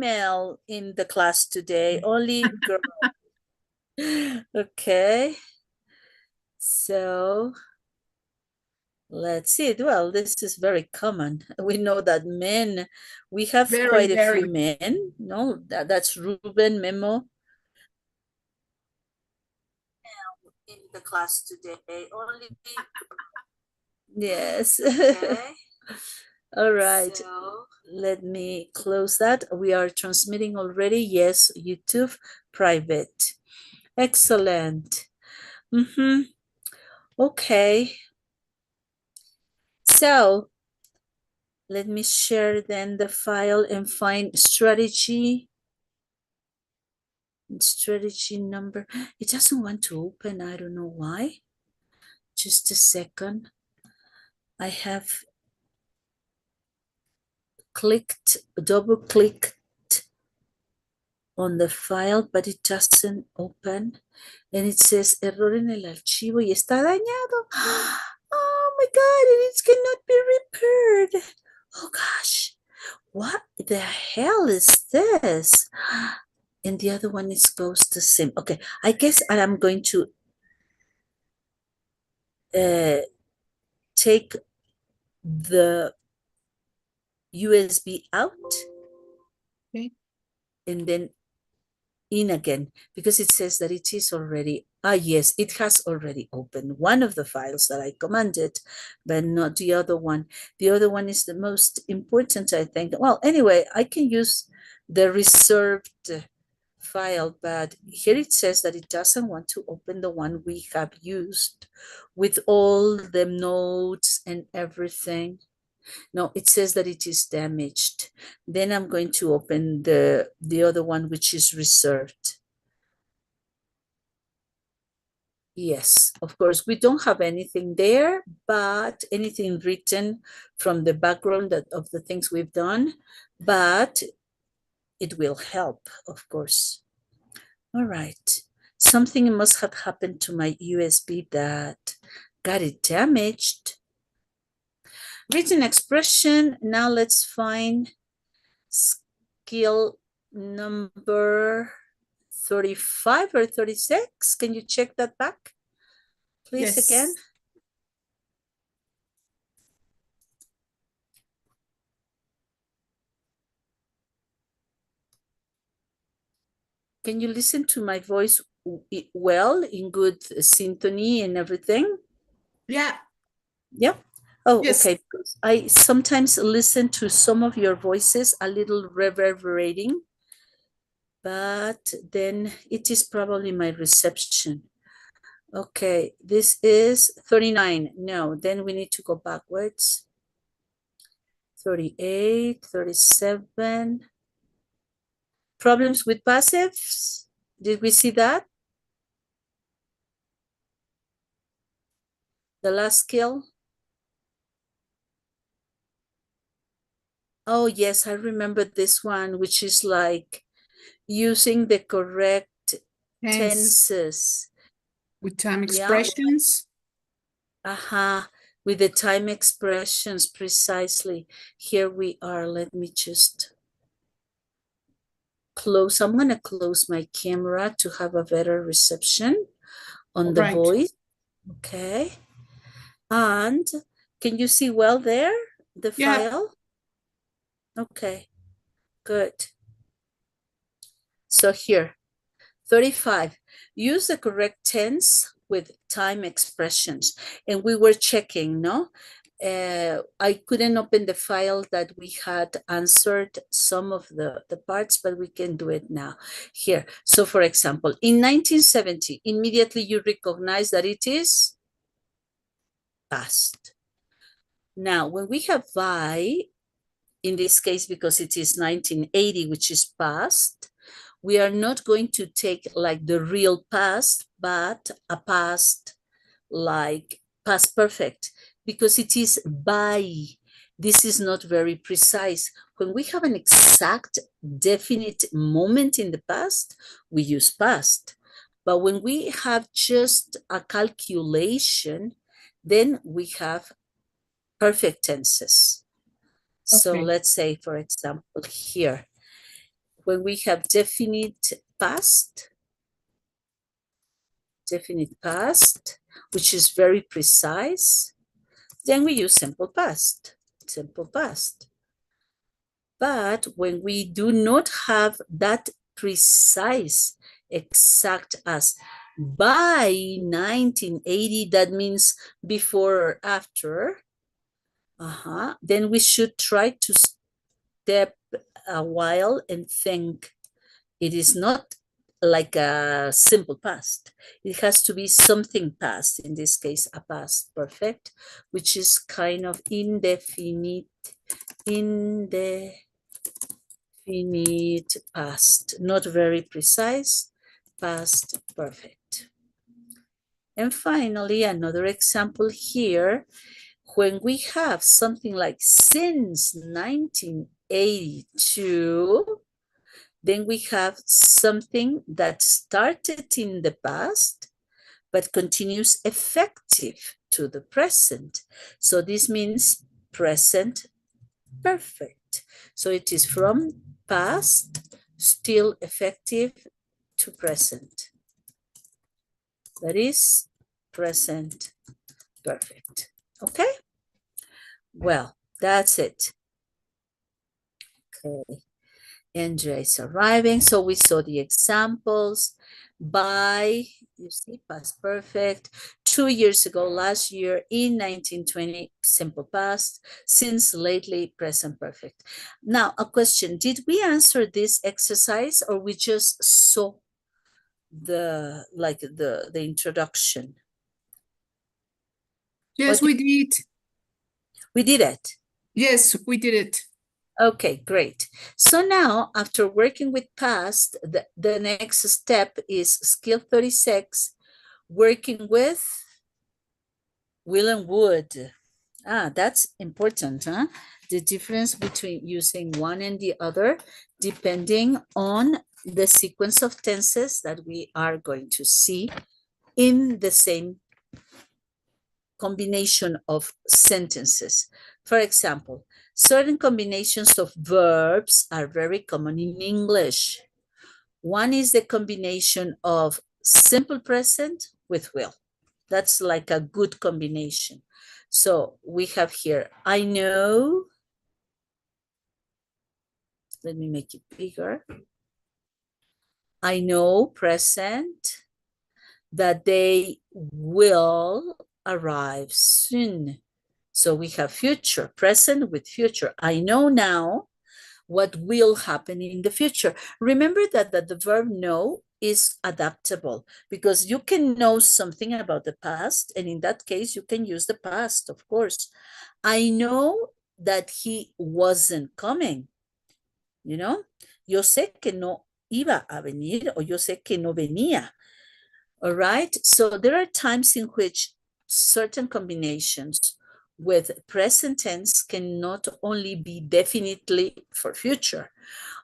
female in the class today, only girl. Okay. So let's see. Well, this is very common. We know that men, we have quite a few men. No, that's Ruben, Memo. In the class today, only. Yes. Okay. All right. So, let me close that. We are transmitting already. Yes, YouTube private. Excellent. Okay. So let me share then the file and find strategy. Strategy number. It doesn't want to open. I don't know why. Just a second. I have double clicked on the file, but it doesn't open. And it says error en el archivo y está dañado. Oh my God, and it cannot be repaired. Oh gosh, what the hell is this? And the other one is goes the same. Okay, I guess I'm going to take the USB out. Okay. And then in again, because it says that it is already, yes, it has already opened one of the files that I commanded, but not the other one. The other one is the most important, I think. Well, anyway, I can use the reserved file, but here it says that it doesn't want to open the one we have used with all the notes and everything. No, it says that it is damaged. Then I'm going to open the other one, which is reserved. Yes, of course, we don't have anything there, but anything written from the background of the things we've done, but it will help, of course. All right. Something must have happened to my USB that got it damaged. Written expression. Now let's find skill number 35 or 36. Can you check that back, please, yes. Again? Can you listen to my voice well, in good symphony and everything? Yeah. Yeah. Oh, yes. Okay. Because I sometimes listen to some of your voices a little reverberating, but then it is probably my reception. Okay, this is 39. No, then we need to go backwards. 38, 37. Problems with passives? Did we see that? The last skill? Oh, yes, I remember this one, which is like using the correct tenses. With time expressions? Yeah. With the time expressions, precisely. Here we are. Let me just close. I'm going to close my camera to have a better reception on the voice. Okay. And can you see well there, the file? Okay, good. So here, 35, use the correct tense with time expressions. And we were checking, no? I couldn't open the file that we had answered some of the parts, but we can do it now. Here, so for example, in 1970, immediately you recognize that it is past. Now, when we have by, in this case, because it is 1980, which is past, we are not going to take like the real past, but a past like past perfect, because it is by. This is not very precise. When we have an exact, definite moment in the past, we use past. But when we have just a calculation, then we have perfect tenses. So let's say, for example, here, when we have definite past, which is very precise, then we use simple past. But when we do not have that precise, exact as by 1980, that means before or after, then we should try to step a while and think. It is not like a simple past. It has to be something past, in this case, a past perfect, which is kind of indefinite past, not very precise, past perfect. And finally, another example here, when we have something like since 1982, then we have something that started in the past, but continues effective to the present. So this means present perfect. So it is from past, still effective, to present. That is present perfect. Okay? Well, that's it. Okay. Andrea is arriving. So we saw the examples. By, you see, past perfect. 2 years ago, last year, in 1920, simple past. Since lately, present perfect. Now, a question. Did we answer this exercise or we just saw the introduction? Yes, we did. We did it. Yes, we did it. Okay, great. So now, after working with past, the next step is skill 36, working with will and would. That's important, huh? The difference between using one and the other, depending on the sequence of tenses that we are going to see in the same combination of sentences. For example, certain combinations of verbs are very common in English. One is the combination of simple present with will. That's like a good combination. So we have here, I know. Let me make it bigger. I know, present, that they will arrive soon. So we have future, present with future. I know now what will happen in the future. Remember that the verb know is adaptable because you can know something about the past, and in that case, you can use the past, of course. I know that he wasn't coming, you know? Yo sé que no iba a venir, o yo sé que no venía. All right, so there are times in which certain combinations with present tense can not only be definitely for future.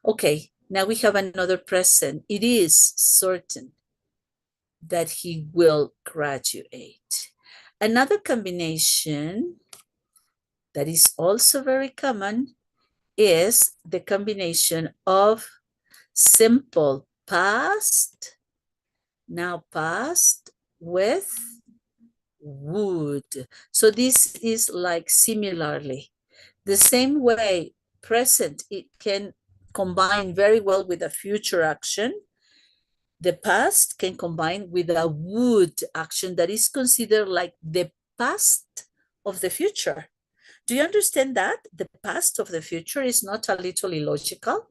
Okay, now we have another present. It is certain that he will graduate. Another combination that is also very common is the combination of simple past, now past, with would. So this is like similarly. The same way present, it can combine very well with a future action. The past can combine with a would action that is considered like the past of the future. Do you understand that? The past of the future is not a little illogical.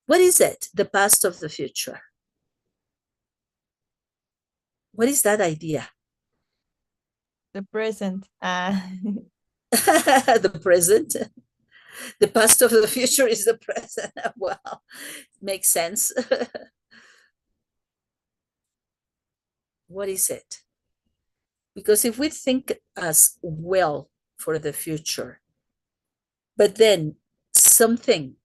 What is it? The past of the future. What is that idea? The present. The present. The past of the future is the present. Well, makes sense. What is it? Because if we think as well for the future, but then something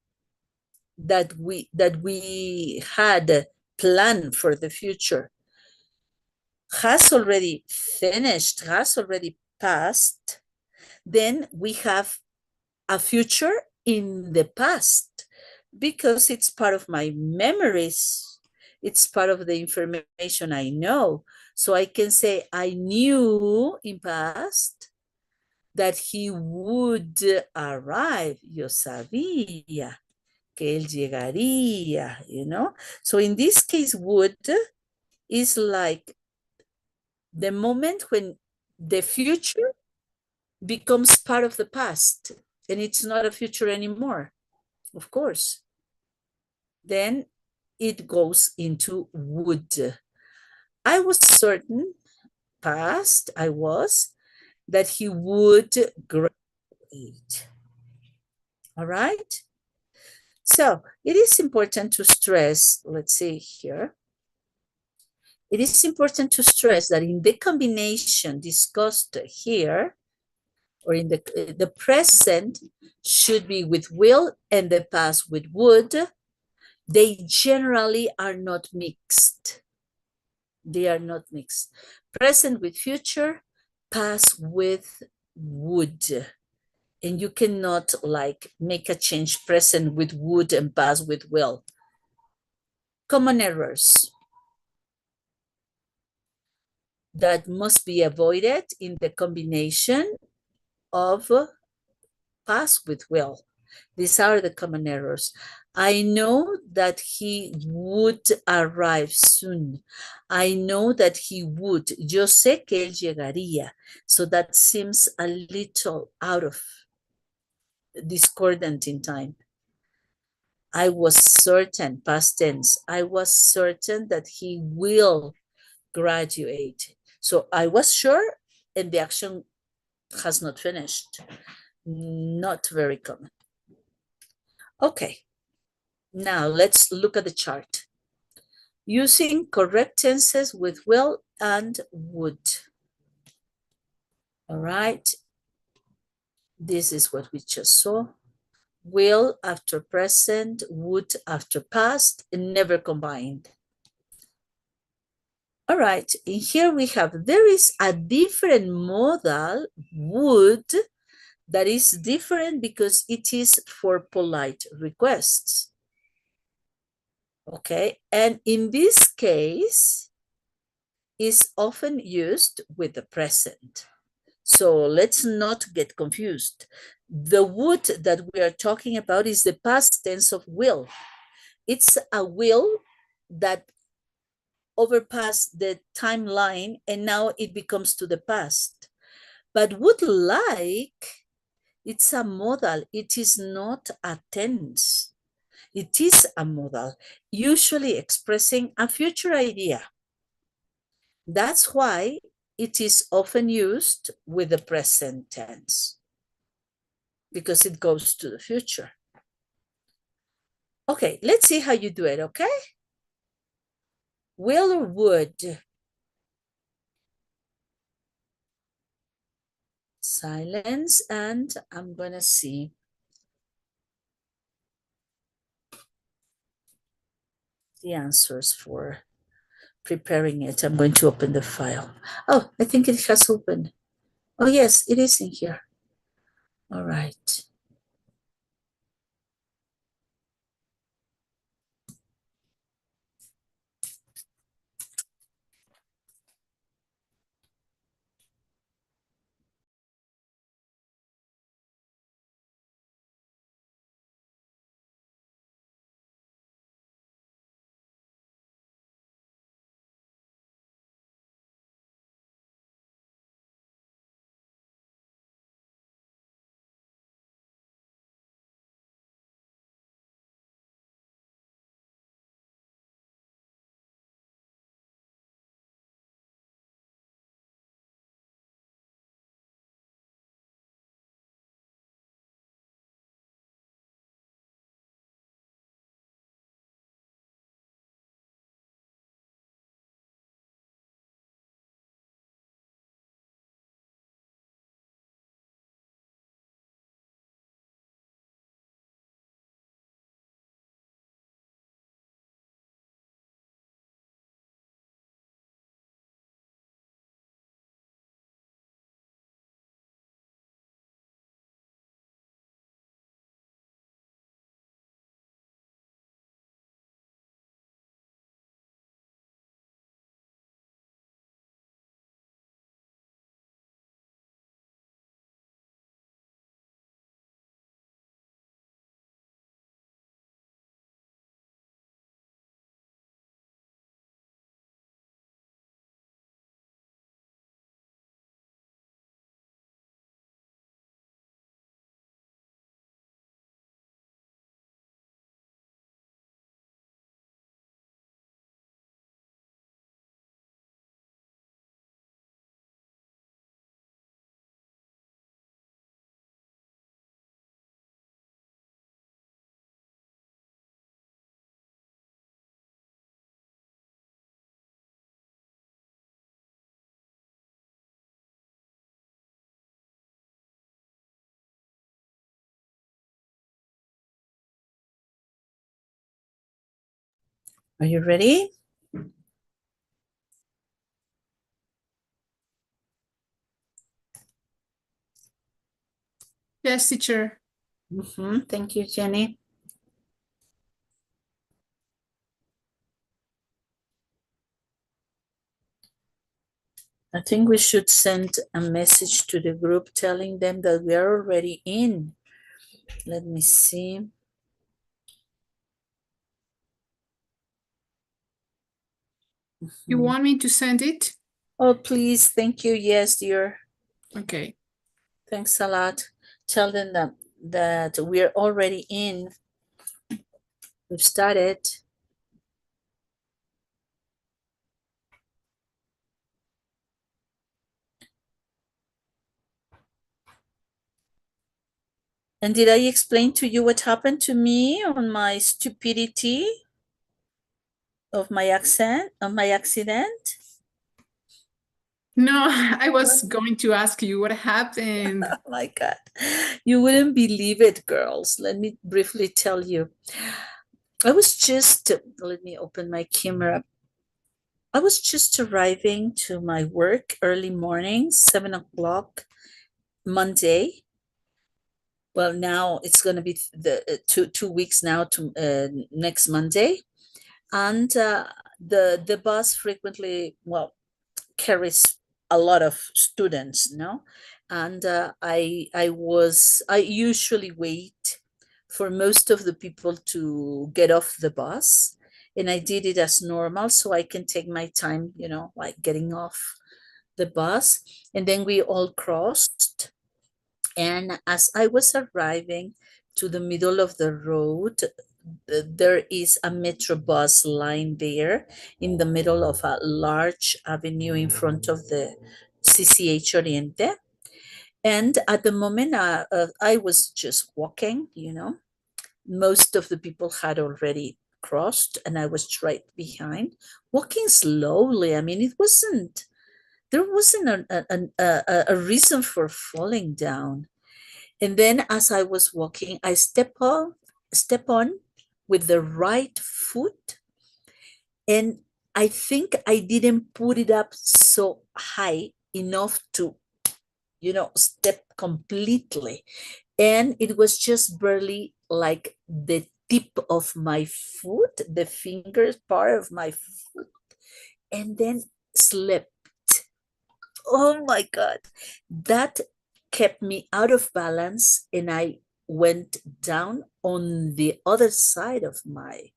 that we had planned for the future has already finished, has already passed, then we have a future in the past because it's part of my memories. It's part of the information I know. So I can say I knew in past that he would arrive. Yo sabía que él llegaría, you know? So in this case, would is like the moment when the future becomes part of the past and it's not a future anymore, of course. Then it goes into would. I was certain, past, I was, that he would graduate. All right? So it is important to stress, let's see here. It is important to stress that in the combination discussed here, or in the present should be with will and the past with would, they generally are not mixed. They are not mixed. Present with future, past with would. And you cannot like make a change present with would and past with will. Common errors that must be avoided in the combination of past with will. These are the common errors. I know that he would arrive soon. I know that he would. Yo sé que él llegaría. So that seems a little out of discordant in time. I was certain, past tense, I was certain that he will graduate. So I was sure, and the action has not finished. Not very common. Okay, now let's look at the chart. Using correct tenses with will and would. All right, this is what we just saw. Will after present, would after past, and never combined. All right, in here we have, there is a different modal, would, that is different because it is for polite requests. Okay, and in this case, is often used with the present. So let's not get confused. The would that we are talking about is the past tense of will. It's a will that overpassed the timeline and now it becomes to the past. But would like, it's a modal. It is not a tense. It is a modal, usually expressing a future idea. That's why it is often used with the present tense, because it goes to the future. Okay, let's see how you do it, okay? Will or would? Silence, and I'm gonna see the answers for preparing it. I'm going to open the file. Oh, I think it has opened. Oh yes, it is in here. All right. Are you ready? Yes, teacher. Thank you, Jenny. I think we should send a message to the group telling them that we are already in. Let me see. You want me to send it? Oh, please. Thank you. Yes, dear. Okay. Thanks a lot. Tell them that we're already in. We've started. And did I explain to you what happened to me on my stupidity of my accident? No, I was going to ask you what happened. Oh my God. You wouldn't believe it, girls. Let me briefly tell you. I was just, let me open my camera. I was just arriving to my work early morning, 7 o'clock, Monday. Well, now it's going to be the 2 weeks now to next Monday. And the bus frequently, well, carries a lot of students, no? And I usually wait for most of the people to get off the bus, and I did it as normal so I can take my time, like getting off the bus. And then we all crossed, and as I was arriving to the middle of the road, there is a metro bus line there in the middle of a large avenue in front of the CCH Oriente. And at the moment, I was just walking, most of the people had already crossed, and I was right behind, walking slowly. I mean, there wasn't a reason for falling down. And then as I was walking, I step on with the right foot, and I think I didn't put it up so high enough to, step completely. And it was just barely like the tip of my foot, the fingers part of my foot, and then slipped. Oh my God. That kept me out of balance, and I went down on the other side of my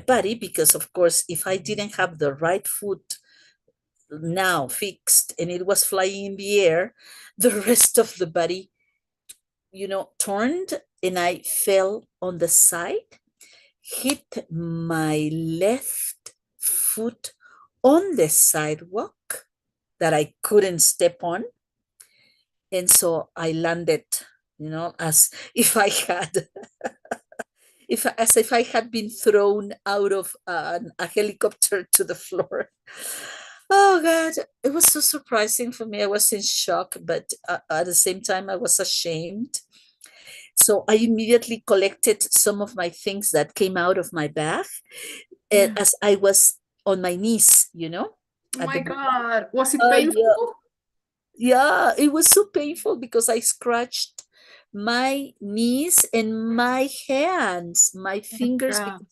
body, because of course if I didn't have the right foot now fixed and it was flying in the air, the rest of the body, turned, and I fell on the side, hit my left foot on the sidewalk that I couldn't step on. And so I landed, as if I had as if I had been thrown out of a helicopter to the floor. Oh God, it was so surprising for me. I was in shock, but at the same time, I was ashamed. So I immediately collected some of my things that came out of my bag, and as I was on my knees, Oh at my the God, was it yeah. painful? Yeah, it was so painful because I scratched my knees and my hands, my fingers, Yeah. because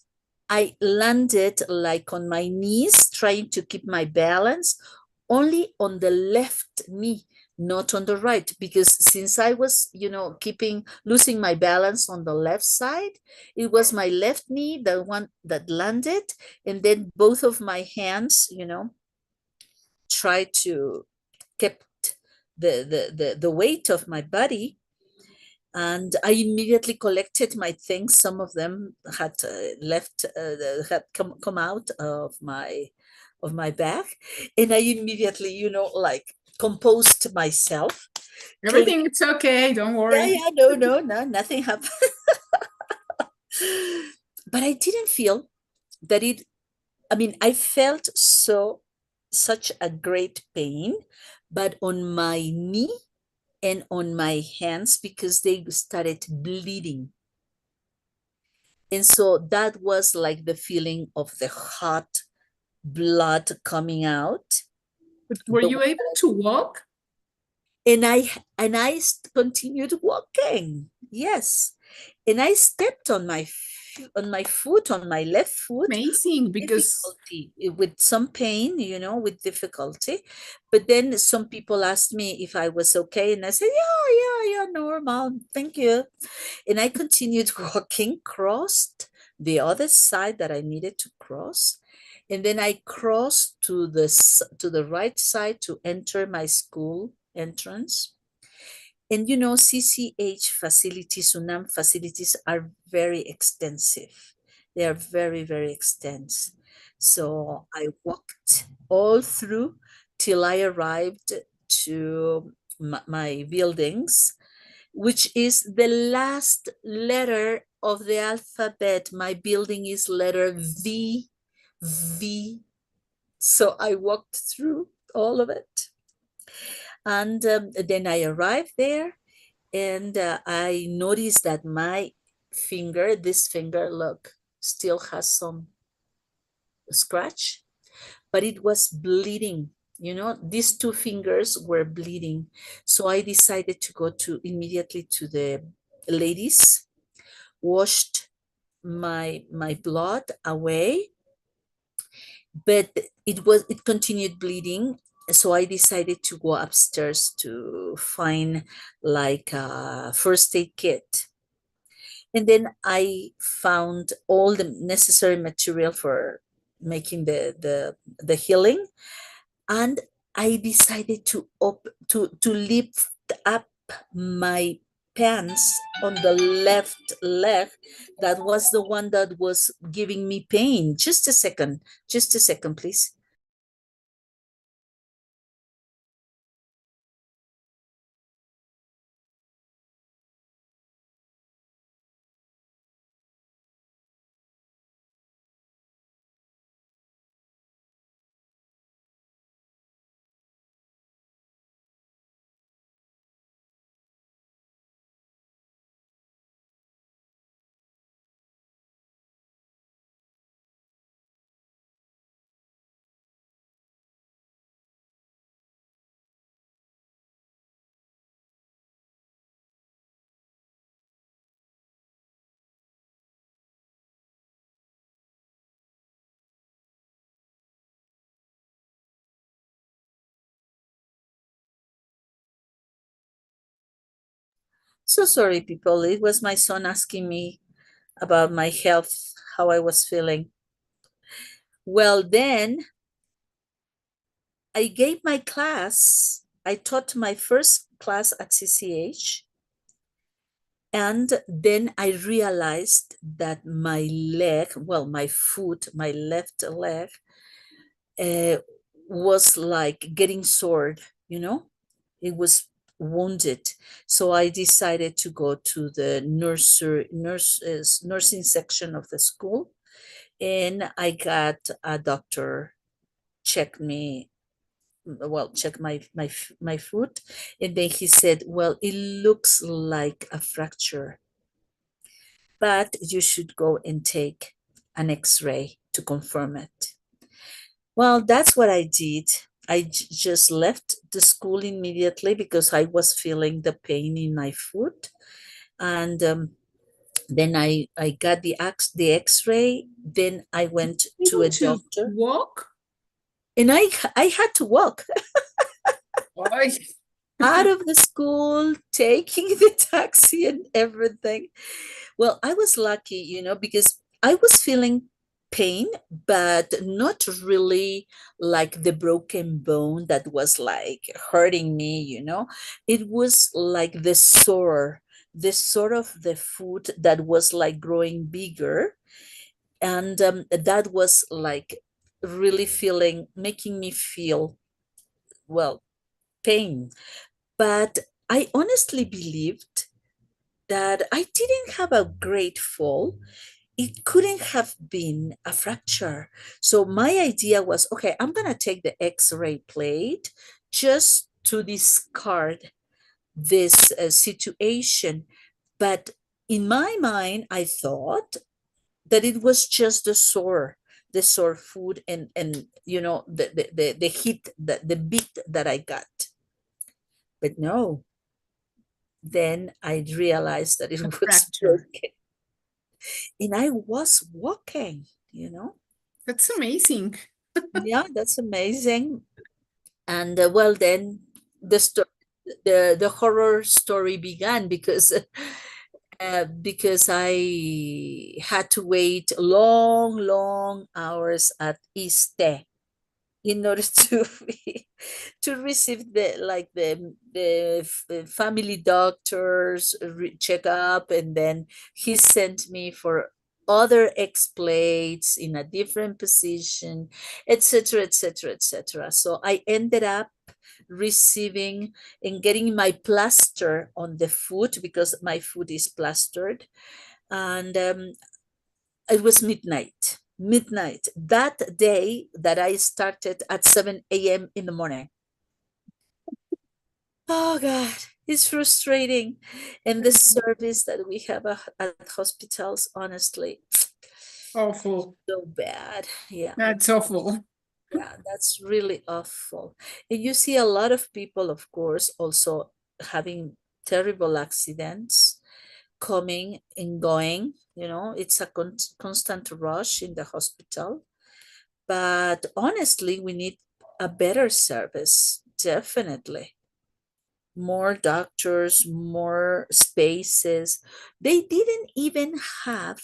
I landed like on my knees, trying to keep my balance only on the left knee, not on the right. Because since I was, losing my balance on the left side, it was my left knee, the one that landed, and then both of my hands, tried to kept the weight of my body. And I immediately collected my things. Some of them had had come out of my bag, and I immediately, like composed myself. Everything is okay, don't worry. Yeah, no, nothing happened. But I didn't feel that it. I mean, I felt such a great pain, but on my knee and on my hands, because they started bleeding. And so that was like the feeling of the hot blood coming out. But were The you one able to walk? and I continued walking. Yes. And I stepped on my foot, on my left foot, Amazing, because difficulty, with some pain, with difficulty. But then some people asked me if I was okay, and I said, yeah, normal, thank you. And I continued walking, crossed the other side that I needed to cross, and then I crossed to the right side to enter my school entrance. And CCH facilities, UNAM facilities are very extensive. They are very, very extensive. So I walked all through till I arrived to my buildings, which is the last letter of the alphabet. My building is letter V, V. So I walked through all of it. And then I arrived there, and I noticed that my finger, this finger, look, still has some scratch, but it was bleeding. These two fingers were bleeding. So I decided to go immediately to the ladies, washed my blood away, but it continued bleeding. So I decided to go upstairs to find like a first aid kit. And then I found all the necessary material for making the healing. And I decided to lift up my pants on the left leg. That was the one that was giving me pain. Just a second, please. So sorry, people. It was my son asking me about my health, how I was feeling. Well, then I gave my class. I taught my first class at CCH. And then I realized that my leg, well, my foot, my left leg, was like getting sore, it was wounded. So I decided to go to the nursing section of the school, and I got a doctor check me, well, check my foot, and then he said, well, it looks like a fracture, but you should go and take an x-ray to confirm it. Well, that's what I did. I just left the school immediately because I was feeling the pain in my foot. And then I got the x-ray. Then I went to a able to doctor. walk? And I had to walk Why? out of the school, taking the taxi and everything. Well, I was lucky, because I was feeling pain, but not really like the broken bone that was like hurting me. It was like the sore of the foot that was like growing bigger. And that was like really making me feel, well, pain. But I honestly believed that I didn't have a great fall. It couldn't have been a fracture. So my idea was, okay, I'm going to take the x-ray plate just to discard this situation. But in my mind, I thought that it was just the sore food, and you know, the hit, the beat that I got. But no, then I realized that it A was fracture. broken, and I was walking, you know. That's amazing. Yeah, that's amazing. And well, then the horror story began, because I had to wait long hours at ISTE in order to to receive the family doctor's checkup, and then he sent me for other X plates in a different position, etc., etc., etc. So I ended up receiving and getting my plaster on the foot, because my foot is plastered, and it was midnight that day, that I started at 7 a.m. in the morning. Oh God, it's frustrating. And the service that we have at hospitals, honestly, Awful. so bad. Yeah, That's awful. yeah, that's really awful. And you see a lot of people, of course, also having terrible accidents, coming and going. You know, it's a constant rush in the hospital. But honestly, we need a better service, definitely. More doctors, more spaces. They didn't even have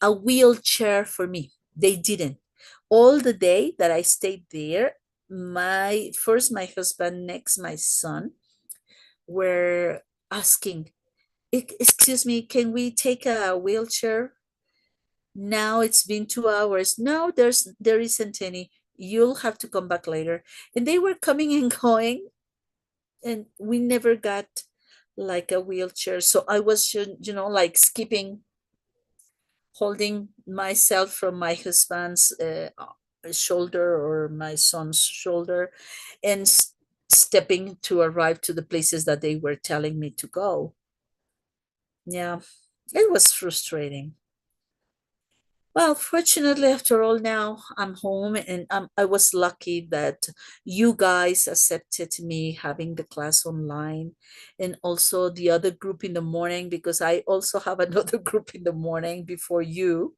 a wheelchair for me. They didn't. All the day that I stayed there, my husband, next my son, were asking, Excuse me, can we take a wheelchair? Now it's been 2 hours. No, there isn't any. You'll have to come back later." And they were coming and going, and we never got like a wheelchair. So I was, like skipping, holding myself from my husband's shoulder or my son's shoulder, and stepping to arrive to the places that they were telling me to go. Yeah, it was frustrating. Well, fortunately, after all, now I'm home, and I was lucky that you guys accepted me having the class online, and also the other group in the morning, because I also have another group in the morning before you.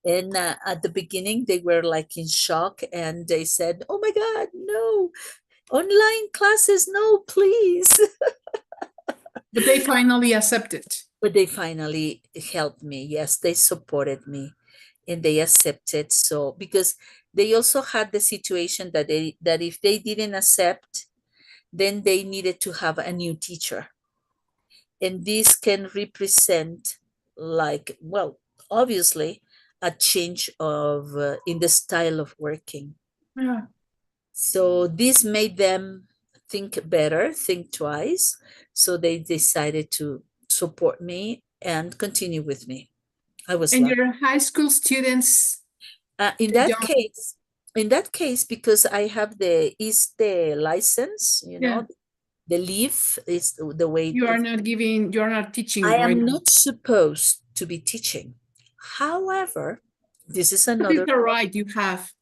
And at the beginning, they were like in shock, and they said, "Oh my God, no, online classes, no, please." But they finally accepted. But they finally helped me. Yes, they supported me, and they accepted. So because they also had the situation that if they didn't accept, then they needed to have a new teacher. And this can represent, like, well, obviously, a change of in the style of working. Yeah. So this made them think better, think twice. So they decided to support me and continue with me. I was And lucky. your high school students, In they that don't. case, because I have the ISTE license, Yeah. the leave is the way. You are not giving, you are not I teaching right am now. not supposed to be teaching. However, this is But another. it's all right, you have.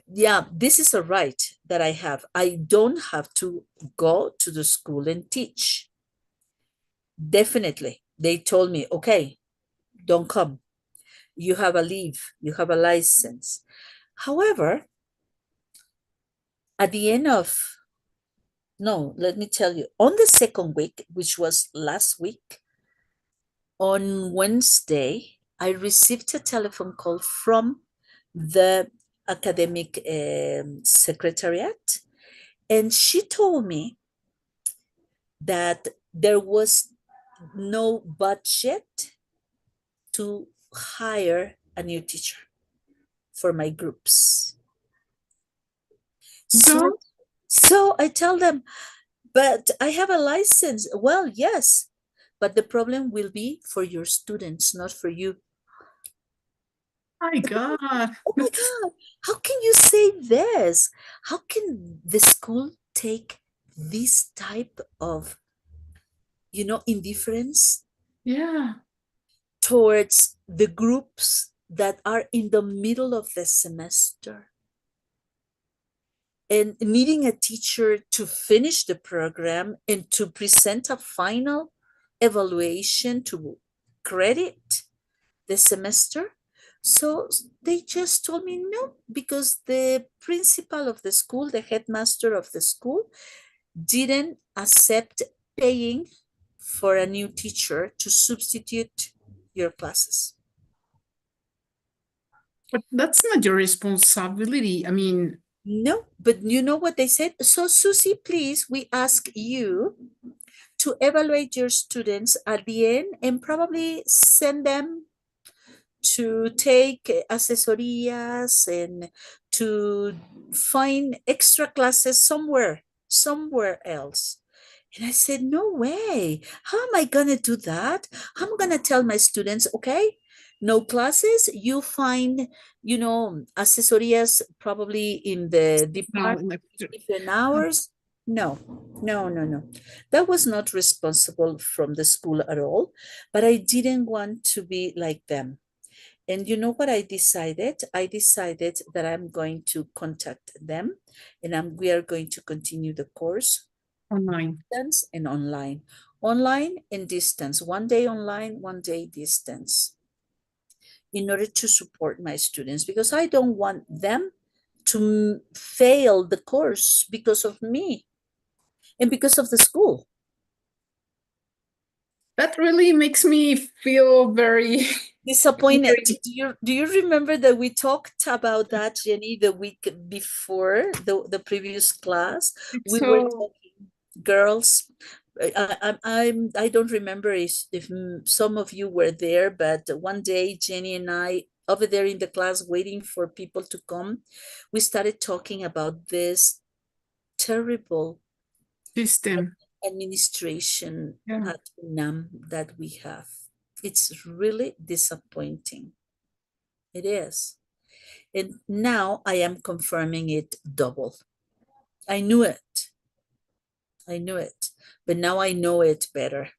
Yeah, this is a right that I have. I don't have to go to the school and teach. Definitely. They told me, okay, don't come. You have a leave, you have a license. However, at the end of, no, let me tell you, on the second week, which was last week, on Wednesday, I received a telephone call from the academic secretariat, and she told me that there was no budget to hire a new teacher for my groups. So, So I tell them, but I have a license. Well, yes, but the problem will be for your students, not for you. my God. Oh my God, how can you say this? How can the school take this type of, indifference Yeah. towards the groups that are in the middle of the semester and needing a teacher to finish the program and to present a final evaluation to credit the semester. So they just told me no, because the principal of the school, the headmaster of the school, didn't accept paying for a new teacher to substitute your classes. But that's not your responsibility. I mean, No, but you know what they said? So, Susie, please, we ask you to evaluate your students at the end and probably send them to take asesorías and to find extra classes somewhere else. And I said, no way. How am I going to do that? I'm going to tell my students, okay, no classes. You find, asesorías probably in the department, different hours. No. That was not responsible from the school at all, but I didn't want to be like them. And you know what I decided? I decided that I'm going to contact them and we are going to continue the course online. distance and online. Online and distance. One day online, one day distance. In order to support my students, because I don't want them to fail the course because of me and because of the school. That really makes me feel very disappointed. Do you remember that we talked about that, Jenny, the week before the previous class? We were talking, girls. I don't remember if some of you were there, but one day Jenny and I, over there in the class waiting for people to come, we started talking about this terrible system administration at UNAM that we have. It's really disappointing. It is. And now I am confirming it double. I knew it. But now I know it better.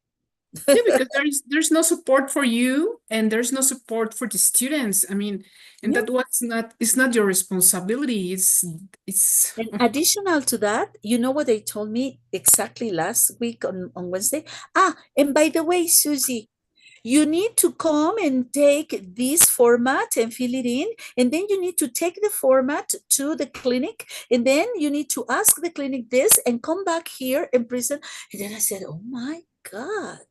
Yeah, because there's no support for you and there's no support for the students. I mean, and Yeah. it's not your responsibility. It's And additional to that, you know what they told me exactly last week on Wednesday? And by the way, Susie, you need to come and take this format and fill it in. And then you need to take the format to the clinic. And then you need to ask the clinic this and come back here and present. And then I said, oh my God.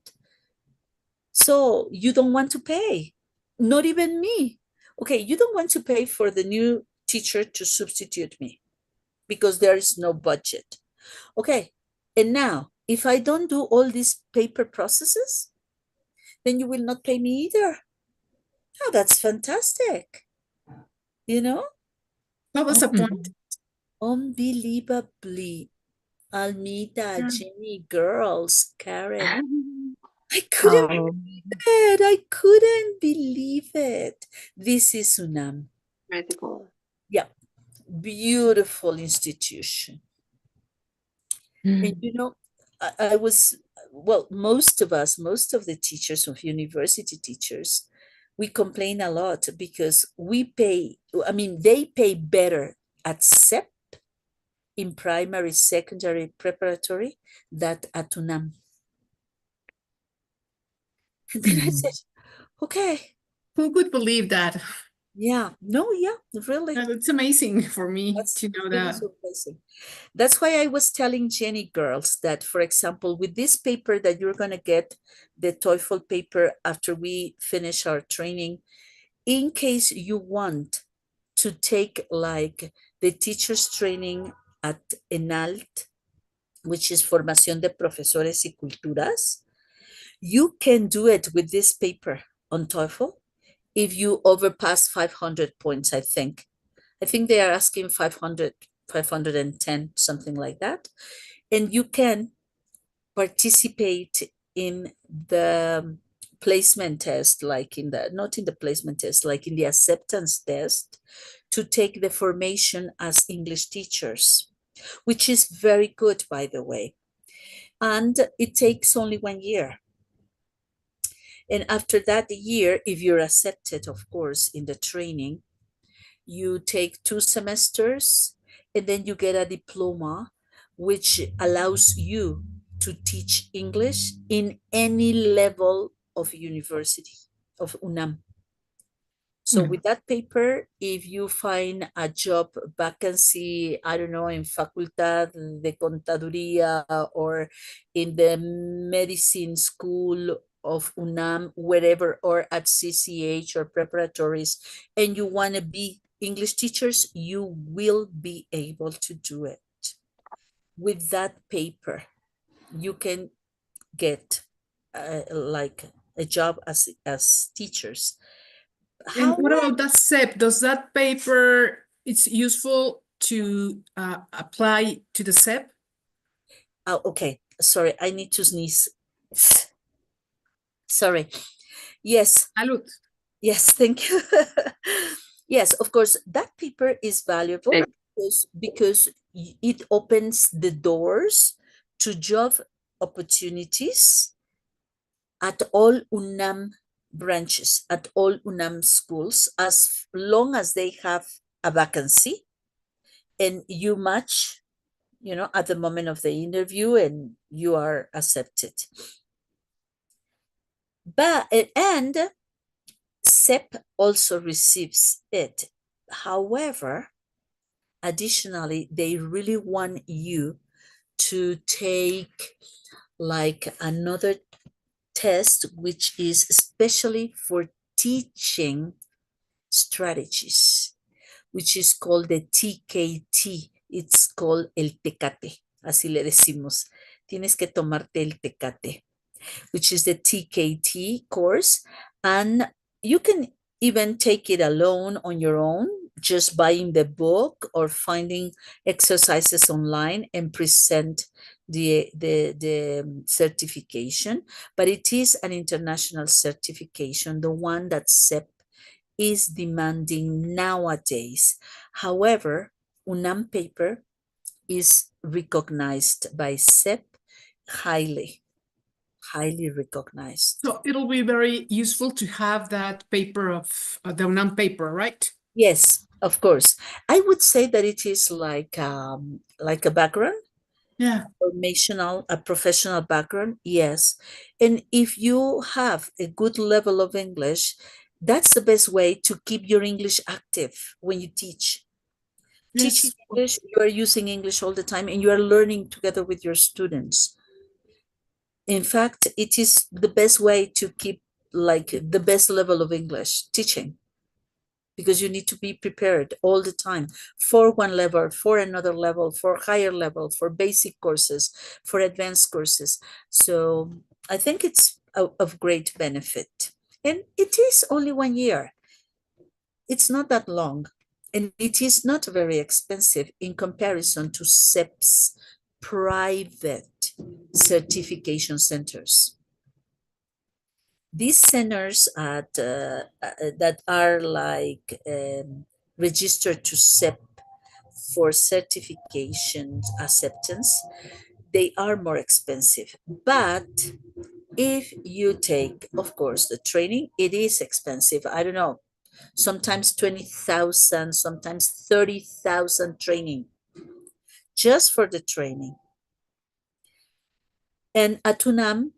So you don't want to pay, not even me. Okay, you don't want to pay for the new teacher to substitute me because there is no budget. Okay, and now if I don't do all these paper processes, then you will not pay me either. Oh, that's fantastic. You know? not disappointed. Unbelievably. Almita, Yeah. Jenny, girls, Karen. I couldn't believe it. I couldn't believe it. This is UNAM. Medical. Yeah. Beautiful institution. And you know, I was, well, most of the teachers of university teachers, we complain a lot because they pay better at CEP in primary, secondary, preparatory than at UNAM. And then I said, okay. Who could believe that? Yeah, really. It's amazing for me to know really that. surprising. That's why I was telling Jenny girls that, for example, with this paper that you're going to get, the TOEFL paper after we finish our training, in case you want to take like the teacher's training at ENALT, which is Formación de Profesores y Culturas, you can do it with this paper on TOEFL if you overpass 500 points, I think. I think they are asking 500, 510, something like that. And you can participate in the placement test, like not in the placement test, like in the acceptance test to take the formation as English teachers, which is very good, by the way. And it takes only 1 year. And after that year, if you're accepted, of course, in the training, you take 2 semesters and then you get a diploma, which allows you to teach English in any level of university of UNAM. So Mm. with that paper, if you find a job vacancy, I don't know, in Facultad de Contaduría or in the medicine school of UNAM, wherever, or at CCH or preparatories, and you want to be English teachers, you will be able to do it. With that paper, you can get like a job as teachers. And what However, about that SEP? Does that paper, it's useful to apply to the SEP? oh, okay, sorry, I need to sneeze. Sorry. Yes, Salud. yes, thank you. Yes, of course, that paper is valuable because it opens the doors to job opportunities at all UNAM branches, at all UNAM schools, as long as they have a vacancy and you match, at the moment of the interview and you are accepted. But and SEP also receives it. However, additionally, they really want you to take like another test, which is especially for teaching strategies, which is called the TKT. It's called el Tecate, así le decimos. Tienes que tomarte el Tecate, which is the TKT course. And you can even take it alone on your own, just buying the book or finding exercises online and present the certification. But it is an international certification, the one that SEP is demanding nowadays. However, UNAM paper is recognized by SEP highly recognized. So it'll be very useful to have that paper of the UNAM paper, right? Yes, of course. I would say that it is like a background, Yeah. a professional background. Yes. And if you have a good level of English, that's the best way to keep your English active when you teach. Teaching Yes. English, you are using English all the time and you are learning together with your students. In fact, it is the best way to keep like the best level of English teaching, because you need to be prepared all the time for one level, for another level, for higher level, for basic courses, for advanced courses. So I think it's of great benefit. And it is only 1 year. It's not that long. And it is not very expensive in comparison to SEP's private certification centers. These centers that are like registered to SEP for certification acceptance, they are more expensive. But if you take, of course, the training, it is expensive. I don't know, sometimes 20,000, sometimes 30,000 training, just for the training. And at UNAM,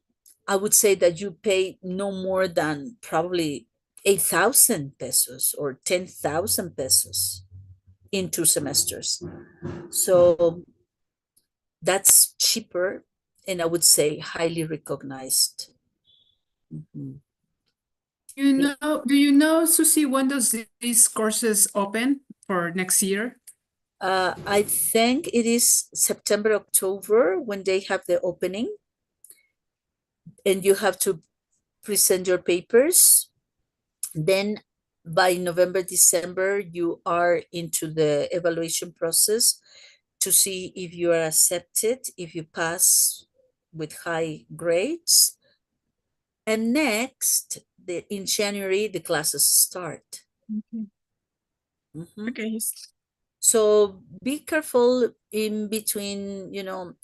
I would say that you pay no more than probably 8,000 pesos or 10,000 pesos in 2 semesters. So that's cheaper and I would say highly recognized. Mhm. Do you know, Susie, when does these courses open for next year? I think it is September, October when they have the opening, and you have to present your papers. Then by November, December, you are into the evaluation process to see if you are accepted, if you pass with high grades. And next, in January, the classes start. Okay. Mhm. Okay. So be careful in between,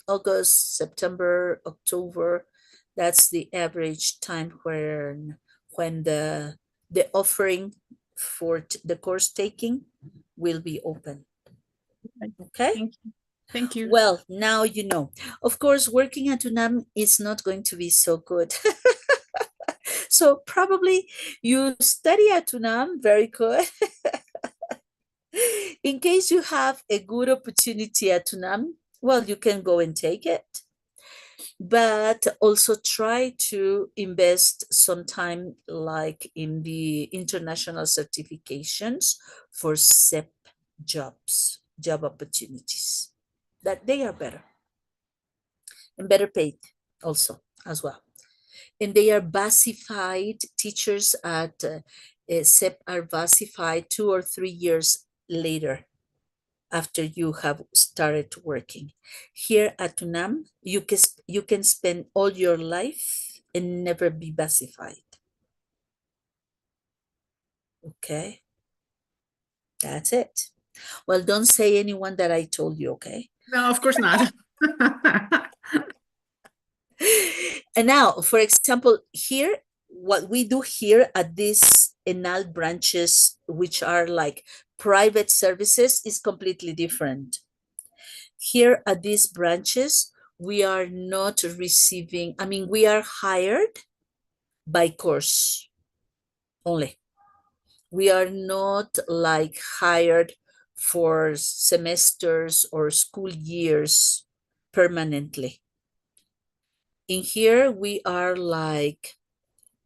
August, September, October. That's the average time when the offering for the course taking will be open. Okay. Thank you. Thank you. Well, now you know. Of course, working at UNAM is not going to be so good. So probably you study at UNAM, very good. In case you have a good opportunity at UNAM, well, you can go and take it. But also try to invest some time like in the international certifications for CEP jobs, job opportunities, that they are better and better paid also as well. And they are basified, teachers at CEP are basified 2 or 3 years later after you have started working. Here at UNAM, you can spend all your life and never be basified. Okay, that's it. Well, don't say anyone that I told you, okay? No, of course not. And now, for example, here, what we do here at these ENAL branches, which are like private services, is completely different. Here at these branches, we are not receiving, I mean, we are hired by course only. We are not like hired for semesters or school years permanently. In here, we are like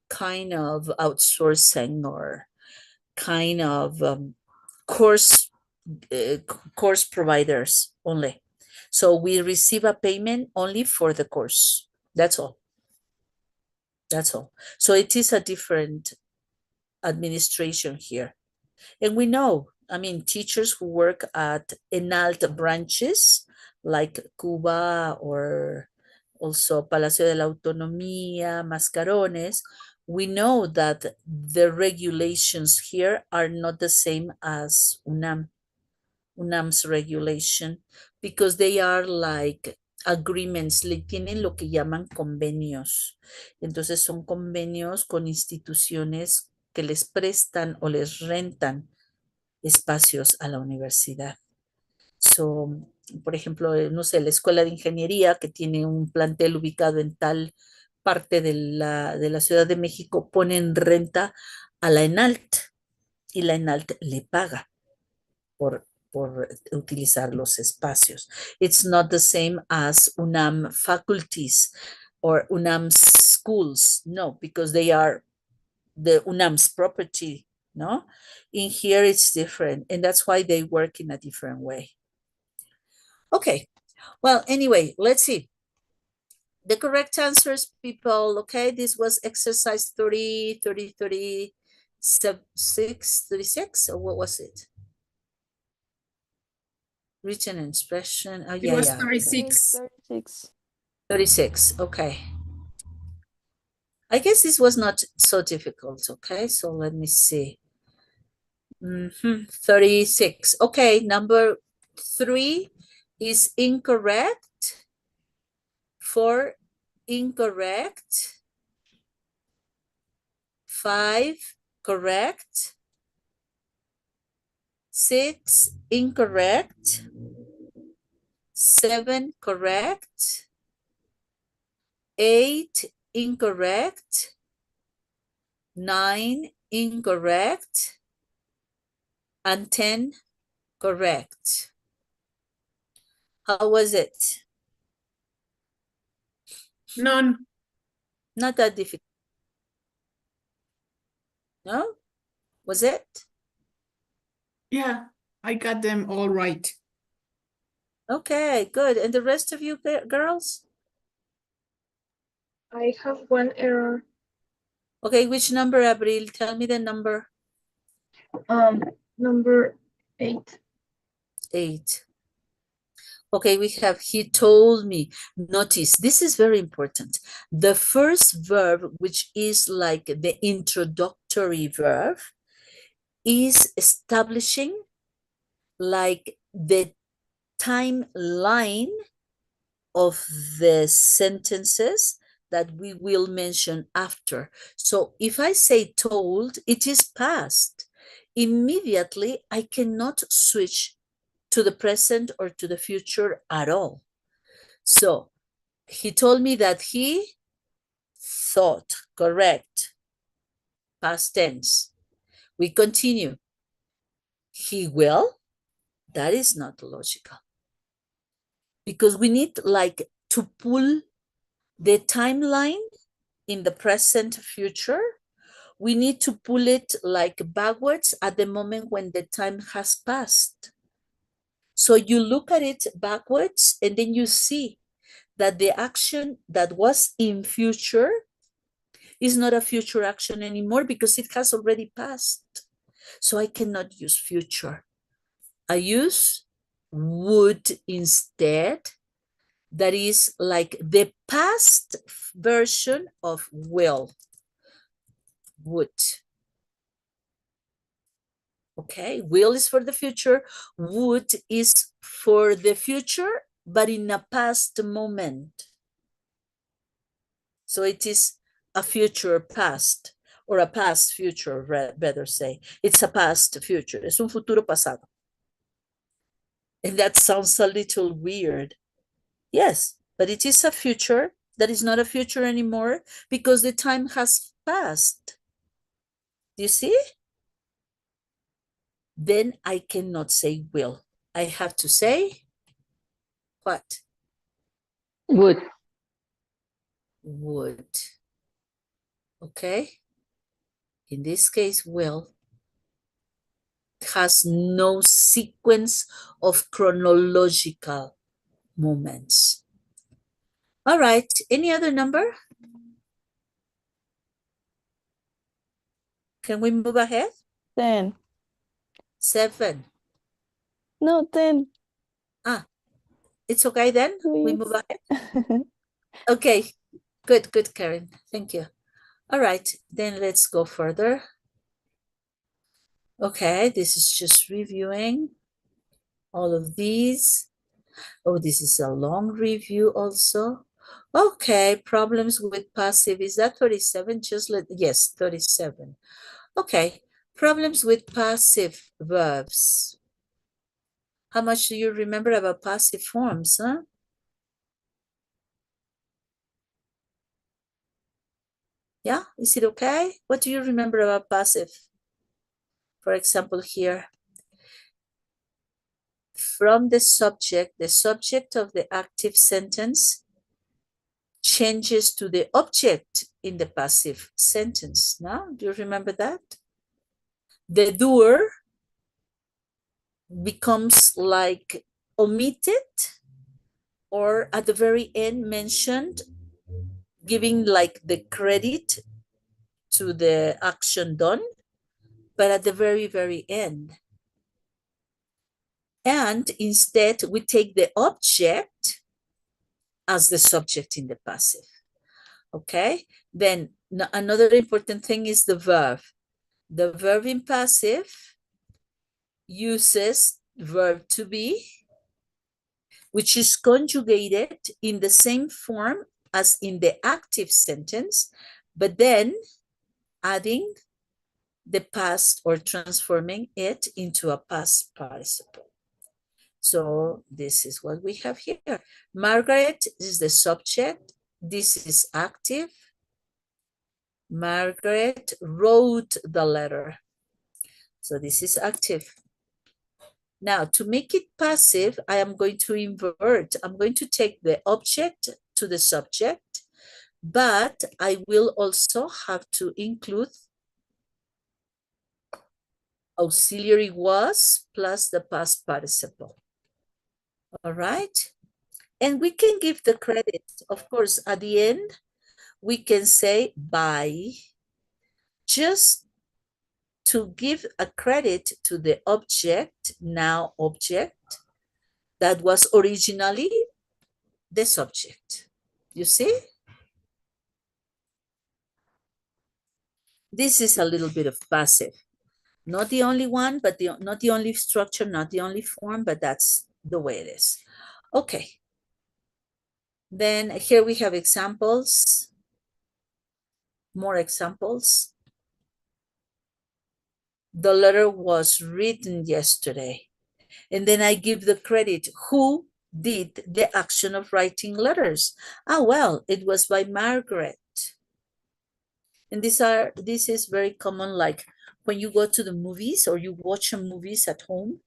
kind of outsourcing or kind of course providers only. So we receive a payment only for the course. That's all. That's all. So it is a different administration here. And we know, I mean, teachers who work at ENALT branches like Cuba or also Palacio de la Autonomía, Mascarones, we know that the regulations here are not the same as UNAM's regulation, because they are like agreements, tienen lo que llaman convenios. Entonces son convenios con instituciones que les prestan o les rentan espacios a la universidad. So, por ejemplo, no sé, la Escuela de Ingeniería que tiene un plantel ubicado en tal parte de la Ciudad de México, pone en renta a la ENALT y la ENALT le paga por utilizar los espacios. It's not the same as UNAM faculties or UNAM schools, no, because they are the UNAM's property, no? In here, it's different, and that's why they work in a different way. Okay, well, anyway, let's see. The correct answers, people, okay? This was exercise 30, 30, 36, 36, or what was it? Written expression. Oh, It was 36. 36. 36, okay. I guess this was not so difficult, okay? So let me see. 36. Okay, number 3 is incorrect. 4, incorrect. 5, correct. 6, incorrect. 7, correct. 8, incorrect. 9, incorrect. And 10, correct. How was it? None. Not that difficult. No? Was it? Yeah, I got them all right. Okay, good. And the rest of you girls? I have one error. Okay, which number, Abril? Tell me the number. Number 8. 8. Okay, we have, he told me. Notice, this is very important. The first verb, which is like the introductory verb, is establishing like the timeline of the sentences that we will mention after. So if I say told, it is past. Immediately, I cannot switch to the present or to the future at all. So he told me that he thought, correct, past tense. We continue. He will, that is not logical. Because we need like to pull the timeline in the present future. We need to pull it like backwards at the moment when the time has passed. So you look at it backwards and then you see that the action that was in future is not a future action anymore because it has already passed. So I cannot use future. I use would instead. That is like the past version of will. Would. Okay, will is for the future. Would is for the future, but in a past moment. So it is a future past, or a past future, better say. It's a past future. Es un futuro pasado. And that sounds a little weird. Yes, but it is a future that is not a future anymore because the time has passed. Do you see? Then I cannot say will. I have to say what? Would. Would. Okay? In this case, will has no sequence of chronological moments. All right, any other number? Can we move ahead? 10. 7. No, 10. It's okay then? We move ahead? Okay, good, Karen. Thank you. All right, then let's go further. Okay, this is just reviewing all of these. Oh, this is a long review also. Okay, problems with passive. Is that 37? Yes, 37. Okay, problems with passive verbs. How much do you remember about passive forms, huh? Yeah, is it okay? What do you remember about passive? For example, here, from the subject of the active sentence changes to the object in the passive sentence. Now, do you remember that? The doer becomes like omitted or at the very end mentioned, giving like the credit to the action done, but at the very, very end. And instead, we take the object as the subject in the passive. Okay? Then another important thing is the verb. The verb in passive uses verb to be, which is conjugated in the same form as in the active sentence, but then adding the past or transforming it into a past participle. So this is what we have here. Margaret is the subject. This is active. Margaret wrote the letter. So this is active. Now, to make it passive, I am going to invert. I'm going to take the object to the subject, but I will also have to include auxiliary was plus the past participle. All right? And we can give the credit. Of course, at the end, we can say by, just to give a credit to the object, now object, that was originally the subject. You see? This is a little bit of passive. Not the only one, but not the only structure, not the only form, but that's the way it is. Okay. Then here we have examples. more examples. The letter was written yesterday. And then I give the credit. Who did the action of writing letters? Ah, well, it was by Margaret. And this is very common, like when you go to the movies or you watch movies at home,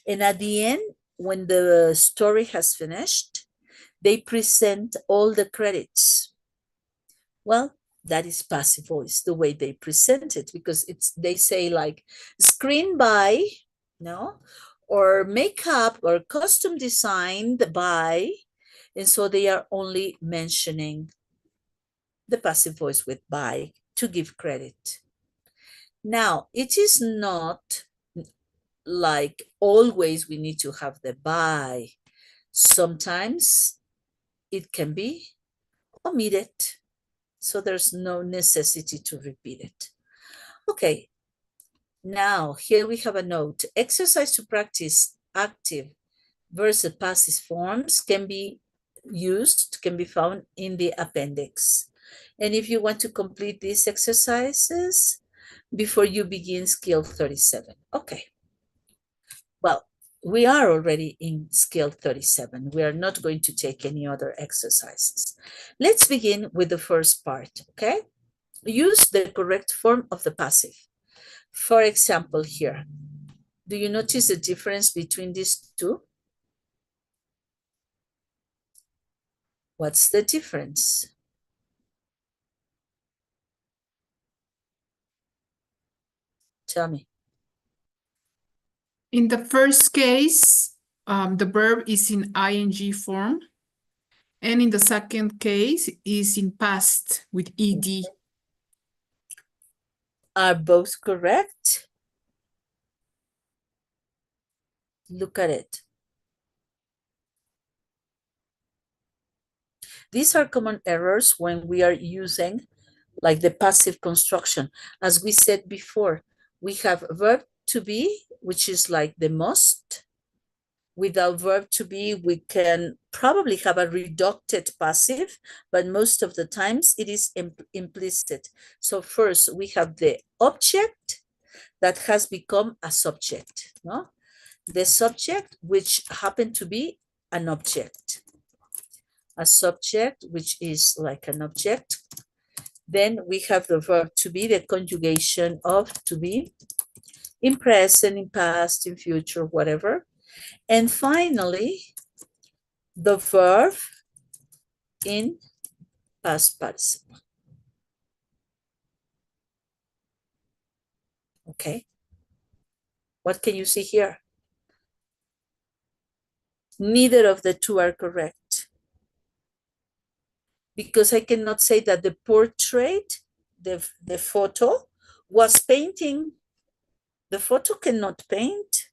and at the end, when the story has finished, they present all the credits. Well, that is passive voice, the way they present it, because they say like screen by, no, or makeup or costume designed by, and so they are only mentioning the passive voice with by to give credit. Now, it is not like always we need to have the by. Sometimes it can be omitted, so there's no necessity to repeat it. Okay, now here we have a note. Exercise to practice active versus passive forms can be found in the appendix. And if you want to complete these exercises before you begin skill 37. Okay. Well, we are already in skill 37. We are not going to take any other exercises. Let's begin with the first part, okay? Use the correct form of the passive. For example, here, do you notice the difference between these two? What's the difference? Tell me. In the first case, the verb is in ing form. And in the second case is in past with ed. Are both correct? Look at it. These are common errors when we are using like the passive construction. As we said before, we have verb to be, which is like the most. Without verb to be, we can probably have a reducted passive, but most of the times it is implicit. So first we have the object that has become a subject, no? The subject, which happened to be an object. A subject, which is like an object. Then we have the verb to be, the conjugation of to be, in present, in past, in future, whatever. And finally, the verb in past participle. Okay. What can you see here? Neither of the two are correct. Because I cannot say that the portrait, the photo, was painting. The photo cannot paint.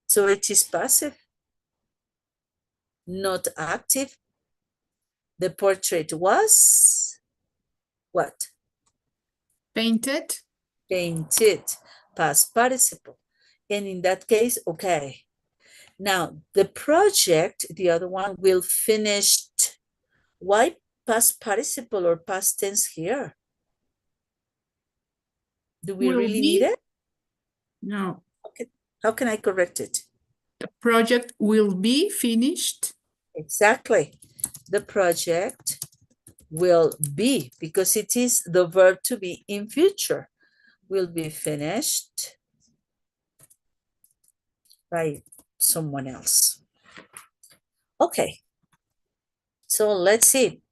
So it is passive, not active. The portrait was what? Painted. Painted, past participle. And in that case, okay. Now, the project, the other one, will finished. Why past participle or past tense here? Do we Will really be? need it? No. Okay. How can I correct it? The project will be finished. Exactly. The project will be, because it is the verb to be in future, will be finished by someone else. Okay. So let's see.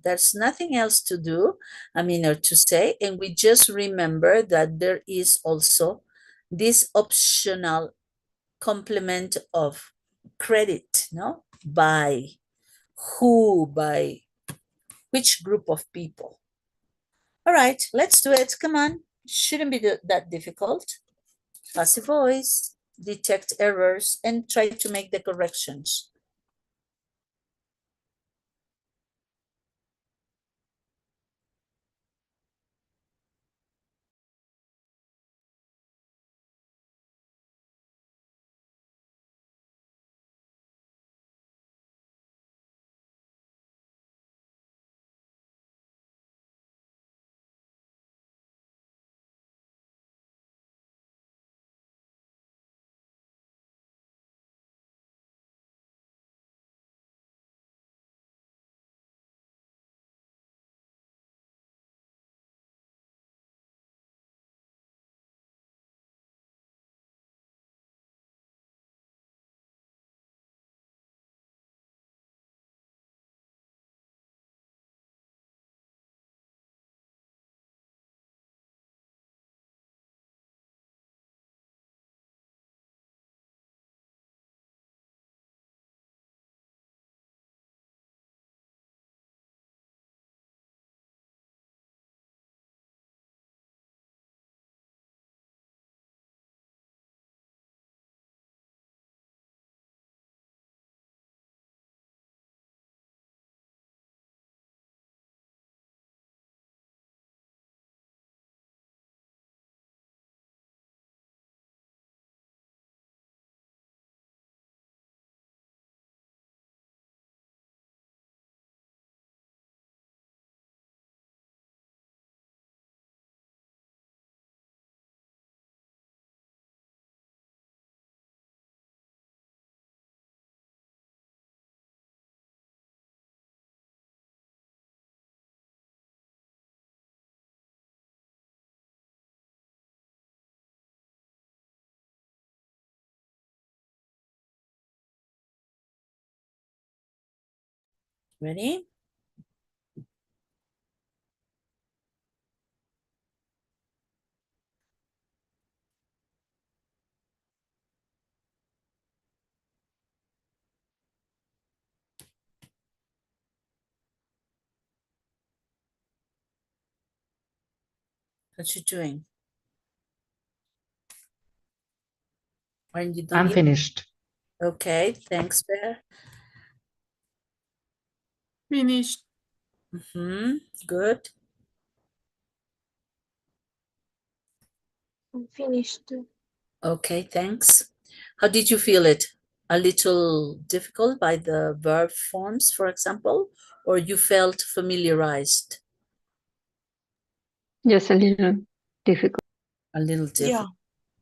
There's nothing else to do, or to say, and we just remember that there is also this optional complement of credit, no? By who, by which group of people. All right, let's do it. Come on. Shouldn't be that difficult. Passive voice, detect errors, and try to make the corrections. Ready? What you doing? Aren't you done I'm yet? finished. Okay, thanks, Bear. Finished. Good. I'm finished too. Okay, thanks. How did you feel it? A little difficult by the verb forms, for example, or you felt familiarized? Just a little difficult. A little difficult.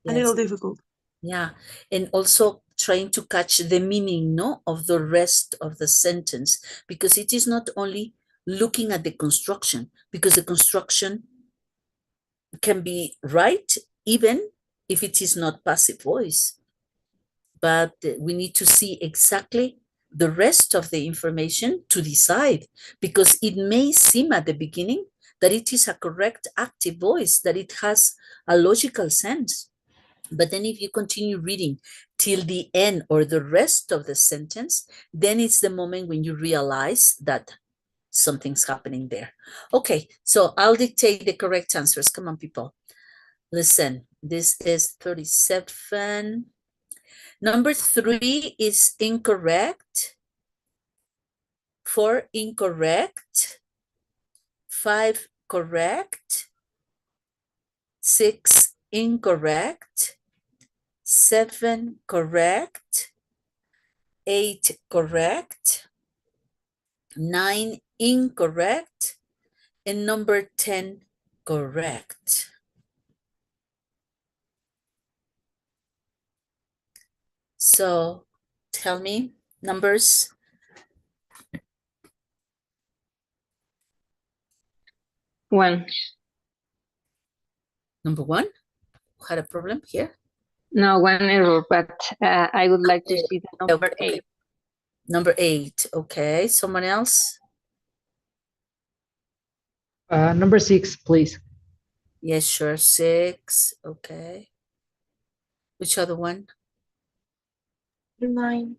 A little difficult. Yeah, and also trying to catch the meaning, no, of the rest of the sentence, because it is not only looking at the construction, because the construction can be right even if it is not passive voice. But we need to see exactly the rest of the information to decide, because it may seem at the beginning that it is a correct active voice, that it has a logical sense. But then if you continue reading till the end or the rest of the sentence, then it's the moment when you realize that something's happening there. Okay, so I'll dictate the correct answers. Come on, people. Listen, this is 37. Number 3 is incorrect. 4 incorrect. 5 correct. 6 incorrect. 7 correct. 8 correct. 9 incorrect. And number 10 correct. So tell me numbers. One. Number 1, had a problem here. No, one error, but I would like to see the number Okay. 8. Number 8, okay. Someone else? Number 6, please. Yes, sure. 6, okay. Which other one? 9.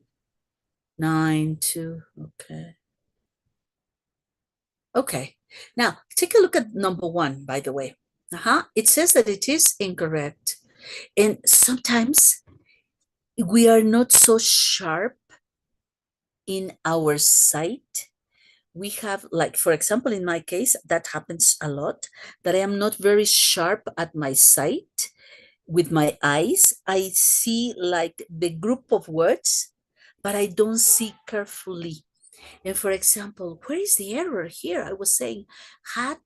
9, 2, okay. Okay, now take a look at number 1, by the way. It says that it is incorrect. And sometimes we are not so sharp in our sight. We have, like, for example, in my case, that happens a lot, that I am not very sharp at my sight with my eyes. I see like the group of words, but I don't see carefully. And for example, where is the error here? I was saying had,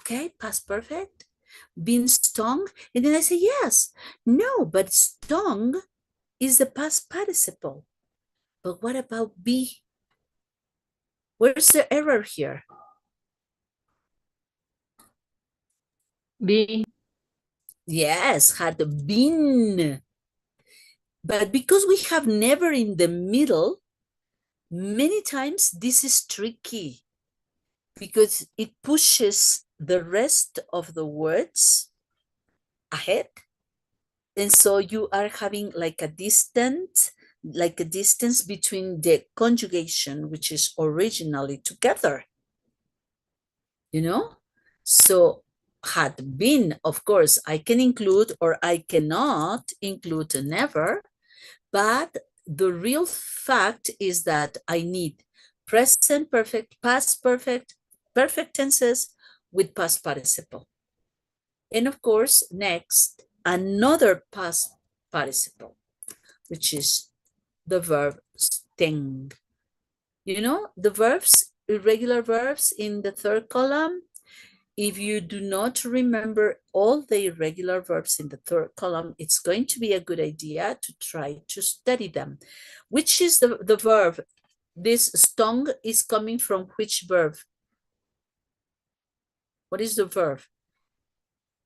okay, past perfect, been stung, and then I say yes. No, but stung is the past participle. But what about be? Where's the error here? B. Yes, had been. But because we have never in the middle, many times this is tricky because it pushes the rest of the words ahead. And so you are having like a distance between the conjugation, which is originally together, you know? So had been, of course, I can include or I cannot include never, but the real fact is that I need present perfect, past perfect, perfect tenses with past participle. And of course, next, another past participle, which is the verb sting. You know, the verbs, irregular verbs in the third column, if you do not remember all the irregular verbs in the third column, it's going to be a good idea to try to study them. Which is the verb? This stung is coming from which verb? What is the verb?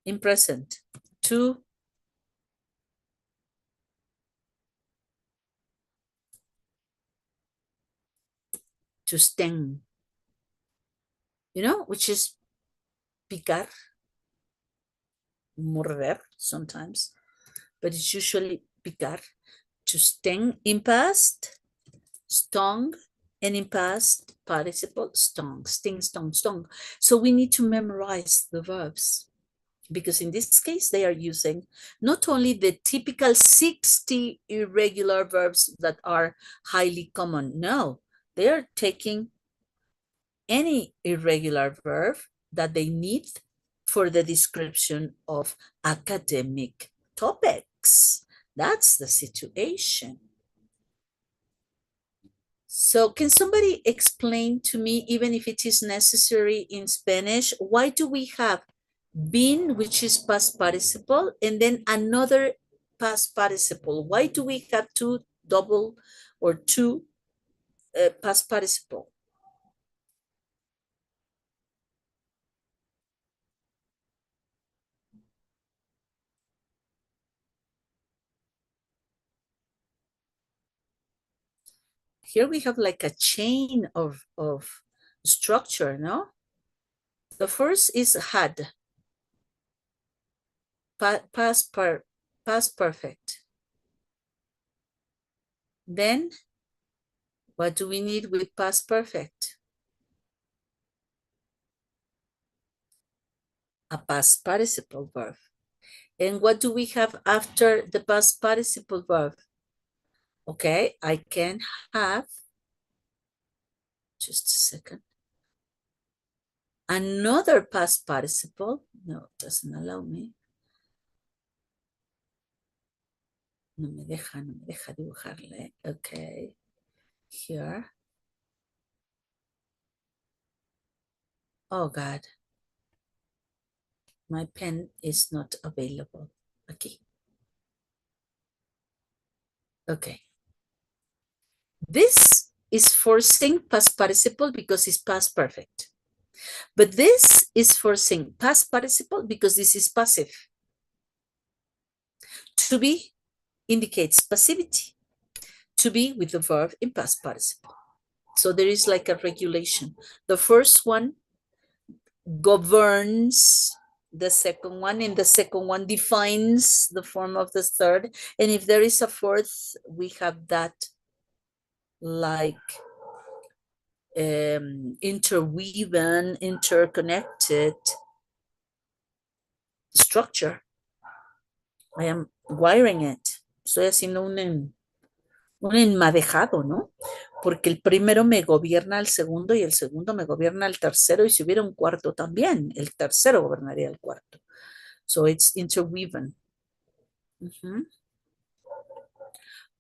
In present. To to sting, you know, which is picar, morder sometimes, but it's usually picar, to sting in past, stung, and in past participle, stung, sting, stung, stung. So we need to memorize the verbs, because in this case, they are using not only the typical 60 irregular verbs that are highly common, no, they are taking any irregular verb that they need for the description of academic topics. That's the situation. So can somebody explain to me, even if it is necessary in Spanish, why do we have been, which is past participle, and then another past participle? Why do we have two double or two past participle? Here we have like a chain of structure, no? The first is had, past perfect. Then, what do we need with past perfect? A past participle verb. And what do we have after the past participle verb? Okay, I can have, just a second, another past participle. No, it doesn't allow me. No me deja dibujarle. Okay, here. Oh God, my pen is not available. Okay. Okay. This is forcing past participle because it's past perfect. But this is forcing past participle because this is passive. To be indicates passivity. To be with the verb in past participle. So there is like a regulation. The first one governs the second one, and the second one defines the form of the third. And if there is a fourth, we have that like interweaving, interconnected structure. I am wiring it. Estoy haciendo un enmadejado, ¿no? Porque el primero me gobierna al segundo y el segundo me gobierna al tercero, y si hubiera un cuarto también, el tercero gobernaría el cuarto. So it's interweaving.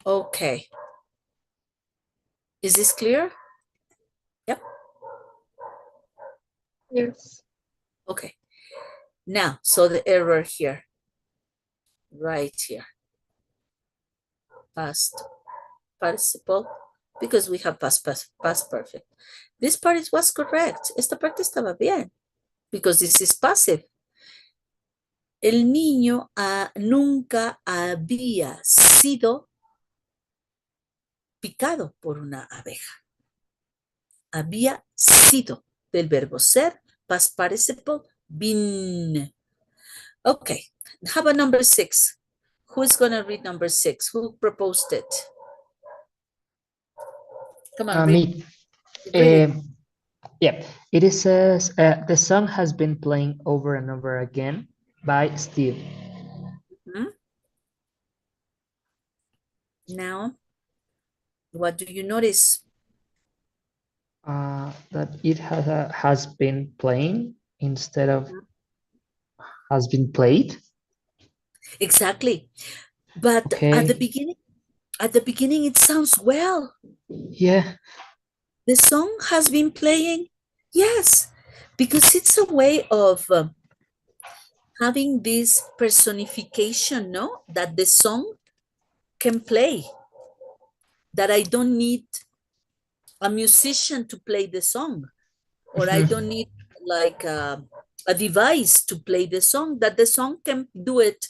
Okay. Is this clear? Yep. Yes. Okay. Now, so the error here, right here, past participle, because we have past perfect. This part was correct. Esta parte estaba bien, because this is passive. El niño nunca había sido picado por una abeja. Había sido, del verbo ser, past participle, been. Okay, how about number 6? Who's going to read number 6? Who proposed it? Come on, read. Me. Yeah, it says the song has been playing over and over again by Steve. Now, what do you notice? That it has been playing instead of has been played. Exactly. But Okay. at the beginning, it sounds well. Yeah. The song has been playing. Yes, because it's a way of having this personification, no? That the song can play. That I don't need a musician to play the song, or I don't need like a device to play the song, that the song can do it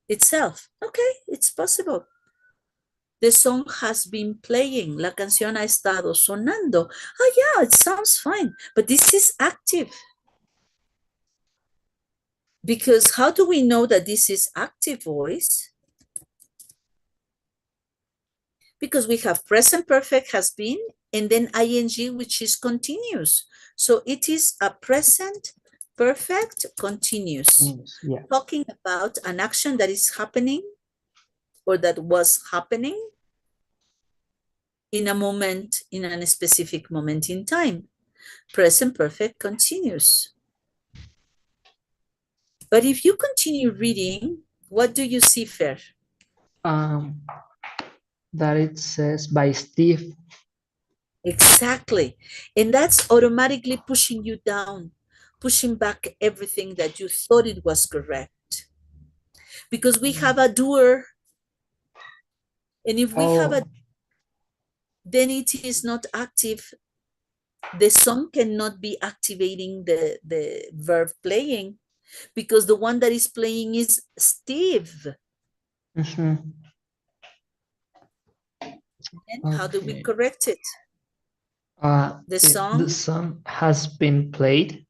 itself. Okay, it's possible. The song has been playing. La canción ha estado sonando. Oh, yeah, it sounds fine. But this is active. Because how do we know that this is active voice? Because we have present perfect has been, and then ing, which is continuous. So it is a present perfect continuous. Yeah. Talking about an action that is happening or that was happening in a moment, in a specific moment in time. Present perfect continuous. But if you continue reading, what do you see, Fer? That it says by Steve. Exactly. And that's automatically pushing you down, pushing back everything that you thought it was correct. Because we have a doer. And if we have a, then it is not active. The song cannot be activating the verb playing because the one that is playing is Steve. Mhm. And how do we Okay. correct it? The The song song has been played.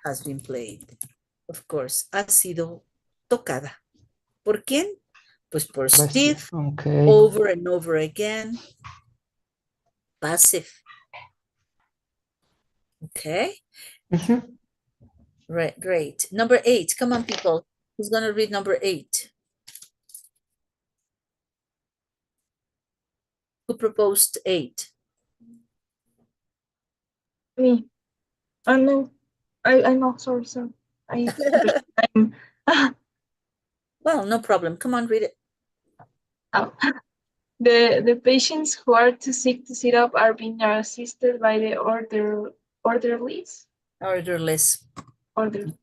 has been played. Of course, ha sido tocada. ¿Por quién? Pues por By Steve, Okay. over and over again. Passive. Okay, Mhm. right, great. Number 8, come on, people. Who's gonna read number 8? Who proposed 8? Me. No, I'm not sorry, sir. I'm Well, no problem. Come on, read it. out. The patients who are too sick to sit up are being assisted by the orderlies. Orderless. Order.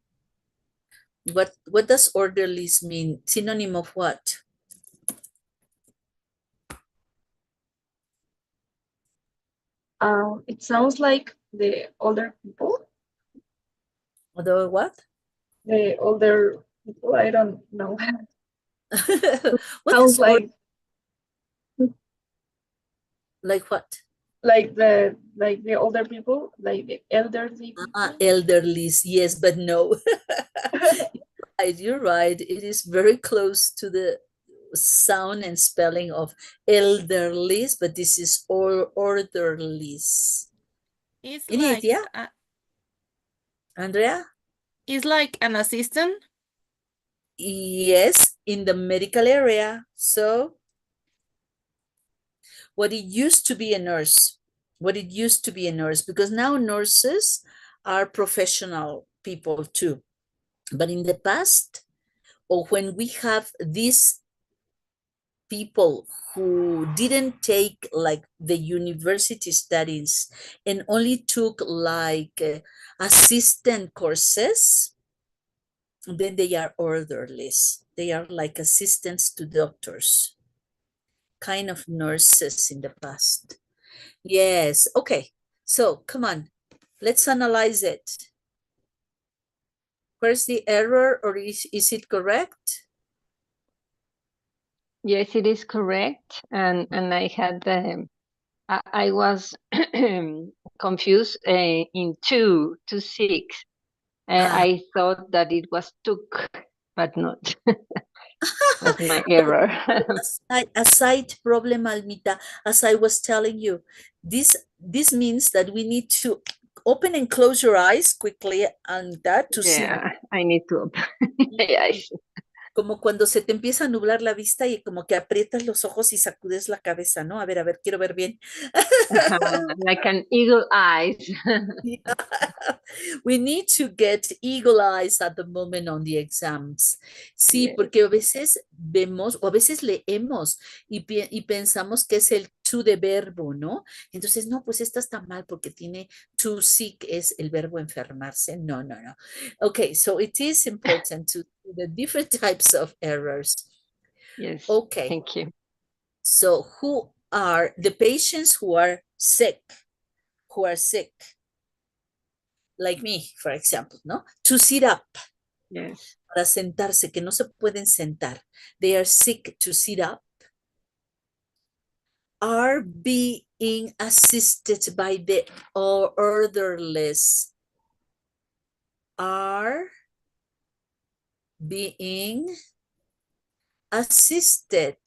What does orderlies mean? Synonym of what? It sounds like the older people. Although what? The older people. I don't know. What Sounds is like what? like the older people, like the elderly people. Elderlies, yes, but no. You're right. It is very close to the sound and spelling of elderlies, but this is all orderlies. It's Any like idea, Andrea? it's like an assistant. Yes, in the medical area. So what it used to be a nurse, because now nurses are professional people too. But in the past, or when we have these people who didn't take like the university studies and only took like assistant courses, then they are orderlies. They are like assistants to doctors, kind of nurses in the past. Yes, okay. So come on, let's analyze it. Where's the error, or is it correct? Yes, it is correct. And I had I was confused in 2 to 6. I thought that it was took, but not. That's my error. A side problem, Almita, as I was telling you, this means that we need to open and close your eyes quickly, Almita, to see. Yeah, I need to open my eyes. Como cuando se te empieza a nublar la vista y como que aprietas los ojos y sacudes la cabeza, ¿no? A ver, quiero ver bien. Like an eagle eyes. Yeah. We need to get eagle eyes at the moment on the exams. Sí, Yes. porque a veces vemos o a veces leemos y pensamos que es el to de verbo, ¿no? Entonces, no, pues esta está mal porque tiene to sick, es el verbo enfermarse. No. Okay, so it is important to do the different types of errors. Yes. Okay. Thank you. So who are the patients who are sick? Like me, for example, ¿no? To sit up. Yes. Para sentarse, que no se pueden sentar. They are sick to sit up. are being assisted by the orderlies. Are being assisted.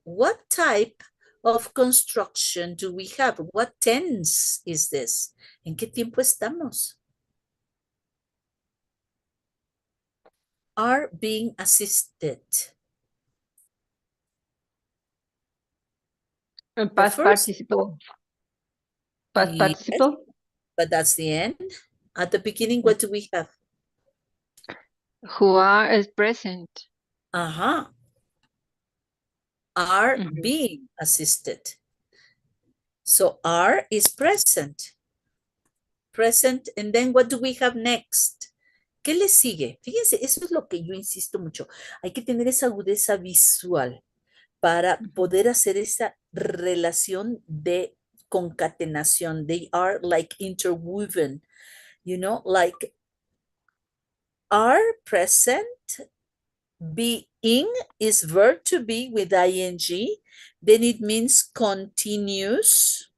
What type of construction do we have? What tense is this? ¿En qué tiempo estamos? Are being assisted. Past first- participle. Past Yes. participle. But that's the end. At the beginning, what do we have? Who are is present. Are Mhm. being assisted. So are is present. Present, and then what do we have next? ¿Qué le sigue? Fíjense, eso es lo que yo insisto mucho. Hay que tener esa agudeza visual para poder hacer esa relación de concatenación. They are like interwoven, you know, like are present, being is verb to be with ing, then it means continuous.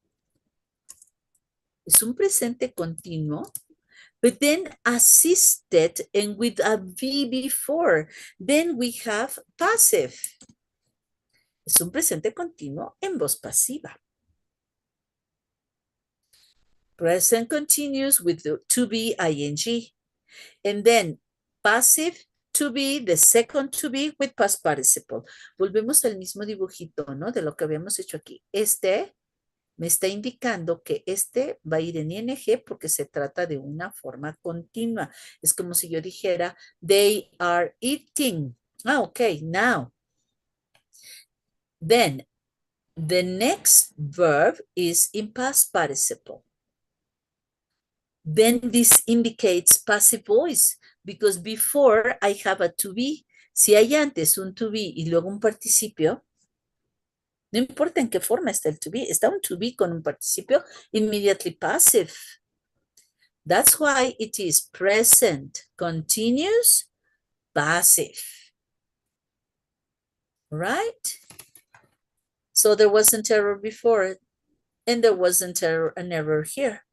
Es un presente continuo. But then assisted and with a V before. Then we have passive. Es un presente continuo en voz pasiva. Present continuous with the to be ing. And then passive to be, the second to be with past participle. Volvemos al mismo dibujito, ¿no? De lo que habíamos hecho aquí. Este me está indicando que este va a ir en ing porque se trata de una forma continua. Es como si yo dijera, they are eating. Ah, okay, now. Then, the next verb is in past participle. Then this indicates passive voice because before I have a to be. Si hay antes un to be y luego un participio, no importa en qué forma está el to be, está un to be con un participio immediately passive. That's why it is present, continuous, passive. Right? So there wasn't error before, and there wasn't an error here.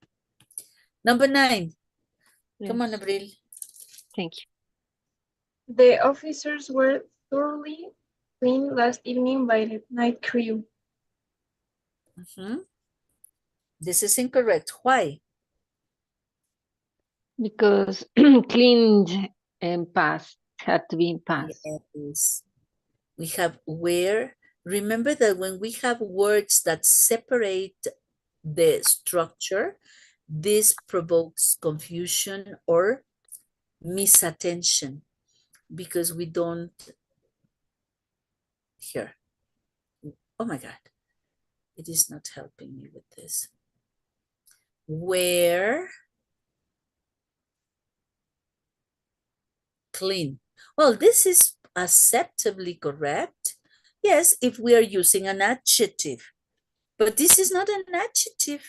Number 9. Come on, Yes. Abril. Thank you. The officers were thoroughly cleaned last evening by the night crew. This is incorrect. Why? Because cleaned and past had to be in past. Yes. We have where. Remember that when we have words that separate the structure, this provokes confusion or misattention because we don't. Here. Oh my God. It is not helping me with this. Where clean. Well, this is acceptably correct. Yes, if we are using an adjective. But this is not an adjective.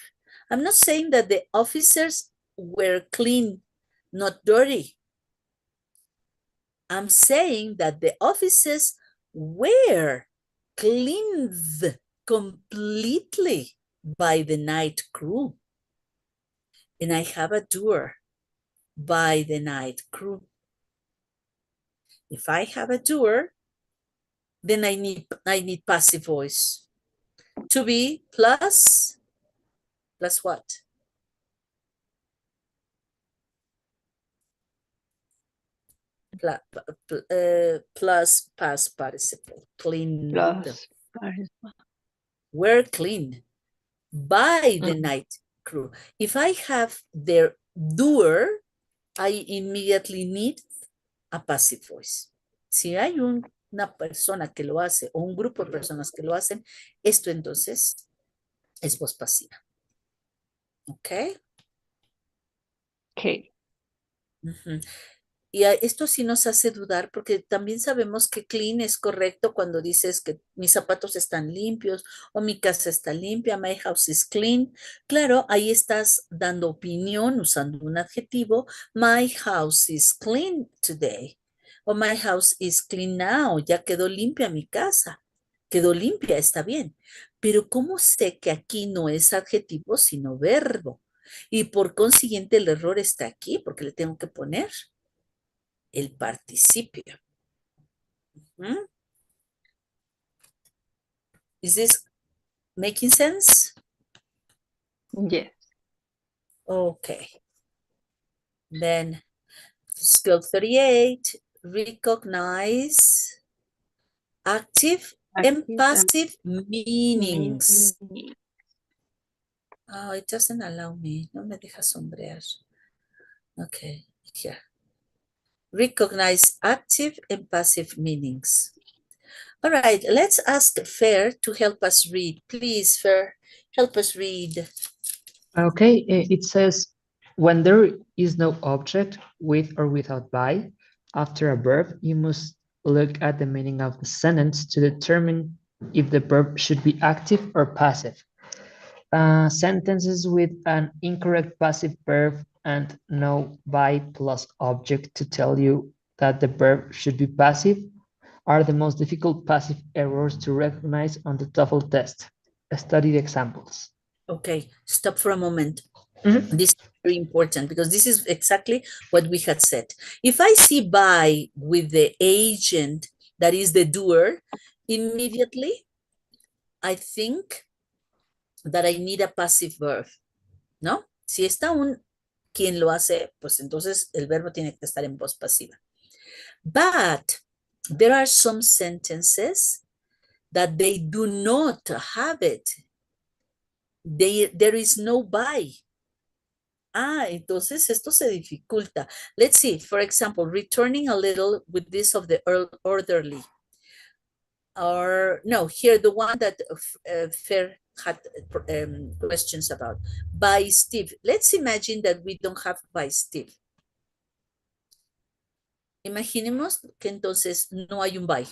I'm not saying that the officers were clean, not dirty. I'm saying that the officers were cleaned completely by the night crew. And I have a doer by the night crew. If I have a doer, then I need passive voice. To be plus what? Plus past participle. Cleaned. Plus participle. Were clean by the night crew. If I have their doer, I immediately need a passive voice. Si hay una persona que lo hace o un grupo de personas que lo hacen, esto entonces es voz pasiva. ¿Ok? Okay. Y esto sí nos hace dudar porque también sabemos que clean es correcto cuando dices que mis zapatos están limpios o mi casa está limpia, my house is clean. Claro, ahí estás dando opinión usando un adjetivo. My house is clean today. O my house is clean now. Ya quedó limpia mi casa. Quedó limpia, está bien. Pero ¿cómo sé que aquí no es adjetivo sino verbo? Y por consiguiente el error está aquí porque le tengo que poner el participio. ¿Mm? Is this making sense? Yes. Okay. Then skill 38, recognize active and Active and passive meanings. meaning. Oh, it doesn't allow me. No me deja sombrear. Okay, here. Recognize active and passive meanings. All right, let's ask Fer to help us read. Please, Fer, help us read. Okay, it says when there is no object with or without by after a verb, you must look at the meaning of the sentence to determine if the verb should be active or passive. Sentences with an incorrect passive verb and no by plus object to tell you that the verb should be passive are the most difficult passive errors to recognize on the TOEFL test. Study the examples. Okay, stop for a moment. Mhm. This is very important because this is exactly what we had said. If I see by with the agent that is the doer, immediately I think that I need a passive verb, ¿no? Si está un quien lo hace, pues entonces el verbo tiene que estar en voz pasiva. But there are some sentences that they do not have it. There is no by. Entonces esto se dificulta. Let's see, for example, returning a little with this of the orderly. Or no, here the one that Fer had questions about. By Steve. Let's imagine that we don't have by Steve. Imaginemos que entonces no hay un by.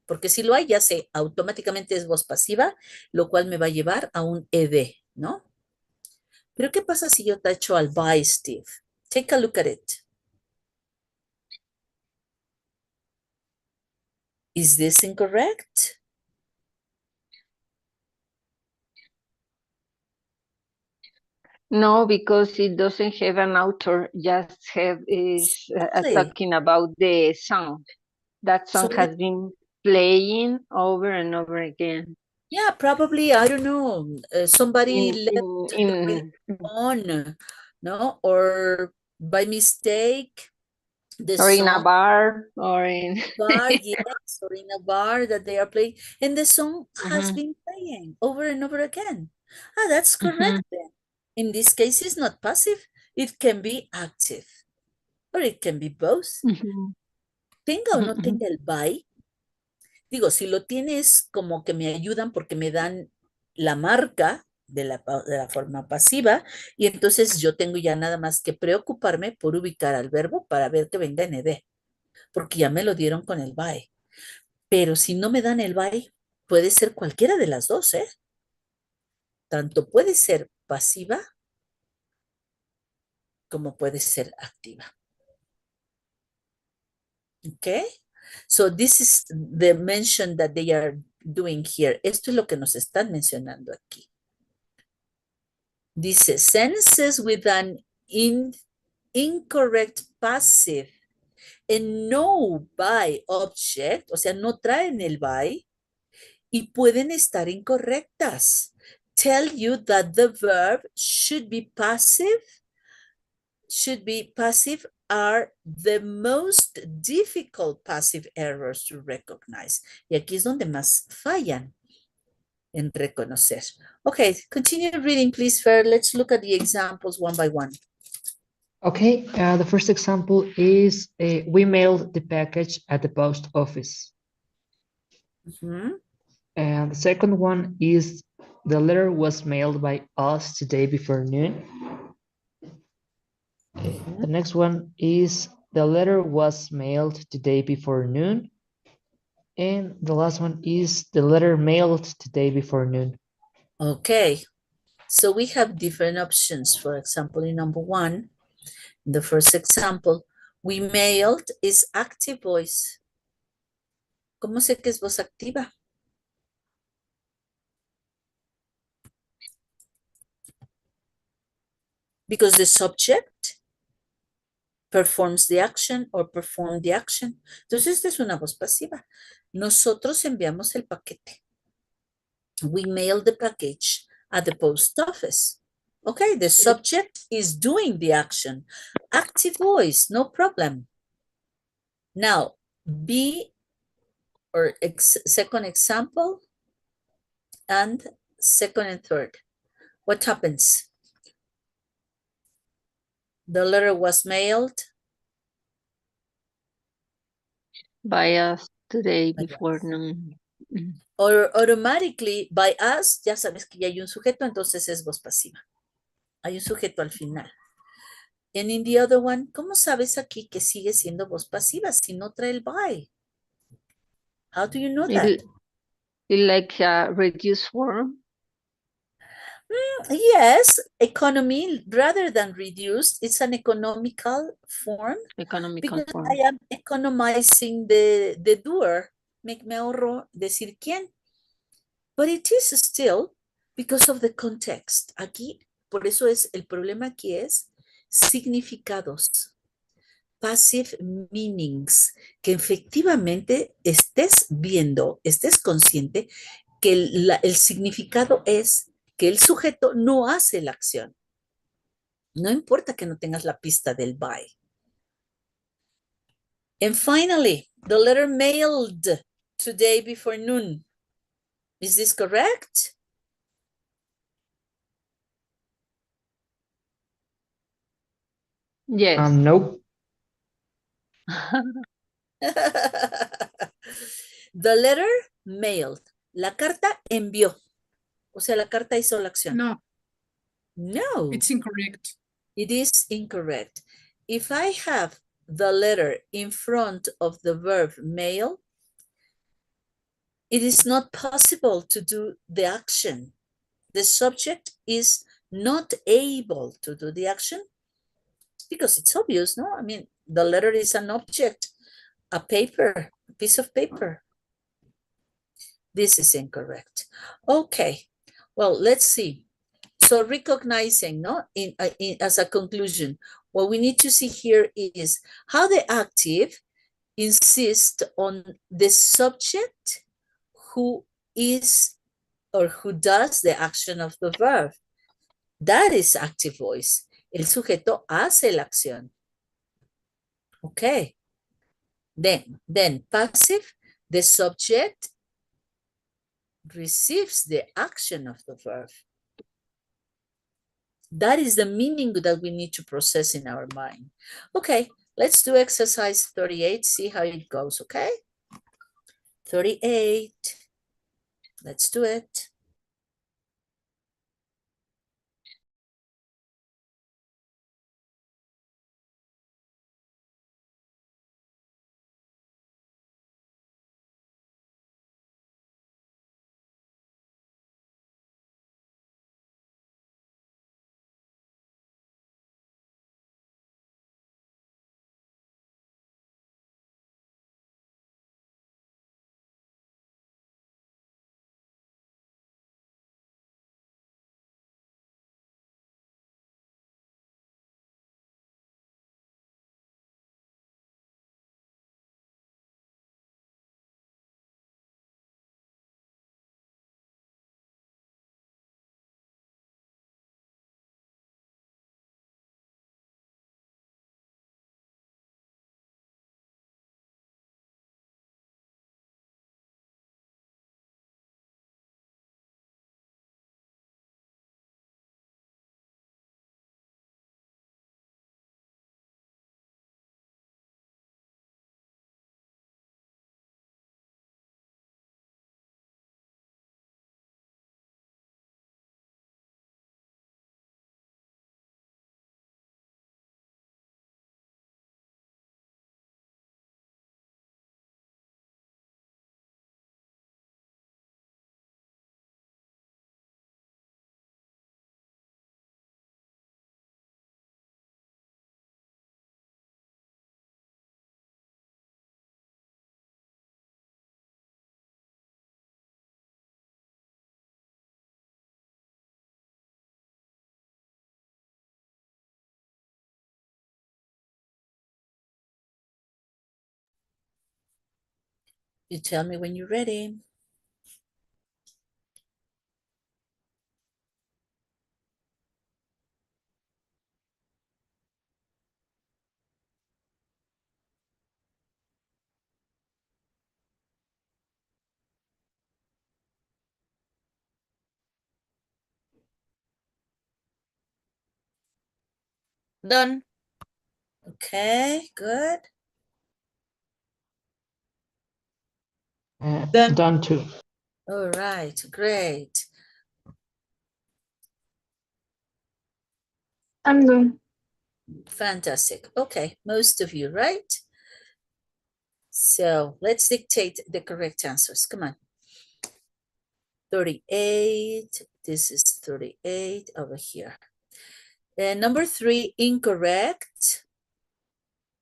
Porque si lo hay, ya sé, automáticamente es voz pasiva, lo cual me va a llevar a un ed, ¿no? Pero ¿qué pasa si yo tacho al by Steve? Take a look at it. Is this incorrect? No, because it doesn't have an author, just have is Exactly. talking about the song. That song So has been playing over and over again. yeah, probably, I don't know, somebody In, left in, the radio on, no? Or by mistake, the or in a song bar or in bar, yes, or in a bar that they are playing, and the song has Mhm. been playing over and over again. That's Mhm. correct then. In this case, it's not passive. It can be active, or it can be both. Mhm. Tenga o no Mhm. tenga el by. Digo, si lo tienes como que me ayudan porque me dan la marca de la forma pasiva y entonces yo tengo ya nada más que preocuparme por ubicar al verbo para ver que venga en ed, porque ya me lo dieron con el by. Pero si no me dan el by, puede ser cualquiera de las dos, ¿eh? Tanto puede ser pasiva como puede ser activa. Okay? So this is the mention that they are doing here. Esto es lo que nos están mencionando aquí. Dice, sentences with an incorrect passive and no by object, o sea, no traen el by y pueden estar incorrectas. Tell you that the verb should be passive are the most difficult passive errors to recognize. Y aquí es donde más fallan en reconocer. Okay, continue reading, please, Fer. Let's look at the examples one by one. Okay, the first example is we mailed the package at the post office. Mhm. And the second one is the letter was mailed by us today before noon. The next one is the letter was mailed today before noon. And the last one is the letter mailed today before noon. Okay, so we have different options. For example, in number one, the first example, we mailed is active voice. ¿Cómo sé que es voz activa? because the subject performs the action or perform the action. Entonces, esta es una voz pasiva. Nosotros enviamos el paquete. We mail the package at the post office. Okay, the subject is doing the action. Active voice, no problem. Now, B or second example and second and third. What happens? The letter was mailed By us today By before us. noon. or automatically by us. Ya sabes que ya hay un sujeto, entonces es voz pasiva. Hay un sujeto al final. And in the other one, ¿cómo sabes aquí que sigue siendo voz pasiva si no trae el by? How do you know that? It like a reduced form. Yes, economy rather than reduced, it's an economical form Economical because form. I am economizing the doer. Me ahorro decir quién. But it is still because of the context. Aquí, por eso es, el problema aquí es significados. Passive meanings, que efectivamente estés viendo, estés consciente que el significado es que el sujeto no hace la acción. No importa que no tengas la pista del by. And finally, the letter mailed today before noon. Is this correct? Yes. Nope. The letter mailed. La carta envió. O sea, la carta hizo la acción. No, No, it's incorrect. it is incorrect. If I have the letter in front of the verb mail, it is not possible to do the action. The subject is not able to do the action because it's obvious, no? I mean, the letter is an object, a paper, a piece of paper. This is incorrect. Okay, well, let's see. So recognizing, no, as a conclusion, what we need to see here is how the active insists on the subject who is or who does the action of the verb. That is active voice. El sujeto hace la acción. Okay. Then passive, the subject receives the action of the verb. That is the meaning that we need to process in our mind. Okay, let's do exercise 38, see how it goes, okay? 38, let's do it. You tell me when you're ready. Done. Okay, good. Done too. All right, great. I'm done. Fantastic. Okay, most of you, right? So let's dictate the correct answers. Come on. 38. This is 38 over here. And number 3, incorrect.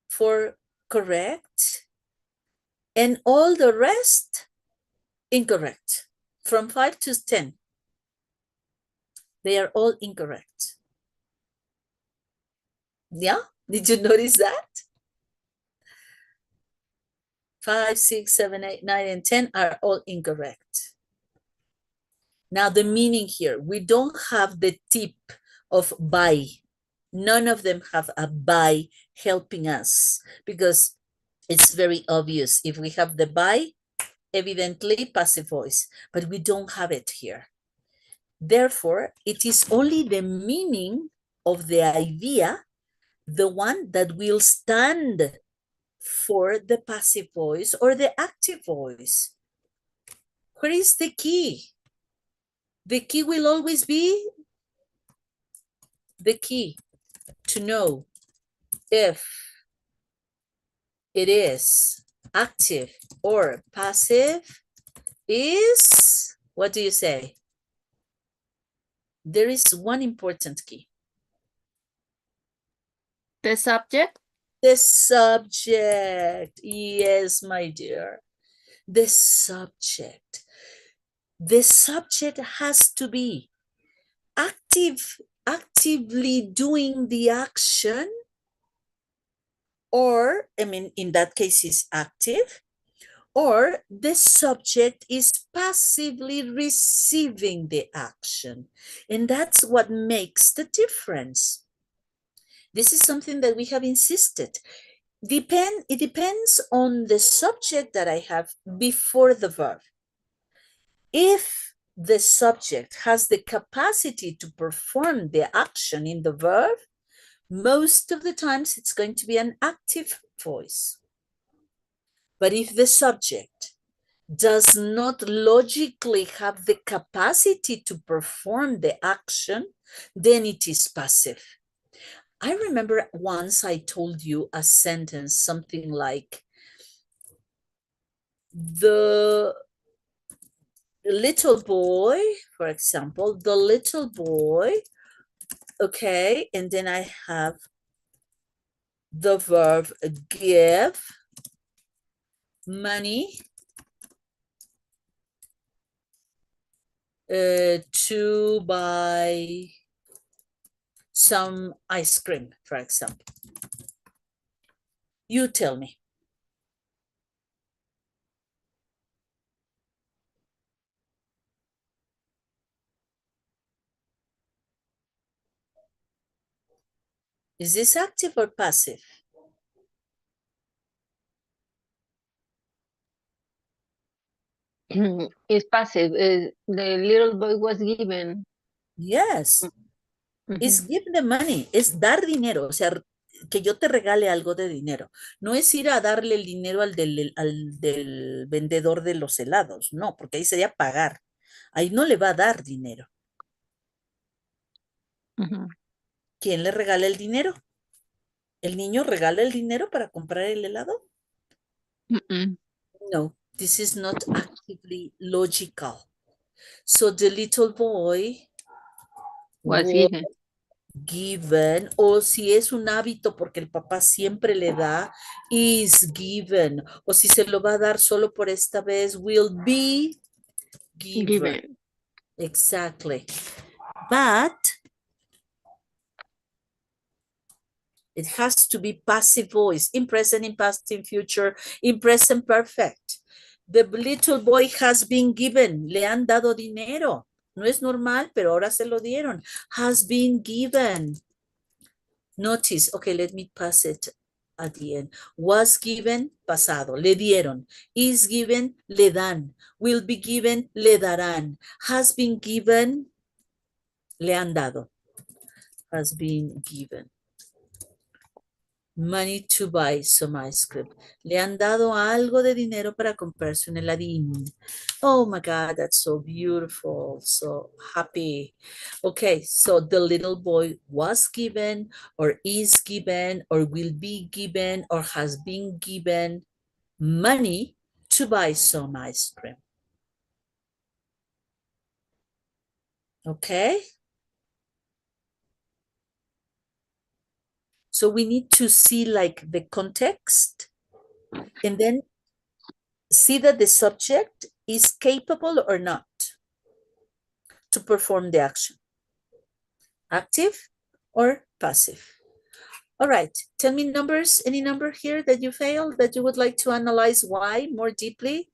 4, correct. And all the rest, incorrect. From 5 to 10. They are all incorrect. Yeah? Did you notice that? 5, 6, 7, 8, 9, and 10 are all incorrect. Now the meaning here, we don't have the tip of by. None of them have a by helping us because it's very obvious. If we have the by, evidently passive voice, but we don't have it here. Therefore, it is only the meaning of the idea, the one that will stand for the passive voice or the active voice. Where is the key? The key will always be the key to know if it is active or passive is, what do you say? There is one important key. The subject. The subject. Yes, my dear. The subject. The subject has to be actively doing the action, or, I mean, in that case is active, or the subject is passively receiving the action. And that's what makes the difference. This is something that we have insisted. It depends on the subject that I have before the verb. If the subject has the capacity to perform the action in the verb, most of the times it's going to be an active voice. But if the subject does not logically have the capacity to perform the action, then it is passive. I remember once I told you a sentence, something like, the little boy, for example, the little boy, okay, and then I have the verb give money to buy some ice cream, for example. You tell me. Is this active or passive? It's passive. The little boy was given. Yes. Es give the money, es dar dinero, o sea, que yo te regale algo de dinero. No es ir a darle el dinero al del vendedor de los helados, no, porque ahí sería pagar. Ahí no le va a dar dinero. ¿Quién le regala el dinero? ¿El niño regala el dinero para comprar el helado? No, this is not actively logical. So the little boy Was given. Given, o si es un hábito porque el papá siempre le da, is given, o si se lo va a dar solo por esta vez, will be given. Exactly. But it has to be passive voice in present, in past, in future, in present perfect. The little boy has been given. Le han dado dinero. No es normal, pero ahora se lo dieron. Has been given. Notice, okay, let me pass it at the end. Was given, pasado, le dieron. Is given, le dan. Will be given, le darán. Has been given, le han dado. Has been given. Money to buy some ice cream. Le han dado algo de dinero para comprarse un heladín. Oh my God, that's so beautiful. So happy. Okay, so the little boy was given or is given or will be given or has been given money to buy some ice cream. Okay? So we need to see like the context and then see that the subject is capable or not to perform the action. Active or passive. All right, tell me numbers, any number here that you failed that you would like to analyze why more deeply?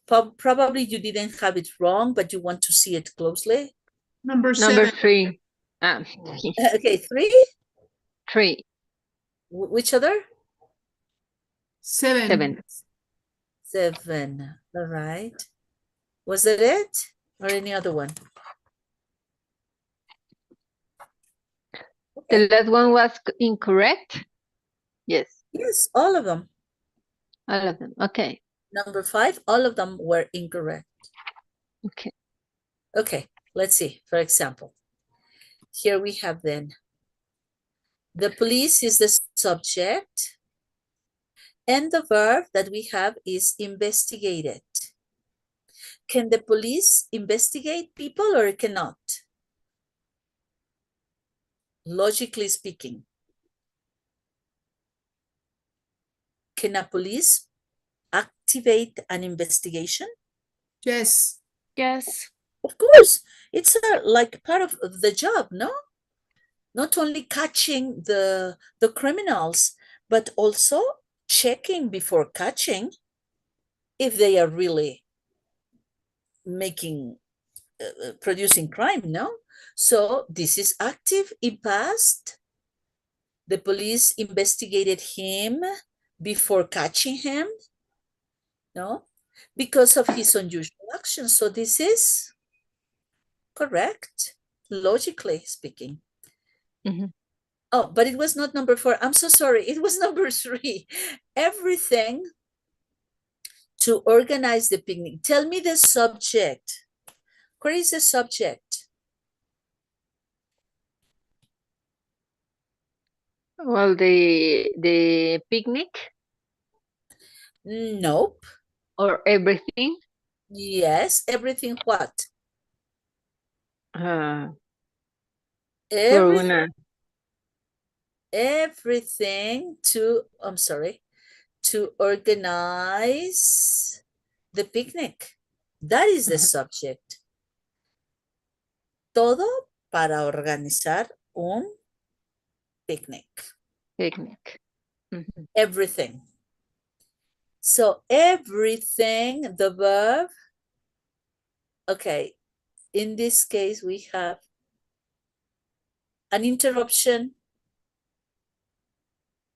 Probably you didn't have it wrong, but you want to see it closely. Number Number 7. 3. Okay, 3. 3. Which other? 7. 7. 7. All right. Was that it or any other one? The last one was incorrect? Yes, Yes, all of them. all of them. Okay, Number 5, all of them were incorrect. okay. Okay, let's see. For example, here we have then, the police is the subject, and the verb that we have is investigated. Can the police investigate people or cannot? Logically speaking. Can a police activate an investigation? Yes. Yes. Of course, it's like part of the job, no? Not only catching the criminals, but also checking before catching if they are really making, producing crime, no? So this is active in past. The police investigated him before catching him, no? Because of his unusual actions. So this is correct, logically speaking. Mhm. Oh, but it was not number 4. I'm so sorry. It was number 3. Everything to organize the picnic. Tell me the subject. Where is the subject? Well, the picnic Nope. or everything? Yes, everything what? We're Everything, gonna everything to, I'm sorry, to organize the picnic. That is the subject. Todo para organizar un picnic. picnic. Mhm. Everything. So everything, the verb, okay, in this case we have an interruption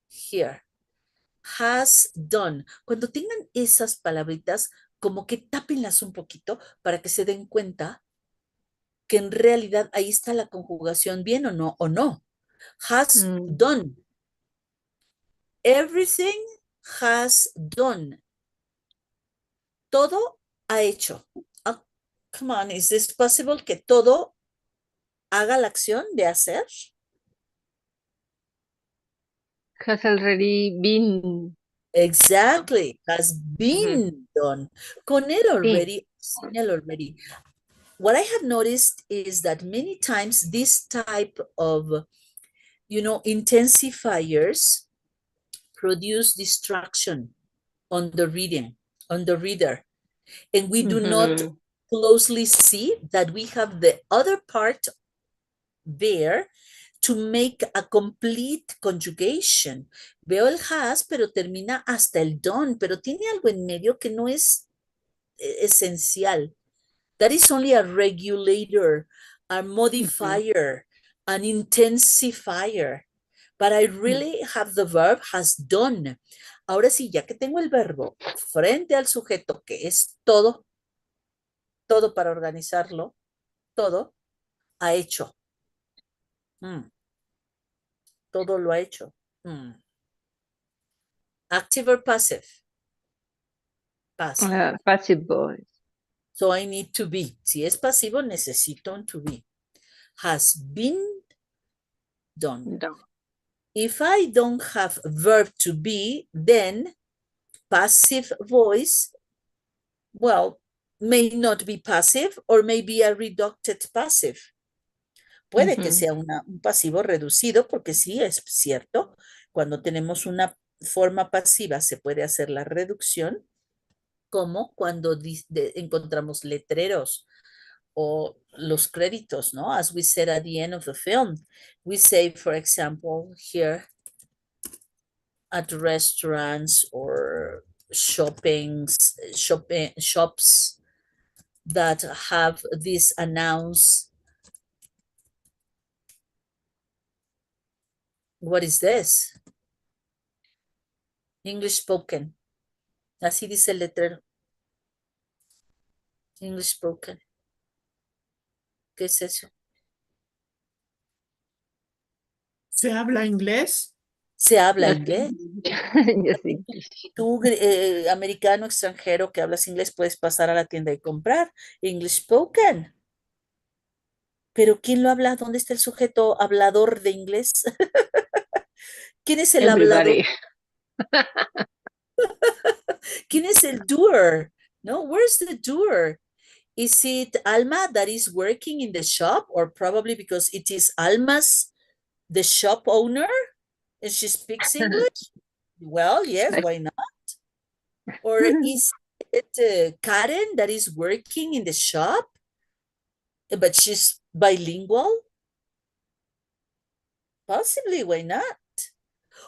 here. Has done. Cuando tengan esas palabritas, como que tápenlas un poquito para que se den cuenta que en realidad ahí está la conjugación bien o no. Has Mm. done. Everything has done. Todo ha hecho. Oh, come on, is this possible que todo haga la acción de hacer? Has already been. Exactly, has been done. Con el already, sin el already. What I have noticed is that many times this type of, intensifiers produce distraction on the reader. And we do not Mhm. closely see that we have the other part there to make a complete conjugation. Veo el has, pero termina hasta el done, pero tiene algo en medio que no es esencial. That is only a regulator, a modifier, an intensifier. But I really have the verb has done. Ahora sí, ya que tengo el verbo frente al sujeto, que es todo, todo para organizarlo, todo, ha hecho. Todo lo ha hecho. Active or passive? Passive. Passive voice. So I need to be. Si es pasivo, necesito un to be. Has been done. Done. If I don't have verb to be, then passive voice, well, may not be passive or may be a reducted passive. Puede que sea un pasivo reducido, porque sí, es cierto, cuando tenemos una forma pasiva se puede hacer la reducción, como cuando encontramos letreros o los créditos, ¿no? As we said at the end of the film, we say, for example, here at restaurants or shops that have this announce. What is this? English spoken. Así dice el letrero. English spoken. ¿Qué es eso? ¿Se habla inglés? Se habla inglés. Yes, English. Tú, americano extranjero que hablas inglés, puedes pasar a la tienda y comprar English spoken. Pero ¿quién lo habla? ¿Dónde está el sujeto hablador de inglés? ¿Quién es el Everybody. hablador? ¿Quién es el doer? No, where's the doer? Is it Alma that is working in the shop, or probably because it is Alma's the shop owner and she speaks English? Well, yes, why not? Or is it Karen that is working in the shop, but she's bilingual? Possibly, why not?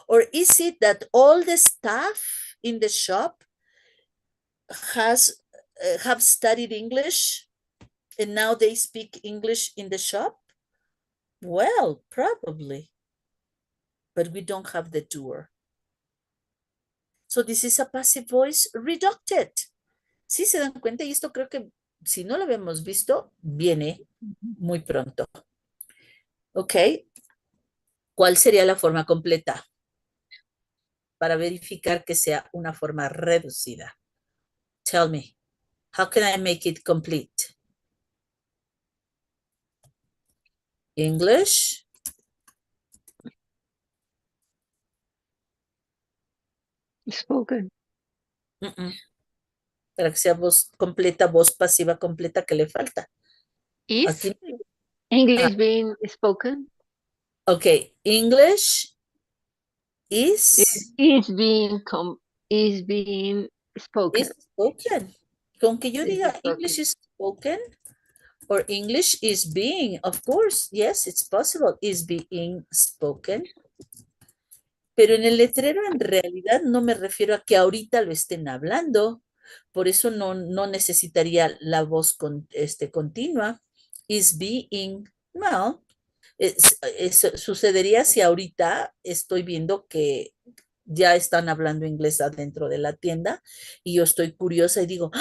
Or is it that all the staff in the shop have studied English and now they speak English in the shop? Well, probably. But we don't have the doer. So this is a passive voice reducted. ¿Sí se dan cuenta? Y esto creo que si no lo habíamos visto, viene muy pronto. Ok. ¿Cuál sería la forma completa? Para verificar que sea una forma reducida. Tell me, how can I make it complete? English. Spoken. Para que sea voz completa, voz pasiva completa, ¿qué le falta? Is Aquí. English being spoken. Okay, English is Is being spoken. spoken. Con que yo Is diga spoken. English is spoken or English is being, of course, yes, it's possible, is being spoken. Pero en el letrero en realidad no me refiero a que ahorita lo estén hablando, por eso no necesitaría la voz continua. Is being, well, sucedería si ahorita estoy viendo que ya están hablando inglés adentro de la tienda y yo estoy curiosa y digo,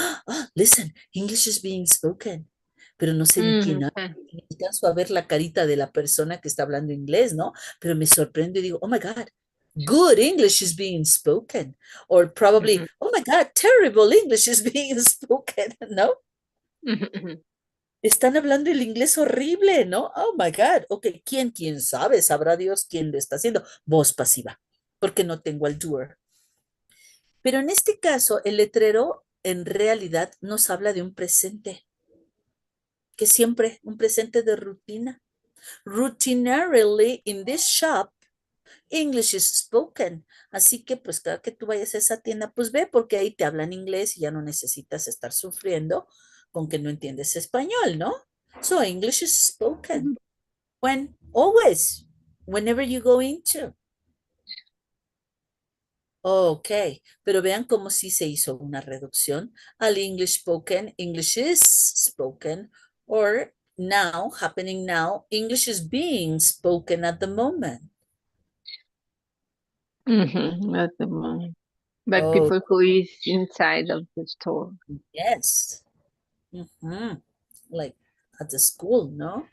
listen, English is being spoken, pero no sé ni quién habla. Alcanzo a ver la carita de la persona que está hablando inglés, ¿no? Pero me sorprende y digo, oh my God, good English is being spoken. Or probably, oh my God, terrible English is being spoken, ¿no? Están hablando el inglés horrible, ¿no? Oh my God. Ok, ¿quién sabe? Sabrá Dios quién lo está haciendo. Voz pasiva, porque no tengo al doer. Pero en este caso, el letrero en realidad nos habla de un presente, que siempre, un presente de rutina. Routinarily in this shop, English is spoken. Así que pues cada que tú vayas a esa tienda, pues ve porque ahí te hablan inglés y ya no necesitas estar sufriendo con que no entiendes español, ¿no? So English is spoken. When, always, whenever you go into. Ok, pero vean cómo sí se hizo una reducción al English spoken, English is spoken, or now, happening now, English is being spoken at the moment. At the moment. By Oh, people who is inside of the store. yes. Like at the school, ¿no?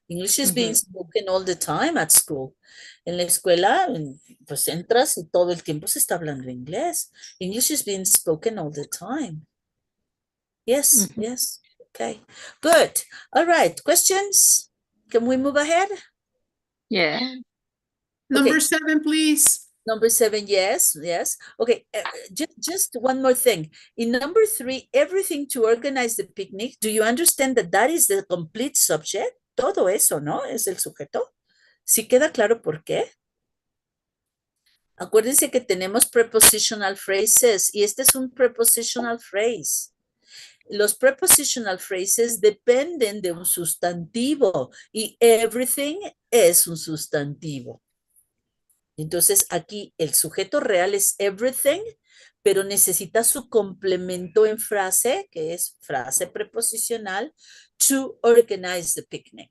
English is being spoken all the time at school. En la escuela, pues entras y todo el tiempo se está hablando inglés. English is being spoken all the time. Yes, yes. Okay, good. All right, questions? Can we move ahead? Yeah. Number Okay. 7, please. Number 7, yes, yes. Okay, just one more thing. In number 3, everything to organize the picnic, do you understand that that is the complete subject? Todo eso, ¿no? Es el sujeto. ¿Sí queda claro por qué? Acuérdense que tenemos prepositional phrases y este es un prepositional phrase. Los prepositional phrases dependen de un sustantivo y everything es un sustantivo. Entonces aquí el sujeto real es everything, pero necesita su complemento en frase, que es frase preposicional, to organize the picnic.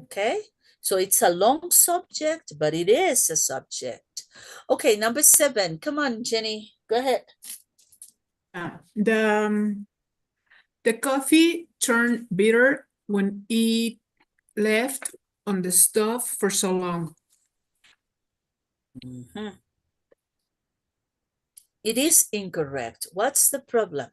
Okay, so it's a long subject, but it is a subject. Okay, number 7. Come on, Jenny, go ahead. The coffee turned bitter when it left on the stove for so long. It is incorrect. What's the problem?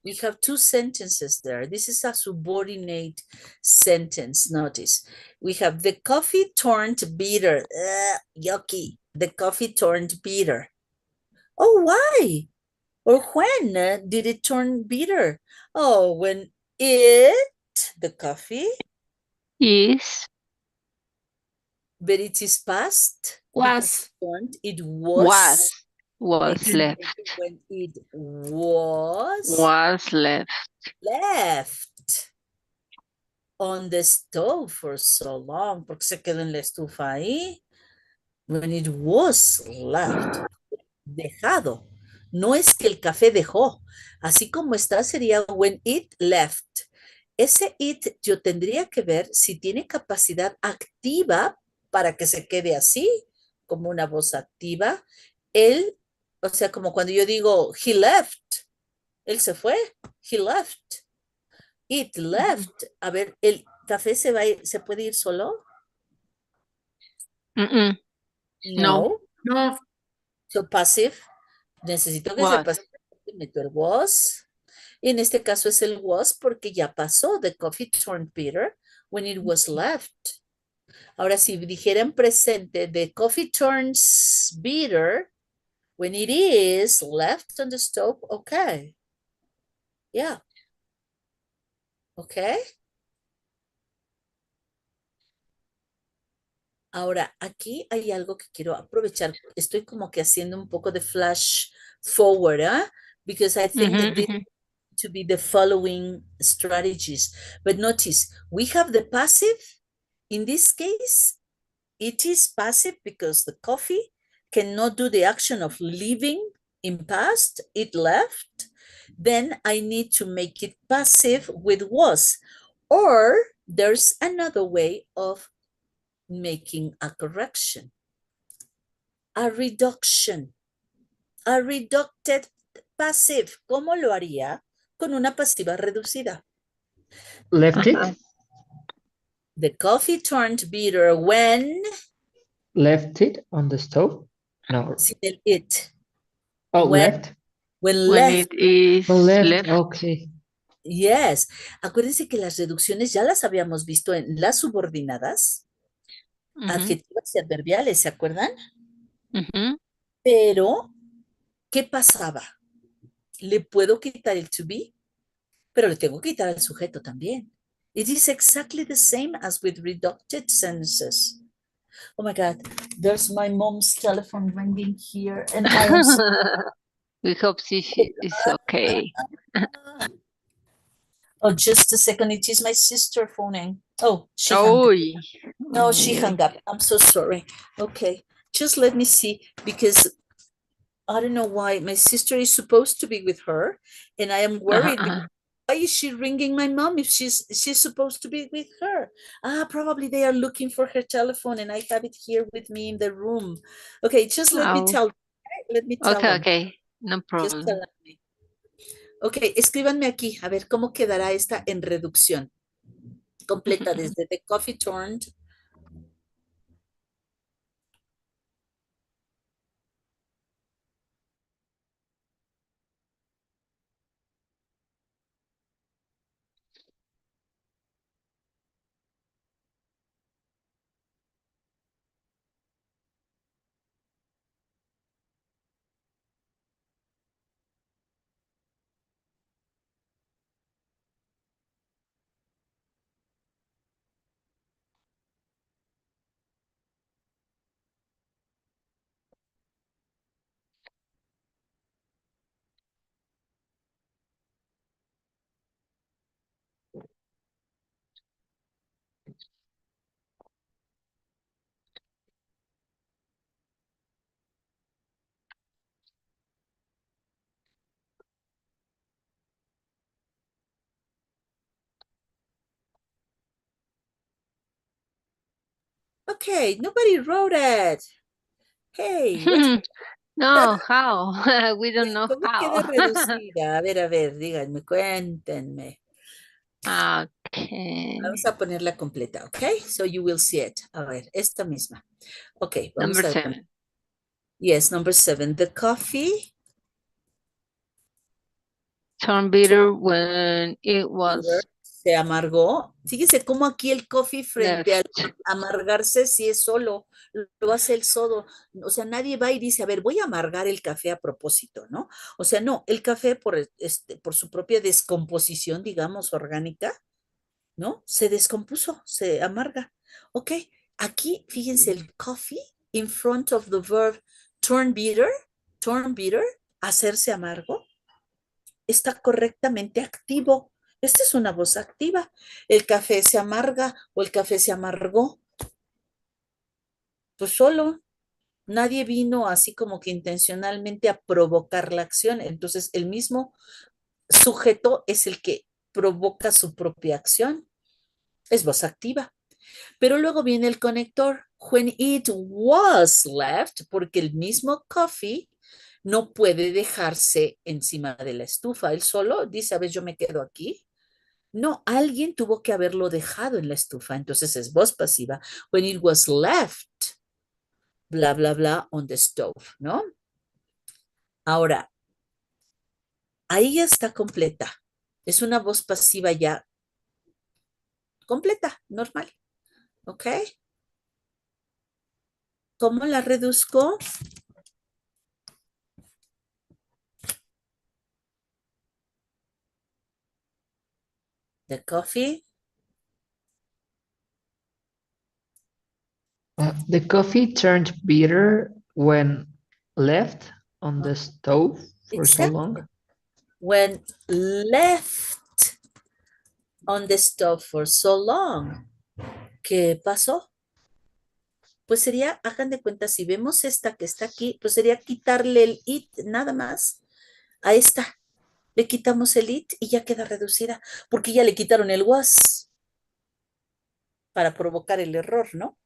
We have 2 sentences there. This is a subordinate sentence, notice. We have the coffee turned bitter. Yucky. The coffee turned bitter. Oh, why? Or when did it turn bitter? Oh, when the coffee. Is. But it is past. Was. It was. Was left. When it was left on the stove for so long, porque se quedó en la estufa ahí. When it was left, dejado. No es que el café dejó. Así como está sería when it left. Ese it yo tendría que ver si tiene capacidad activa para que se quede así, como una voz activa. Él, o sea, como cuando yo digo, he left, él se fue, he left, it left. A ver, ¿el café se puede ir solo? No. No. So passive, necesito que sea passive, meto el was. En este caso es el was porque ya pasó, the coffee turned bitter when it was left. Ahora, si dijera en presente, the coffee turns bitter when it is left on the stove, okay. Yeah. Okay. Ahora, aquí hay algo que quiero aprovechar. Estoy como que haciendo un poco de flash forward, because I think that this to be the following strategies. But notice, we have the passive. In this case, it is passive because the coffee cannot do the action of leaving in past, it left. Then I need to make it passive with was. Or there's another way of making a correction. A reduction. A reducted passive. ¿Cómo lo haría? Con una pasiva reducida. Left it? The coffee turned bitter when? Left it on the stove? No. Sin el it. Oh, When- left? When When left. it is Oh, left. left. Okay. Yes. Acuérdense que las reducciones ya las habíamos visto en las subordinadas, adjetivas y adverbiales, ¿se acuerdan? Pero, ¿qué pasaba? Le puedo quitar el to be, pero le tengo que quitar al sujeto también. It is exactly the same as with reducted sentences. Oh my God, there's my mom's telephone ringing here and I am so We hope she is okay. Oh, just a second. It is my sister phoning. Oh, she hung up. Oy. No, she hung up. I'm so sorry. Okay, just let me see because I don't know why my sister is supposed to be with her, and I am worried. because why is she ringing my mom if she's supposed to be with her? Probably they are looking for her telephone, and I have it here with me in the room. Okay, just let me Oh. tell. Let me tell Okay, them. okay. No Just problem. tell me. Ok, escríbanme aquí, a ver cómo quedará esta en reducción completa desde The Coffee Turned. Okay, nobody wrote it. Hey, what's No, how? We don't know ¿Cómo how. queda reducida? A ver, díganme, cuéntenme. Okay. Vamos a ponerla completa, ¿ok? So you will see it. A ver, esta misma. Ok, vamos Number a... 7. Yes, number 7. The coffee Turn bitter when it was se amargó. Fíjese cómo aquí el coffee frente al left. amargarse si es solo, lo hace el sodo. O sea, nadie va y dice, a ver, voy a amargar el café a propósito, ¿no? O sea, no, el café por su propia descomposición, digamos, orgánica, ¿no? Se descompuso, se amarga. Ok, aquí fíjense el coffee in front of the verb turn bitter, hacerse amargo, está correctamente activo. Esta es una voz activa. El café se amarga o el café se amargó. Pues solo. Nadie vino así como que intencionalmente a provocar la acción. Entonces el mismo sujeto es el que provoca su propia acción. Es voz activa. Pero luego viene el conector. When it was left, porque el mismo coffee no puede dejarse encima de la estufa. Él solo dice, a ver, yo me quedo aquí. No, alguien tuvo que haberlo dejado en la estufa. Entonces es voz pasiva. When it was left, bla, bla, bla, on the stove, ¿no? Ahora, ahí ya está completa. Es una voz pasiva ya completa, normal. ¿Ok? ¿Cómo la reduzco? The coffee. The coffee turned bitter when left on the stove for so long. Exactly. When left on the stove for so long. ¿Qué pasó? Pues sería, hagan de cuenta, si vemos esta que está aquí, pues sería quitarle el it nada más a esta. Le quitamos el it y ya queda reducida, porque ya le quitaron el was para provocar el error, ¿no?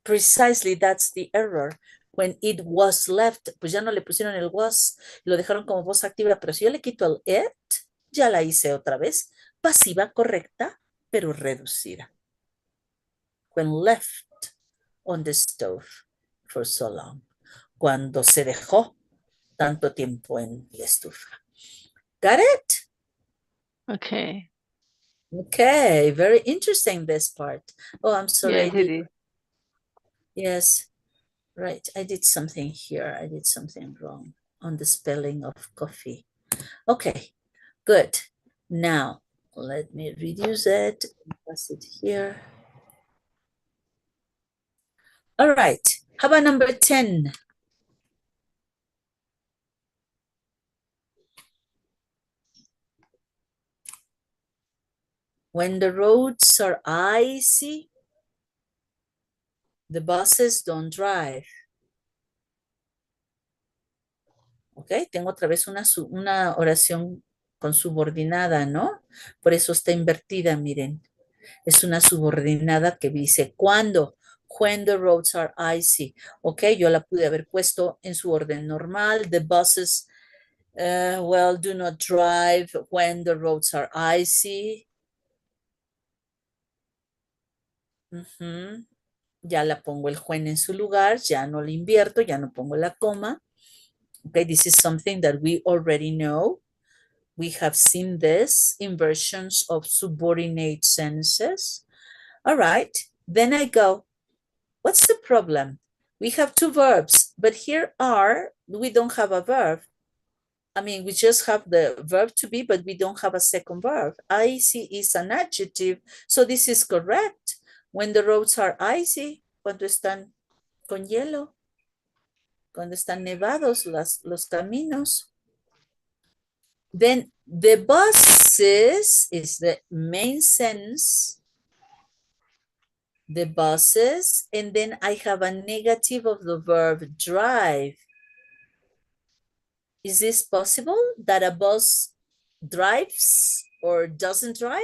Precisely that's the error. When it was left, pues ya no le pusieron el was, lo dejaron como voz activa, pero si yo le quito el it, ya la hice otra vez. Pasiva correcta, pero reducida. When left on the stove for so long. Cuando se dejó tanto tiempo en la estufa. Got it? Okay. Okay, very interesting this part. Oh, I'm sorry. Yes, it is. Yes, right. I did something here. I did something wrong on the spelling of coffee. Okay, good. Now, let me reduce it. Pass it here. All right. How about number 10? When the roads are icy, the buses don't drive. Ok, tengo otra vez una oración con subordinada, ¿no? Por eso está invertida, miren. Es una subordinada que dice, ¿cuándo? When the roads are icy. Ok, yo la pude haber puesto en su orden normal. The buses, well, do not drive when the roads are icy. Ya la pongo el when en su lugar, ya no la invierto, ya no pongo la coma. Okay, this is something that we already know. We have seen this in versions of subordinate sentences. All right, then I go, what's the problem? We have two verbs, but here we don't have a verb. I mean, we just have the verb to be, but we don't have a second verb. Icy is an adjective, so this is correct. When the roads are icy, cuando están con hielo, cuando están nevados los caminos. Then the buses is the main sentence. The buses, and then I have a negative of the verb drive. Is this possible that a bus drives or doesn't drive?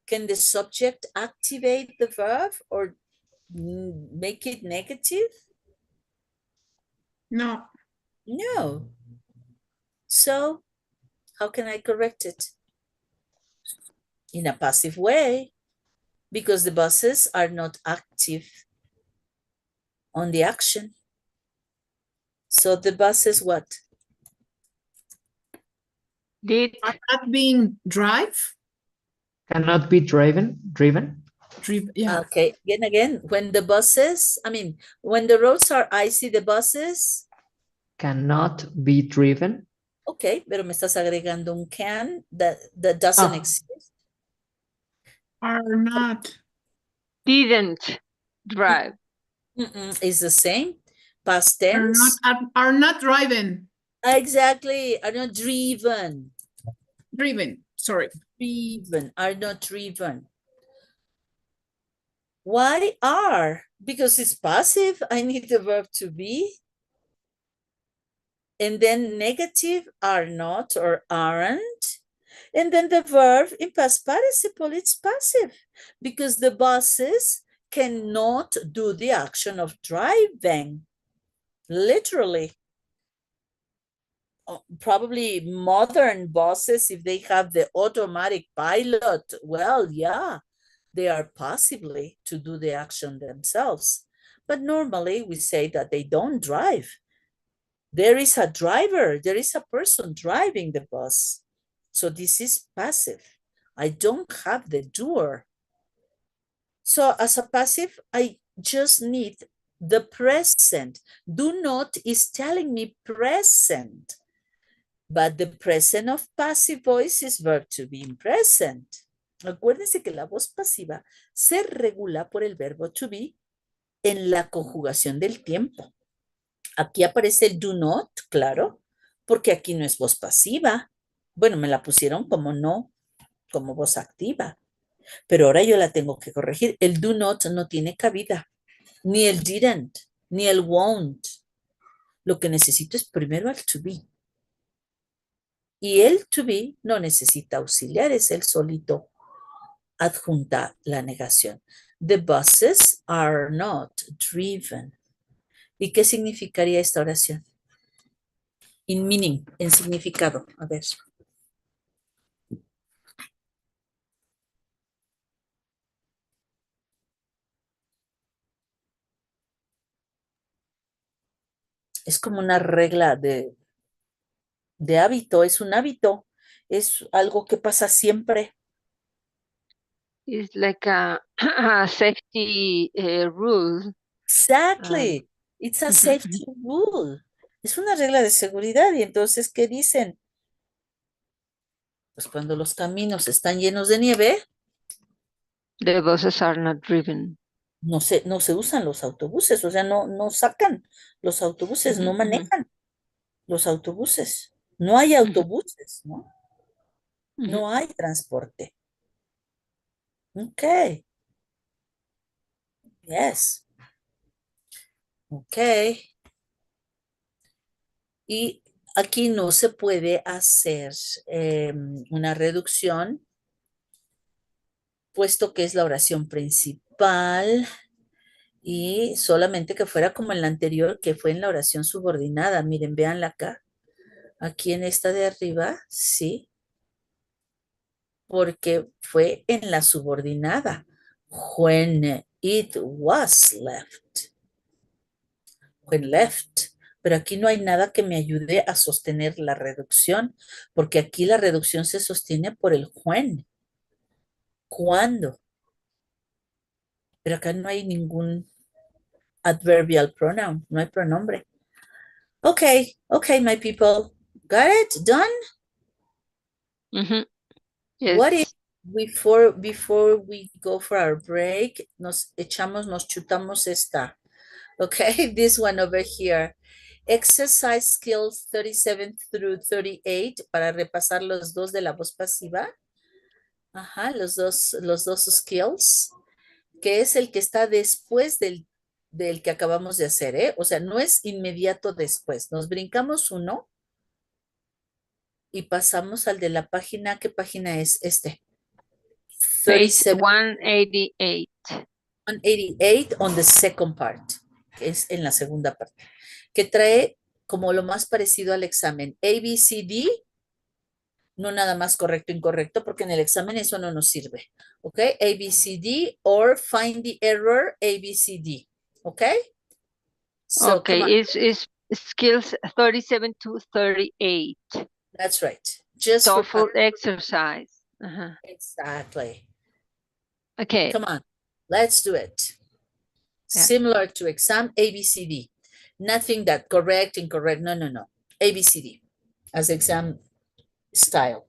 Can the subject activate the verb or make it negative? No. No. So how can I correct it? In a passive way, because the buses are not active on the action. So the buses what? Did Are not being Cannot be driven. yeah. Okay, again, when the roads are icy, the buses. Cannot be driven. Okay, pero me estás agregando un can that doesn't exist. Are not. didn't drive. It's the same. Past tense. Are not driving. Exactly, are not driven. Driven, sorry. Driven, are not driven. Why are? Because it's passive. I need the verb to be. And then negative, are not or aren't. And then the verb in past participle, it's passive because the buses cannot do the action of driving. Literally. Probably modern buses, if they have the automatic pilot, well, yeah, they are possibly to do the action themselves. But normally we say that they don't drive. There is a driver, there is a person driving the bus. So this is passive. I don't have the doer. So as a passive, I just need the present. Do not is telling me present. But the present of passive voice is verb to be in present. Acuérdense que la voz pasiva se regula por el verbo to be en la conjugación del tiempo. Aquí aparece el do not, claro, porque aquí no es voz pasiva. Bueno, me la pusieron como no, como voz activa. Pero ahora yo la tengo que corregir. El do not no tiene cabida. Ni el didn't, ni el won't. Lo que necesito es primero el to be. Y el to be no necesita auxiliares, él solito adjunta la negación. The buses are not driven. ¿Y qué significaría esta oración? In meaning, en significado. A ver. Es como una regla de hábito, es un hábito, es algo que pasa siempre. It's like a safety rule. Exactly. It's a safety rule. Es una regla de seguridad. Y entonces, ¿qué dicen? Pues cuando los caminos están llenos de nieve, The buses are not driven. no se usan los autobuses, o sea, no sacan los autobuses, no manejan los autobuses. No hay autobuses, ¿no? No hay transporte. Okay. Yes. Okay. Y aquí no se puede hacer una reducción, puesto que es la oración principal y solamente que fuera como en la anterior, que fue en la oración subordinada. Miren, véanla acá. Aquí en esta de arriba, sí, porque fue en la subordinada. When it was left. When left. Pero aquí no hay nada que me ayude a sostener la reducción, porque aquí la reducción se sostiene por el when. ¿Cuándo? Pero acá no hay ningún adverbial pronoun, no hay pronombre. Okay, okay, my people. Got it? Done? What if Yes. before we go for our break, nos chutamos esta. Okay, this one over here. Exercise skills 37 through 38 para repasar los dos de la voz pasiva. Ajá, los dos skills, que es el que está después del que acabamos de hacer, ¿eh? O sea, no es inmediato después. Nos brincamos uno y pasamos al de la página. ¿Qué página es este? Page 37, 188. 188 on the second part, que es en la segunda parte, que trae como lo más parecido al examen. A, B, C, D, no nada más correcto, incorrecto, porque en el examen eso no nos sirve. ¿Ok? A, B, C, D, or find the error, A, B, C, D. ¿Ok? So, come on. Okay, it's skills 37 to 38. That's right. Just for TOEFL exercise. exactly. Okay. Come on, let's do it. Yeah. Similar to exam ABCD. Nothing that correct, incorrect. No, no, no. ABCD as exam style.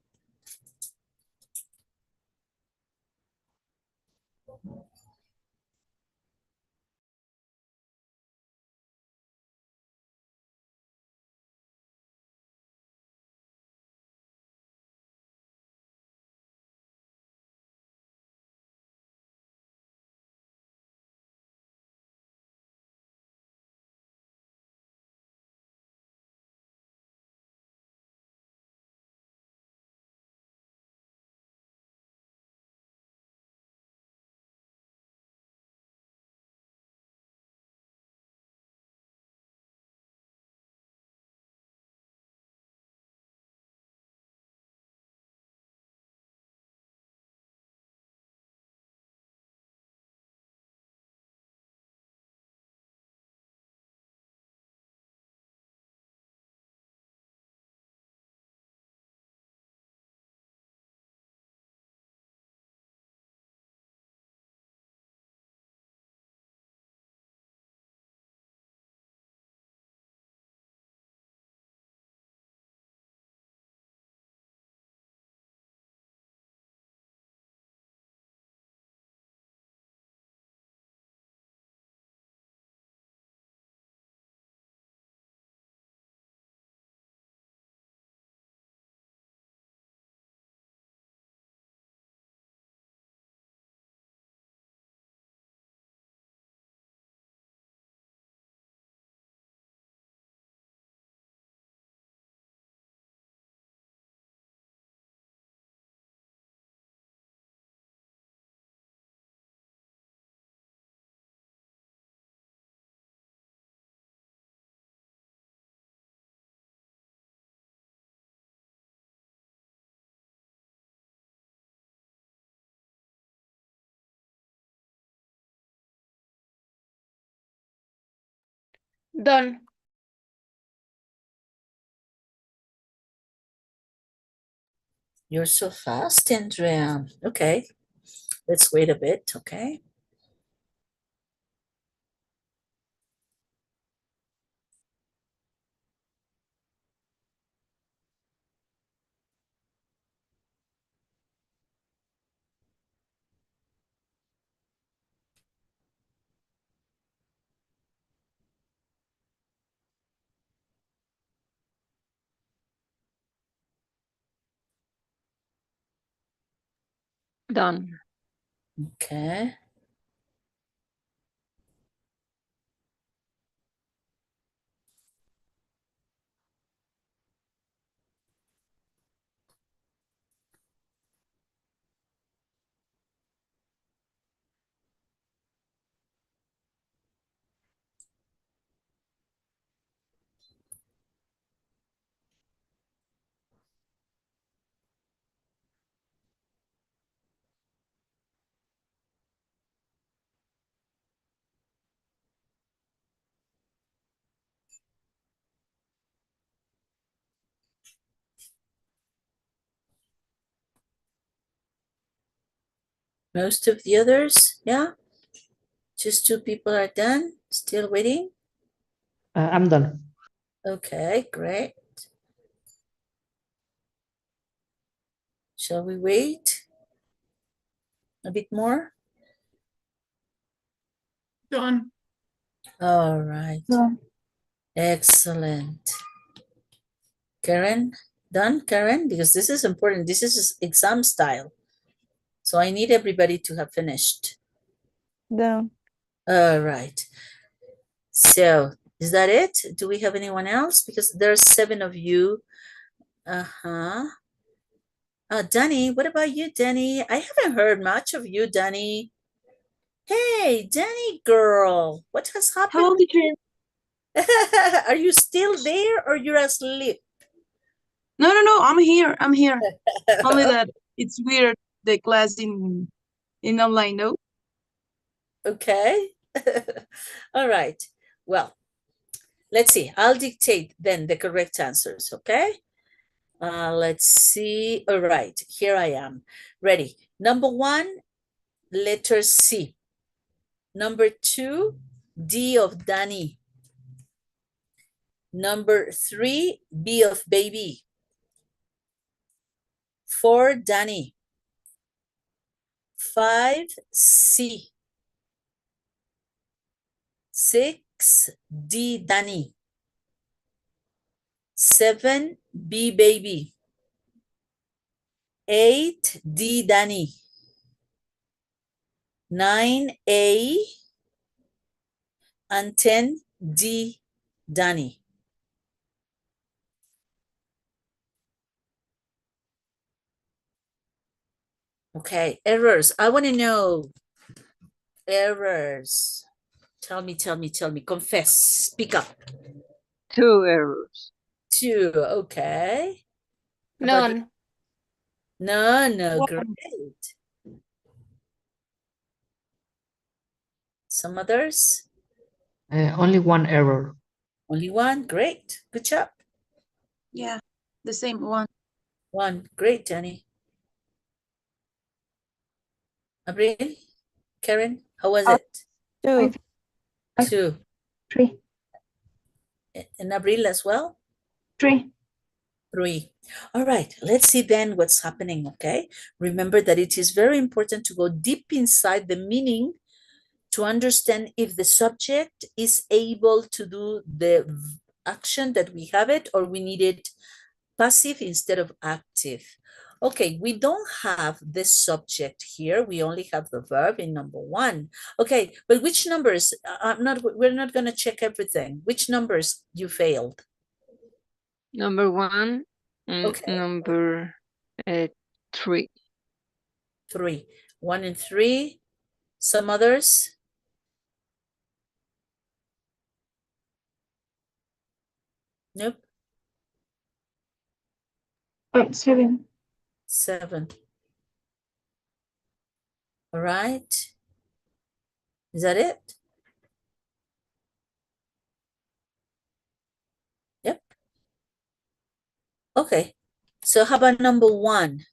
Done. You're so fast, Andrea. Okay, let's wait a bit, okay? Done. Okay. Most of the others, yeah? Just 2 people are done, still waiting? I'm done. Okay, great. Shall we wait a bit more? Done. All right. Done. Excellent. Karen, done, Karen? Because this is important. This is exam style. So I need everybody to have finished. Done. All right. So is that it? Do we have anyone else? Because there's 7 of you. Uh-huh. Danny, what about you, Danny? I haven't heard much of you, Danny. Hey, Danny girl, what has Hello, happened? teacher. Are you still there or you're asleep? No, I'm here. Only that it's weird, the class in online, no? Okay. All right. Well, let's see. I'll dictate then the correct answers, okay? Let's see. All right, here I am. Ready. Number 1, letter C. Number 2, D of Danny. Number 3, B of baby. 4, Danny. 5, C. 6, D, Danny. 7, B, baby. 8, D, Danny. 9, A. And 10, D, Danny. Okay, errors. I want to know errors. Tell me. Confess. Speak up. 2 errors. 2. Okay. How about you? None. No, One. great. Some others? Only 1 error. Only 1. Great. Good job. Yeah, the same one. 1. Great, Danny. Abril? Karen? How was Uh, it? 2. 2. 3. And Abril as well? 3. 3. All right, let's see then what's happening, okay? Remember that it is very important to go deep inside the meaning to understand if the subject is able to do the action that we have it or we need it passive instead of active. Okay, we don't have the subject here. We only have the verb in number 1. Okay, but which numbers? We're not going to check everything. Which numbers you failed? Number 1 and Okay. number 3. 3. 1 and 3. Some others? Nope. 7. 7. All right. Is that it? Yep. Okay. So how about number 1?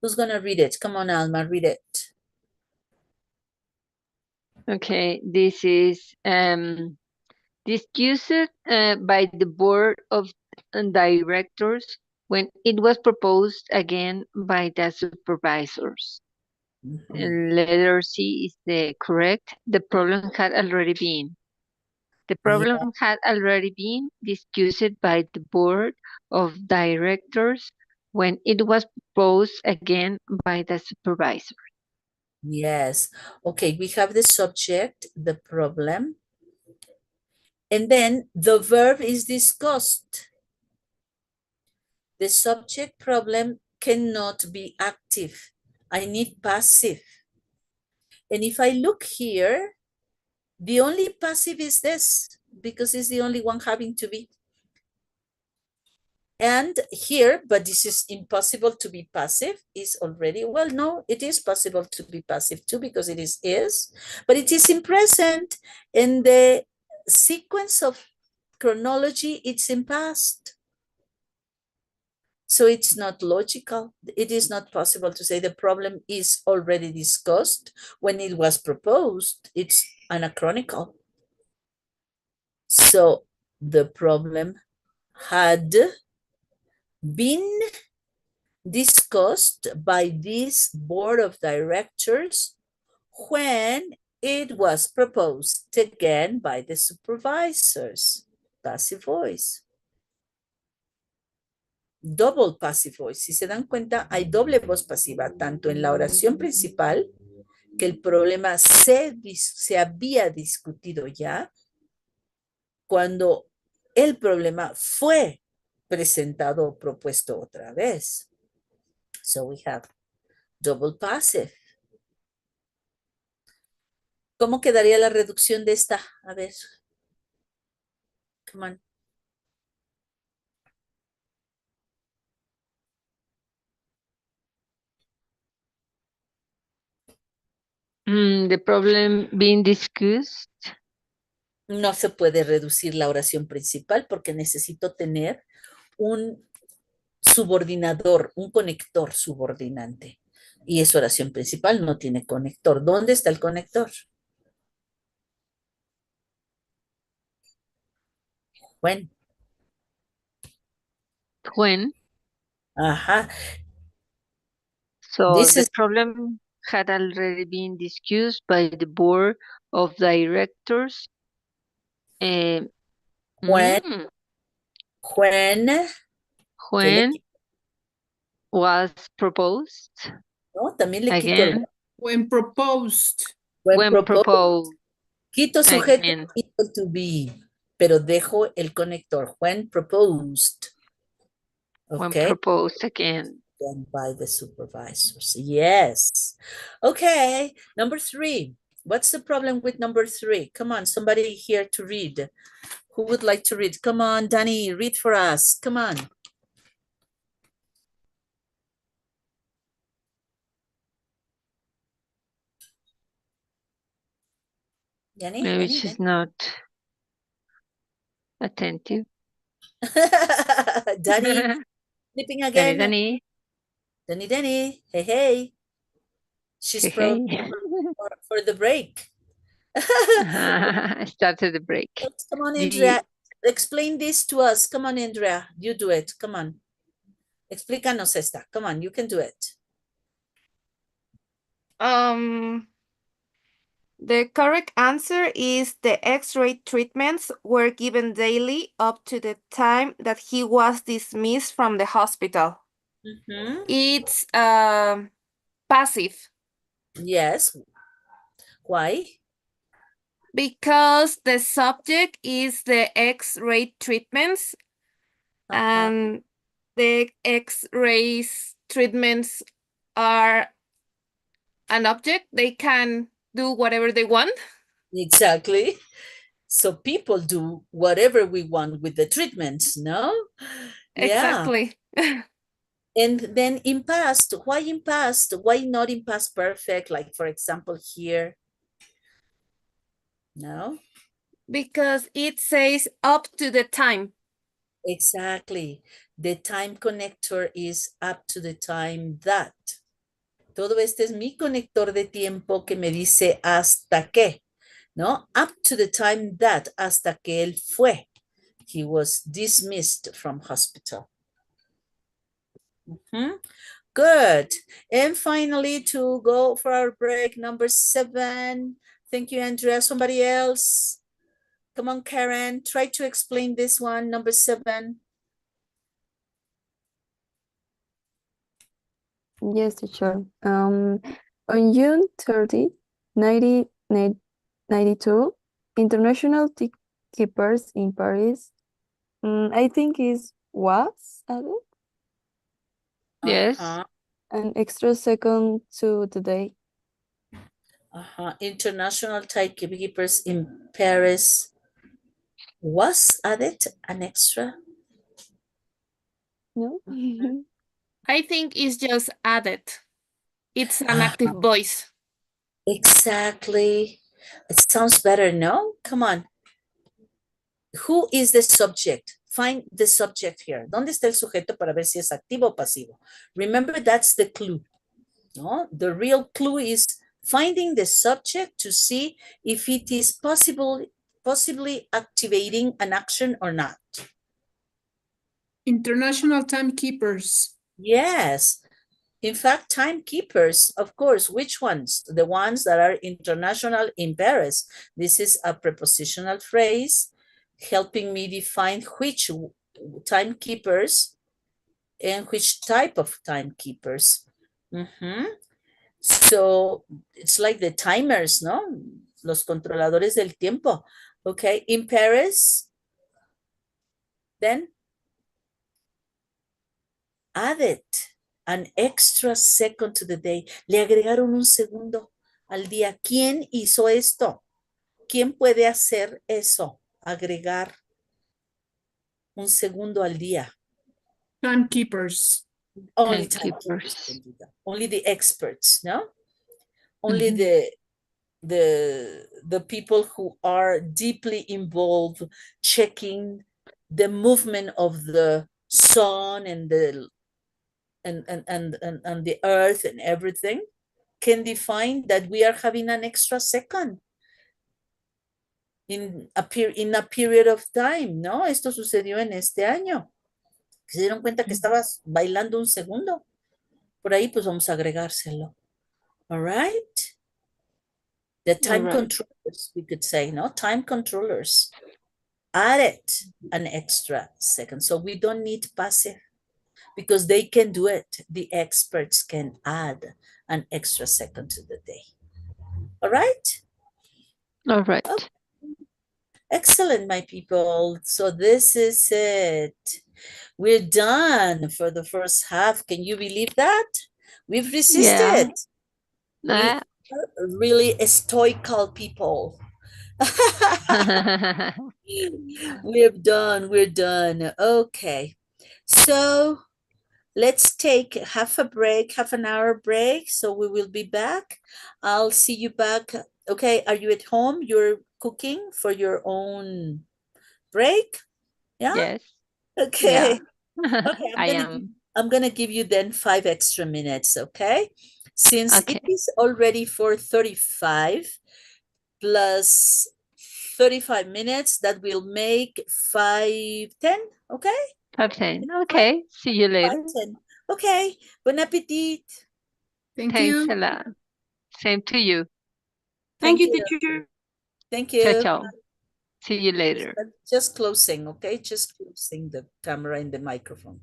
Who's going to read it? Come on, Alma, read it. Okay, this is discussed by the board of directors when it was proposed again by the supervisors. Letter C is the correct. The problem had already been. The problem had already been discussed by the board of directors when it was proposed again by the supervisor. Yes. Okay, we have the subject, the problem. And then the verb is discussed. The subject problem cannot be active. I need passive. And if I look here, the only passive is this, because it's the only one having to be. And here, but this is impossible to be passive, is already, well, no, it is possible to be passive too, because it is, but it is in present. And the sequence of chronology, it's in past. So it's not logical. It is not possible to say the problem is already discussed when it was proposed. It's anachronical. So the problem had been discussed by this board of directors when it was proposed again by the supervisors. Passive voice. Double passive voice. Si se dan cuenta, hay doble voz pasiva, tanto en la oración principal, que el problema se había discutido ya, cuando el problema fue presentado o propuesto otra vez. So we have double passive. ¿Cómo quedaría la reducción de esta? A ver. Come on. The problem being discussed. No se puede reducir la oración principal porque necesito tener un subordinador, un conector subordinante. Y esa oración principal no tiene conector. ¿Dónde está el conector? When. Ajá. So This the is problem had already been discussed by the board of directors. when. mm, when was proposed No, también le quito again. el When proposed. when proposed. Proposed Quito sujeto again. equal to be, pero dejo el conector. When proposed. When Okay. proposed again. Done by the supervisors. Yes. Okay. Number 3. What's the problem with number 3? Come on, somebody here to read. Who would like to read? Come on, Danny, read for us. Come on. Danny? Maybe Danny, she's not attentive. Danny, sleeping again. Danny. Danny. Hey, hey. She's Hey, probably hey. for the break. Started the break. Come on, The- Andrea. Explain this to us. Come on, Andrea. You do it. Come on. Explícanos esta. Come on, you can do it. The correct answer is the X-ray treatments were given daily up to the time that he was dismissed from the hospital. Mhm. It's passive Yes. Why? because the subject is the X-ray treatments and the X-rays treatments are an object. They can do whatever they want. Exactly. So people do whatever we want with the treatments, no? Yeah. Exactly. And then in past, why in past? Why not in past perfect? Like, for example, here. No? Because it says up to the time. Exactly. The time connector is up to the time that. Todo este es mi conector de tiempo que me dice hasta que, ¿no? Up to the time that, hasta que él fue. He was dismissed from hospital. Good. And finally, to go for our break, number 7. Thank you, Andrea. Somebody else? Come on, Karen. Try to explain this one, number 7. Yes, teacher. On June 30, 1992, International Keepers in Paris, I think was added Yes. Uh-huh. an extra second to the day. International Timekeepers in Paris was added an extra. No? I think it's just added. It's an active voice. Exactly. It sounds better, no? Come on. Who is the subject? Find the subject here. ¿Dónde está el sujeto para ver si es activo o pasivo? Remember, that's the clue. No? The real clue is finding the subject to see if it is possibly activating an action or not. International timekeepers. Yes. In fact, timekeepers, of course, which ones? The ones that are international in Paris. This is a prepositional phrase helping me define which timekeepers and which type of timekeepers. So it's like the timers, no? Los controladores del tiempo. Okay, in Paris, then added an extra second to the day. Le agregaron un segundo al día. ¿Quién hizo esto? ¿Quién puede hacer eso? Agregar un segundo al día. Timekeepers. Only Timekeepers. timekeepers can do that. Only the experts, no? Only Mhm. the people who are deeply involved checking the movement of the sun and the and the earth and everything can define that we are having an extra second in a period of time, ¿no? Esto sucedió en este año. Se dieron cuenta que estabas bailando un segundo. Por ahí, pues vamos a agregárselo. All right? The time Alright. controllers, we could say, no? Time controllers added an extra second. So we don't need passive because they can do it. The experts can add an extra second to the day. All right? Alright. Okay. Excellent, my people. So this is it. We're done for the first half. Can you believe that? We've resisted. Yeah. We're really stoical people. We're done. Okay. So let's take half an hour break. So we will be back. I'll see you back. Okay, are you at home? You're cooking for your own break? Yeah? Yes. Okay. Yeah. Okay, I am. I'm gonna give you then 5 extra minutes, okay? Since Okay. it is already 4:35 plus 35 minutes, that will make 5:10, okay? 5:10. Okay. See you later. 5:10. Okay, bon appetit. Thank Thanks you. a lot. Same to you. Thank you, you. teacher. Thank Ciao, you. ciao. See you later. Just closing, okay? Just closing the camera and the microphone.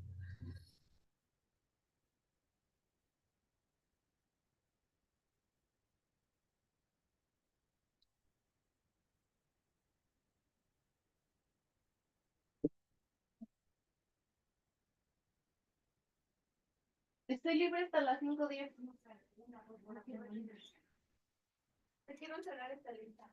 Estoy libre hasta las 5:10. Te quiero encerrar esta lista.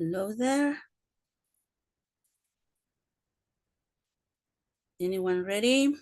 Hello there. Anyone ready?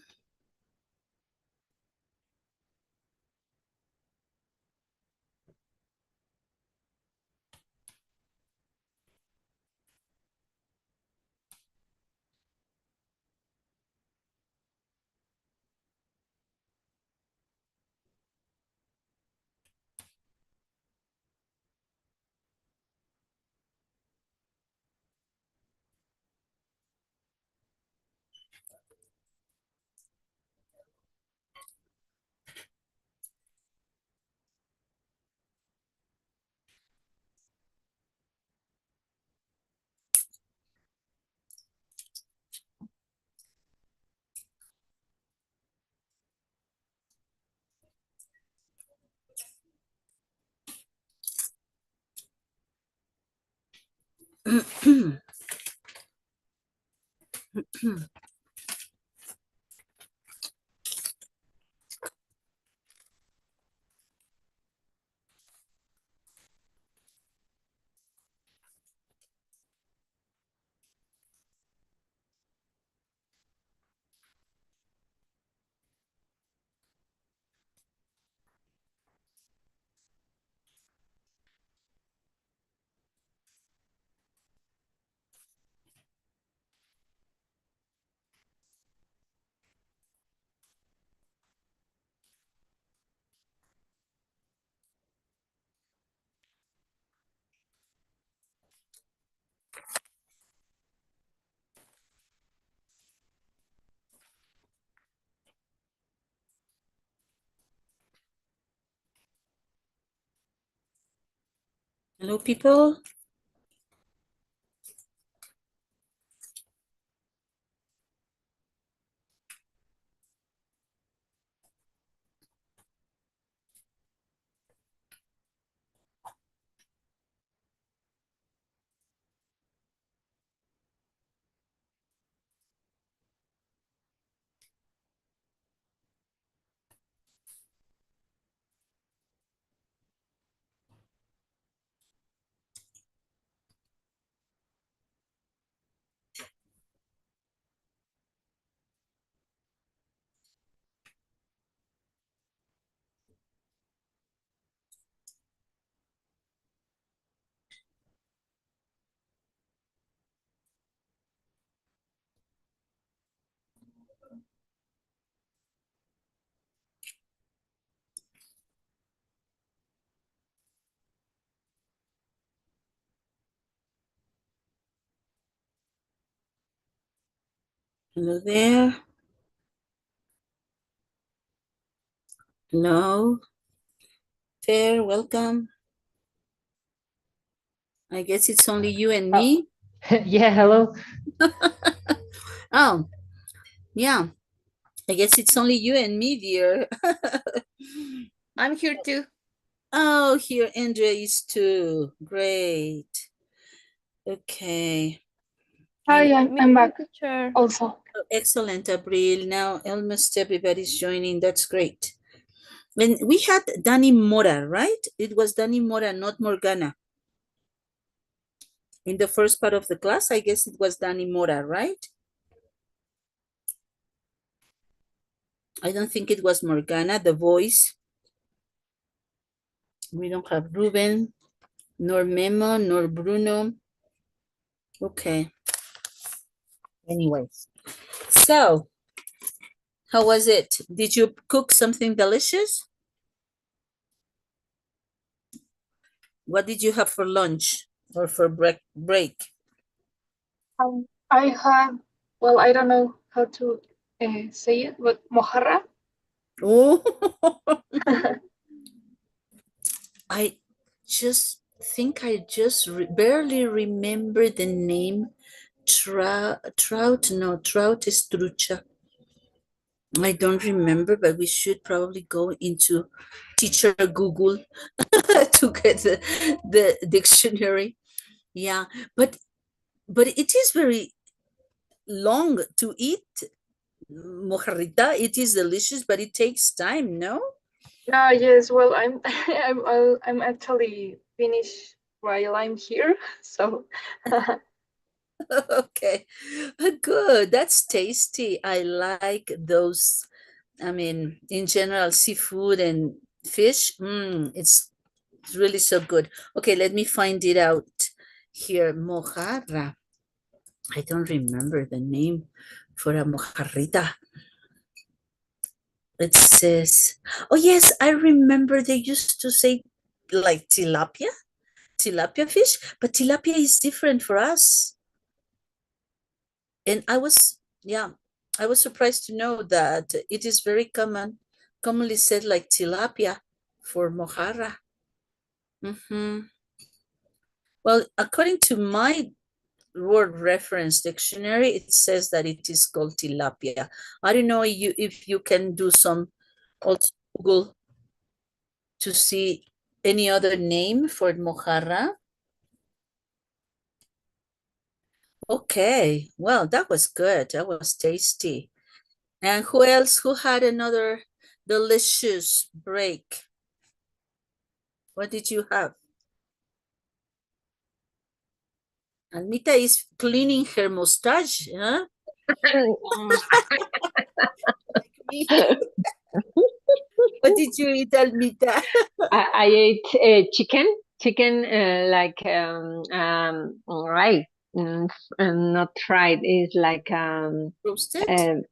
Hello, people. Hello there. Hello. Fair, welcome. I guess it's only you and me. Yeah, hello. Oh, yeah. I guess it's only you and me, dear. I'm here too. Oh, here Andrea is too. Great. Okay. Hi, I'm back Teacher. also. Oh, excellent, Abril. Now almost everybody's joining. That's great. And we had Dani Mora, right? It was Dani Mora, not Morgana. In the first part of the class, I guess it was Dani Mora, right? I don't think it was Morgana, the voice. We don't have Ruben, nor Memo, nor Bruno. Okay. Anyways. So, how was it? Did you cook something delicious? What did you have for lunch or for break? I had, well, I don't know how to say it, but mojarra. Oh, I just think I just barely remember the name. Trout, no, trout is trucha. I don't remember, but we should probably go into teacher Google to get the dictionary. Yeah, but it is very long to eat. Mojarrita, it is delicious, but it takes time, no? Yes, well, I'm I'm actually finished while I'm here. So Okay, good. That's tasty. I like those. I mean, in general, seafood and fish. It's really so good. Okay, let me find it out here. Mojarra. I don't remember the name for a mojarrita. It says, oh yes, I remember they used to say like tilapia fish, but tilapia is different for us. And I was surprised to know that it is very commonly said like tilapia for mojarra. Well, according to my word reference dictionary, it says that it is called tilapia. I don't know if you can do some also Google to see any other name for mojarra. Okay, well, that was good. That was tasty. And who else? Who had another delicious break? What did you have? Almita is cleaning her mustache, huh? What did you eat, Almita? I ate chicken like right, and not fried. It's like Roasted?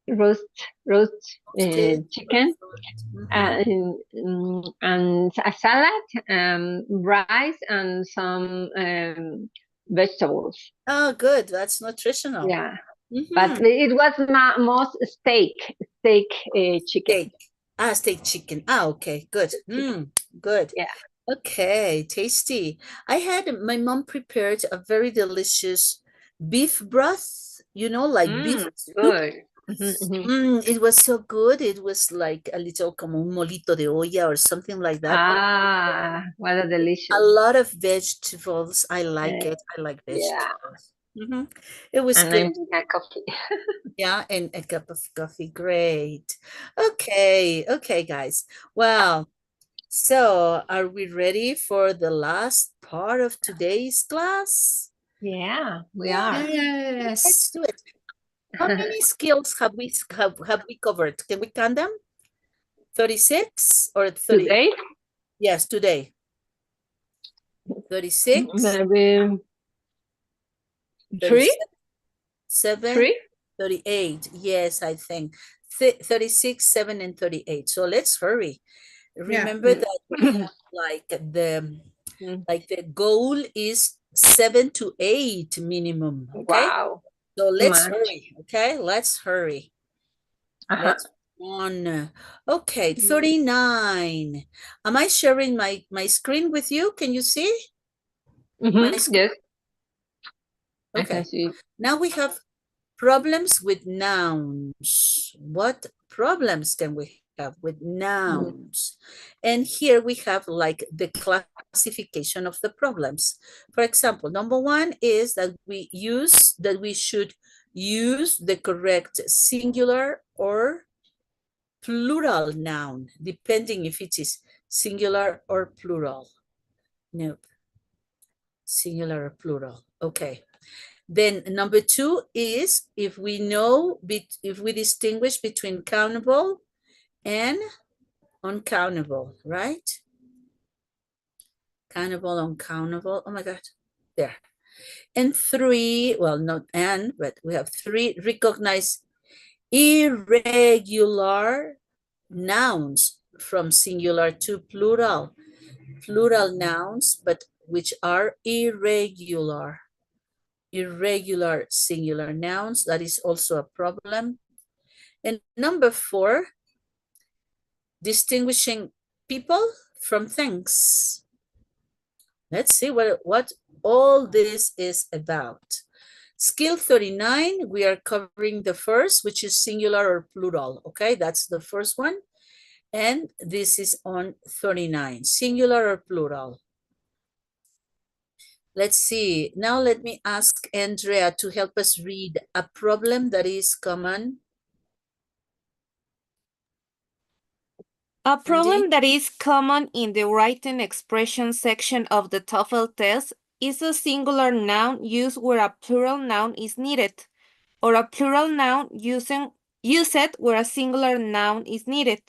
roast Roasted. chicken and a salad, rice and some vegetables. Oh, good. That's nutritional. Yeah, but it was most steak chicken. Steak. Steak chicken. Okay, good. Good. Yeah. Okay, tasty. I had my mom prepared a very delicious beef broth, like beef soup. Good. It was so good. It was like a little como un molito de olla or something like that. What a delicious. A lot of vegetables. I like it. I like vegetables. It was and good. I'm a coffee. Yeah, and a cup of coffee. Great. Okay, guys. Well, so are we ready for the last part of today's class? Yeah, we are. Let's Yes. do it. How many skills have we covered? Can we count them? 36 or 30? Today? Yes, today. 36. Maybe 3? 7, 3? 38. Yes, I think 36, 7, and 38. So let's hurry. Remember that we have like the goal is 7 to 8 minimum. Okay. Wow. So let's Much. hurry. Okay, let's hurry. Let's on. Okay, 39. Am I sharing my screen with you? Can you see? My screen? Yes. Okay. Now we have problems with nouns. What problems can we have with nouns? And here we have like the classification of the problems. For example, number 1 is that we should use the correct singular or plural noun, depending if it is singular or plural. Nope. Singular or plural. Okay. Then number 2 is if we distinguish between countable and uncountable, right? Countable, uncountable. Oh my God. There. And 3, well, not and, but we have 3, recognize irregular nouns from singular to plural. Plural nouns, but which are irregular. Irregular singular nouns, that is also a problem. And number 4, distinguishing people from things. Let's see what all this is about. Skill 39, we are covering the first, which is singular or plural. Okay, that's the first one. And this is on 39, singular or plural. Let's see. Now let me ask Andrea to help us read a problem that is common. A problem Andy? that is common in the written expression section of the TOEFL test is a singular noun used where a plural noun is needed, or a plural noun used where a singular noun is needed.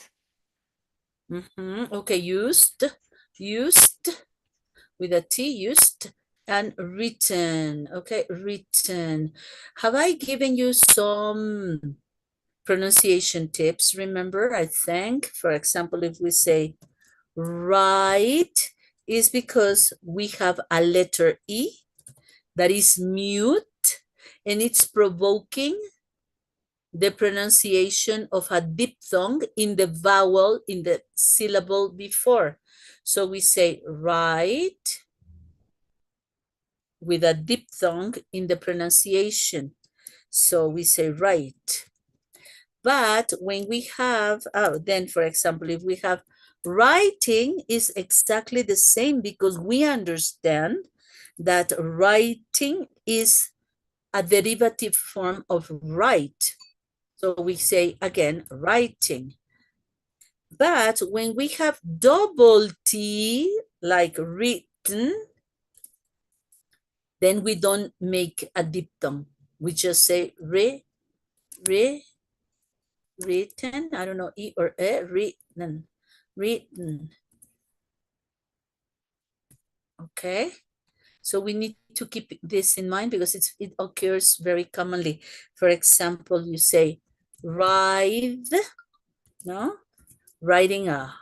Okay, used with a T, used, and written. Okay, written. Have I given you some pronunciation tips? Remember, I think, for example, if we say right, is because we have a letter E that is mute and it's provoking the pronunciation of a diphthong in the vowel in the syllable before. So we say right with a diphthong in the pronunciation. So we say right. But when we have, then for example, if we have writing is exactly the same because we understand that writing is a derivative form of write. So we say again, writing. But when we have double T, like written, then we don't make a diphthong. We just say written. I don't know, E or E, written. Okay. So we need to keep this in mind because it occurs very commonly. For example, you say ride, no? Riding a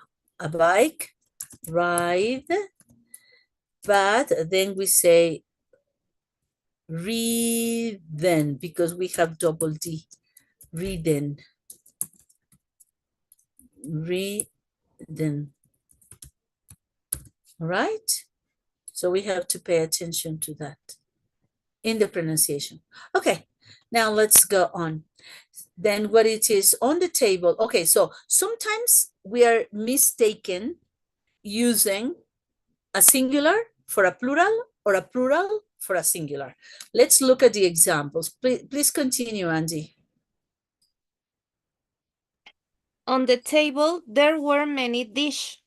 bike, ride. But then we say reading because we have double D, reading. All right? So we have to pay attention to that in the pronunciation. Okay, now let's go on. Then what it is on the table. Okay, so sometimes we are mistaken using a singular for a plural or a plural for a singular. Let's look at the examples. Please continue, Andy. On the table, there were many dishes.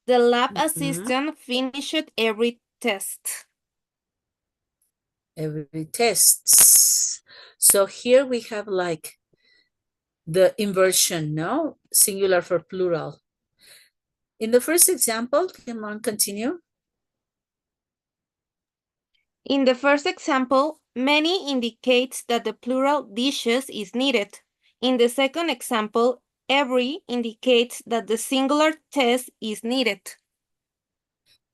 The lab assistant finished every test. Every tests. So here we have like the inversion, no? Singular for plural. In the first example, come on, continue. In the first example, many indicates that the plural dishes is needed. In the second example, every indicates that the singular test is needed.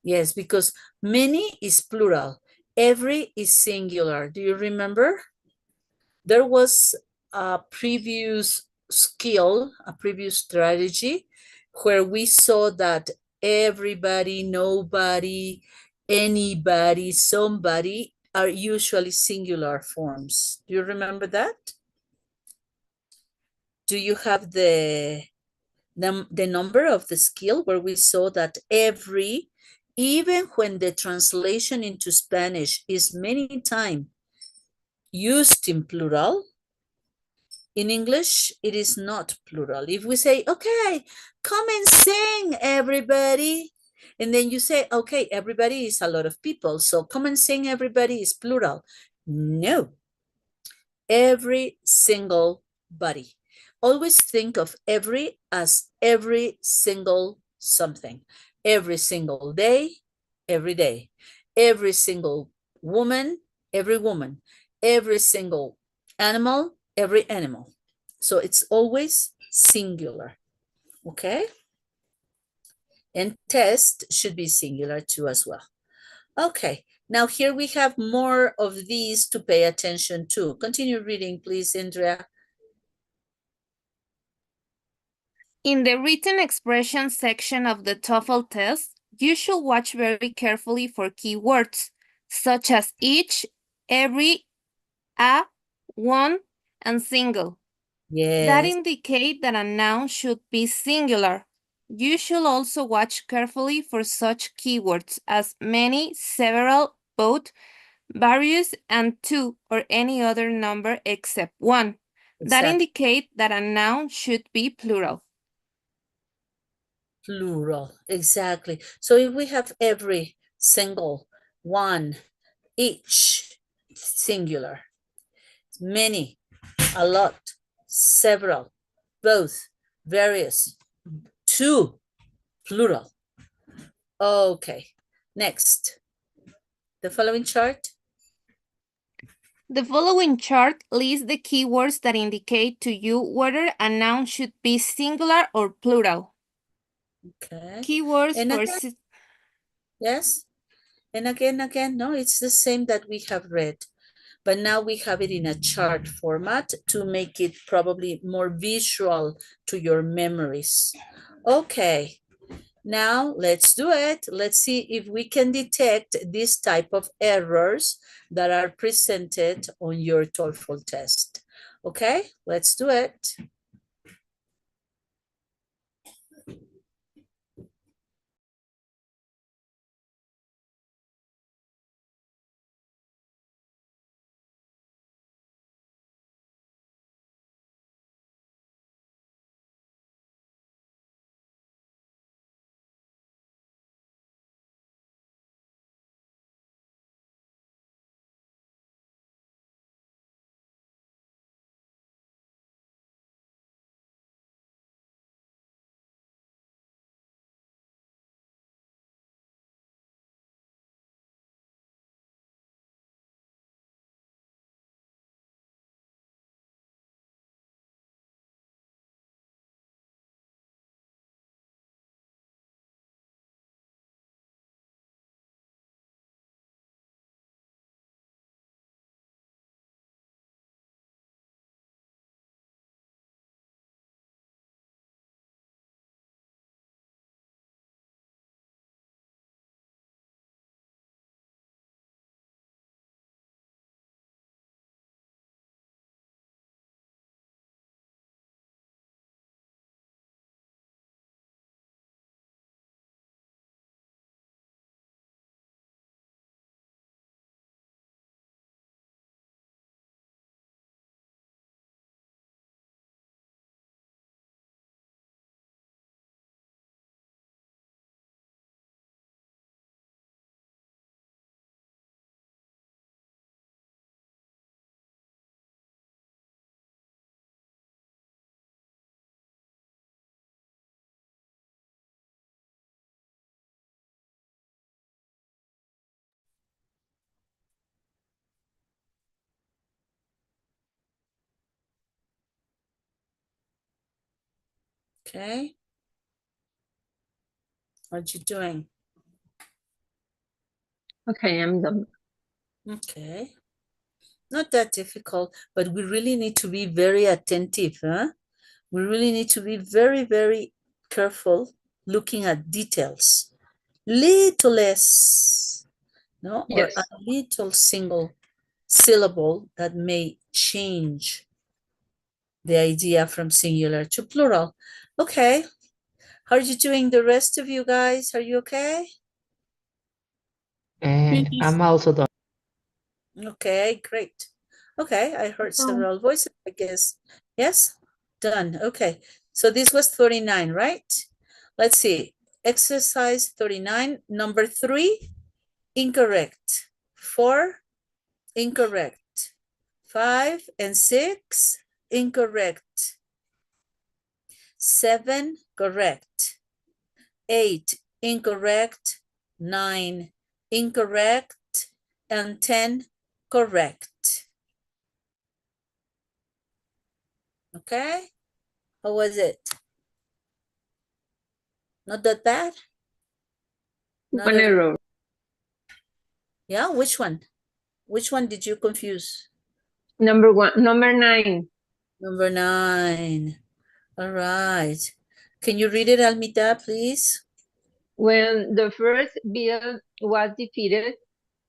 Yes, because many is plural. Every is singular. Do you remember? There was a previous skill, a previous strategy where we saw that everybody, nobody, anybody, somebody are usually singular forms. Do you remember that? Do you have the number of the skill where we saw that every, even when the translation into Spanish is many times used in plural, in English, it is not plural. If we say, okay, come and sing, everybody. And then you say, okay, everybody is a lot of people. So come and sing, everybody is plural. No. Every single body. Always think of every as every single something. Every single day, every day. Every single woman, every woman. Every single animal, every animal. So it's always singular, okay? And test should be singular too as well. Okay, now here we have more of these to pay attention to. Continue reading, please, Andrea. In the written expression section of the TOEFL test, you should watch very carefully for keywords, such as each, every, a, one, and single. Yes. That indicate that a noun should be singular. You should also watch carefully for such keywords as many, several, both, various, and two, or any other number except one. That Exactly. indicate that a noun should be plural. Plural, exactly. So if we have every, single, one, each, singular, many, a lot, several, both, various, two, plural. Okay, next. The following chart. The following chart lists the keywords that indicate to you whether a noun should be singular or plural. Okay. Keywords And for again, yes. And again, no, it's the same that we have read, but now we have it in a chart format to make it probably more visual to your memories. Okay, now let's do it. Let's see if we can detect this type of errors that are presented on your TOEFL test. Okay, let's do it. Okay. What you doing? Okay, I'm done. Okay. Not that difficult, but we really need to be very attentive, huh? We really need to be very, very careful looking at details. Little less, no? Or Yes. a little single syllable that may change the idea from singular to plural. Okay. How are you doing, the rest of you guys? Are you okay? And Finish. I'm also done. Okay, great. Okay, I heard several voices, I guess. Yes, done. Okay, so this was 39, right? Let's see. Exercise 39, number 3, incorrect. 4, incorrect. 5 and 6, incorrect. 7, correct. 8, incorrect. 9, incorrect. And 10, correct. Okay, how was it? Not that bad? Not One at all. error. Yeah, which one? Which one did you confuse? Number 9. Number 9. All right. Can you read it, Almita, please? When the first bill was defeated,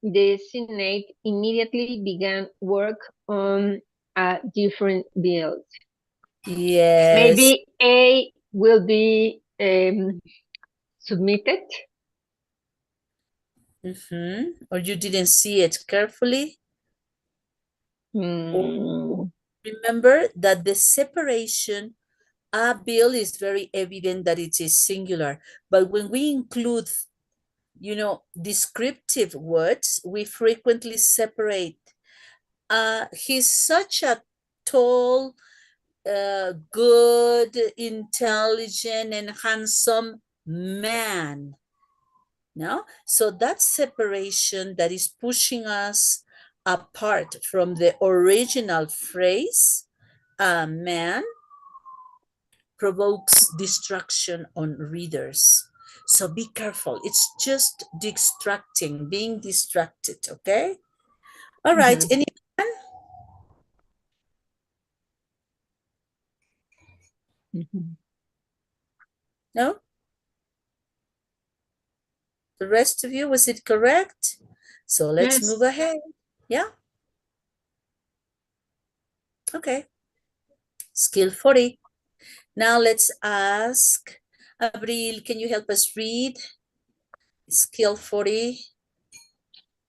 the Senate immediately began work on a different bill. Yes. Maybe A will be submitted. Or you didn't see it carefully? Mm. Remember that the separation A bill is very evident that it is singular, but when we include, descriptive words, we frequently separate. He's such a tall, good, intelligent, and handsome man. No? So that separation that is pushing us apart from the original phrase, man, provokes distraction on readers. So be careful. It's just distracting, being distracted, okay? All right, Mhm. anyone? No? The rest of you, was it correct? So let's move Yes. ahead. Yeah? Okay. Skill 40. Now let's ask Abril, can you help us read skill 40?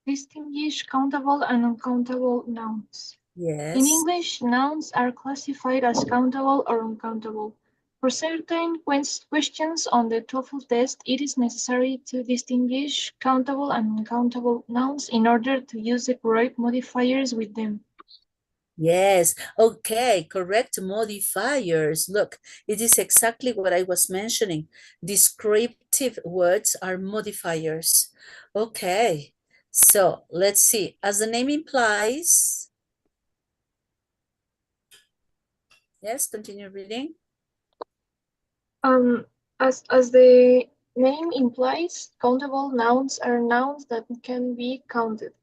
Distinguish countable and uncountable nouns. Yes. In English, nouns are classified as countable or uncountable. For certain questions on the TOEFL test, it is necessary to distinguish countable and uncountable nouns in order to use the correct modifiers with them. Yes, okay, correct modifiers. Look, it is exactly what I was mentioning. Descriptive words are modifiers. Okay, so let's see. As the name implies, yes, continue reading. As the name implies, countable nouns are nouns that can be counted.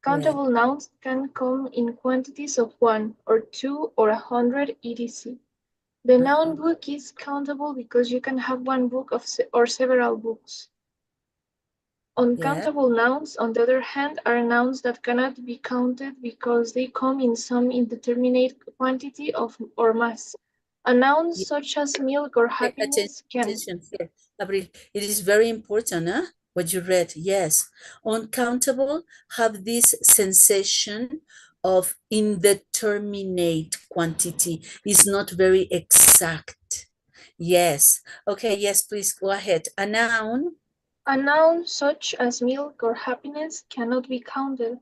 Countable nouns can come in quantities of 1 or 2 or 100 etc. The noun book is countable because you can have one book or several books. Uncountable nouns, on the other hand, are nouns that cannot be counted because they come in some indeterminate quantity or mass. A noun such as milk or happiness can. Attention here, Abril. It is very important, huh? What you read, yes. Uncountable have this sensation of indeterminate quantity. It's not very exact. Yes. Okay, yes, please go ahead. A noun. A noun such as milk or happiness cannot be counted.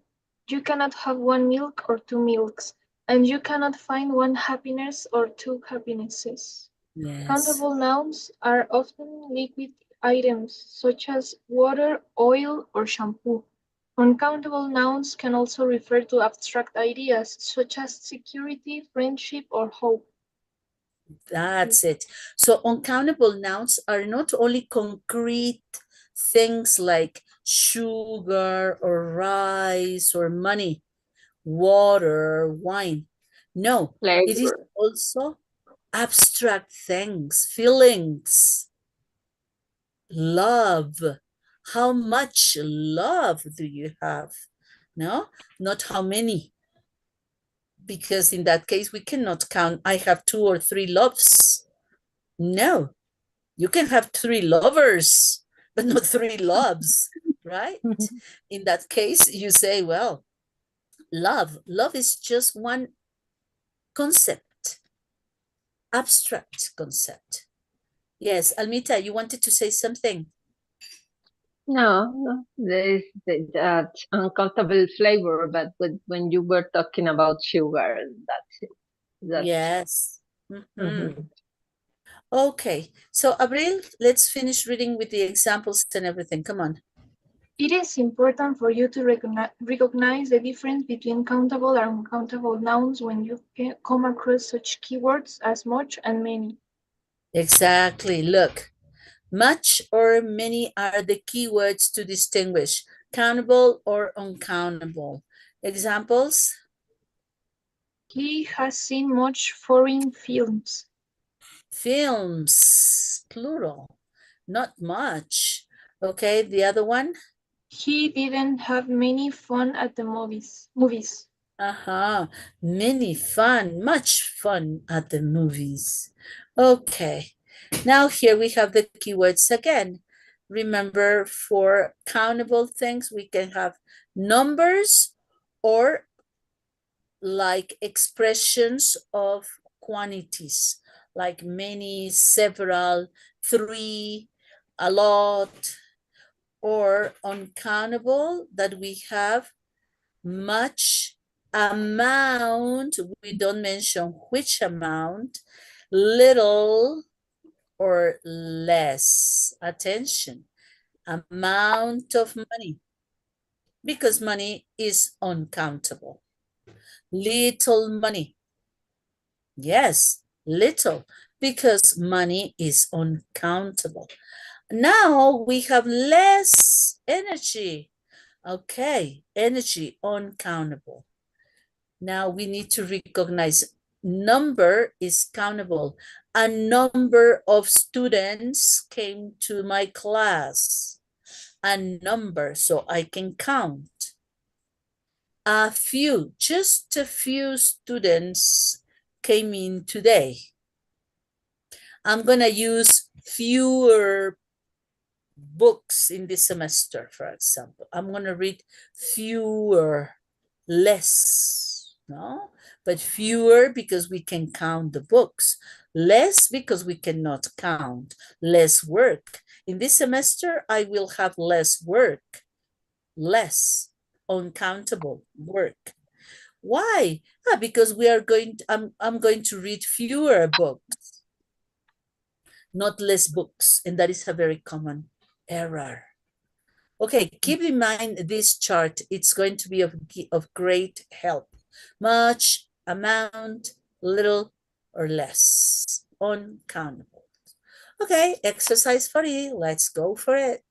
You cannot have one milk or two milks, and you cannot find one happiness or two happinesses. Yes. Countable nouns are often liquid items such as water, oil, or shampoo. Uncountable nouns can also refer to abstract ideas such as security, friendship, or hope. That's it. So uncountable nouns are not only concrete things like sugar or rice or money, water, wine. No, it is Flavor. also abstract things, feelings, love. How much love do you have? No, not how many. Because in that case, we cannot count, I have 2 or 3 loves. No, you can have 3 lovers, but not 3 loves, right? In that case, you say, well, love is just one concept, abstract concept. Yes, Almita, you wanted to say something? No, there is that uncountable flavor, but when you were talking about sugar, that's it. Yes. Okay, so Abril, let's finish reading with the examples and everything. Come on. It is important for you to recognize the difference between countable and uncountable nouns when you come across such keywords as much and many. Exactly. Look, much or many are the keywords to distinguish countable or uncountable. Examples? He has seen much foreign films. Films, plural, not much. Okay, the other one? He didn't have many fun at the movies. Many fun, much fun at the movies. Okay, now here we have the keywords again. Remember, for countable things, we can have numbers or like expressions of quantities, like many, several, three, a lot, or uncountable, that we have much, amount, we don't mention which amount, little, or less. Attention, amount of money, because money is uncountable. Little money, yes, little, because money is uncountable. Now we have less energy. Okay, energy, uncountable. Now we need to recognize number is countable. A number of students came to my class. A number, so I can count. A few, just a few students came in today. I'm gonna use fewer books in this semester, for example. I'm gonna read fewer, less, no? But fewer because we can count the books. Less because we cannot count. Less work. In this semester, I will have less work. Less, uncountable work. Why? Because we are going to, I'm going to read fewer books, not less books, and that is a very common error. Okay, keep in mind this chart. It's going to be of great help. Much, amount, little, or less. Uncountable. Okay, exercise 40. Let's go for it.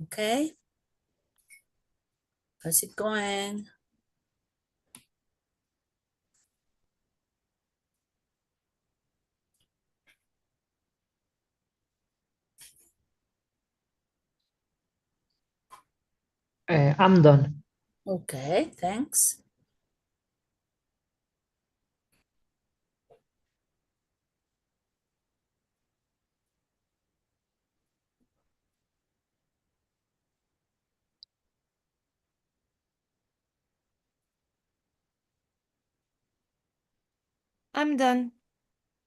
Okay. How's it going? I'm done. Okay, thanks. I'm done.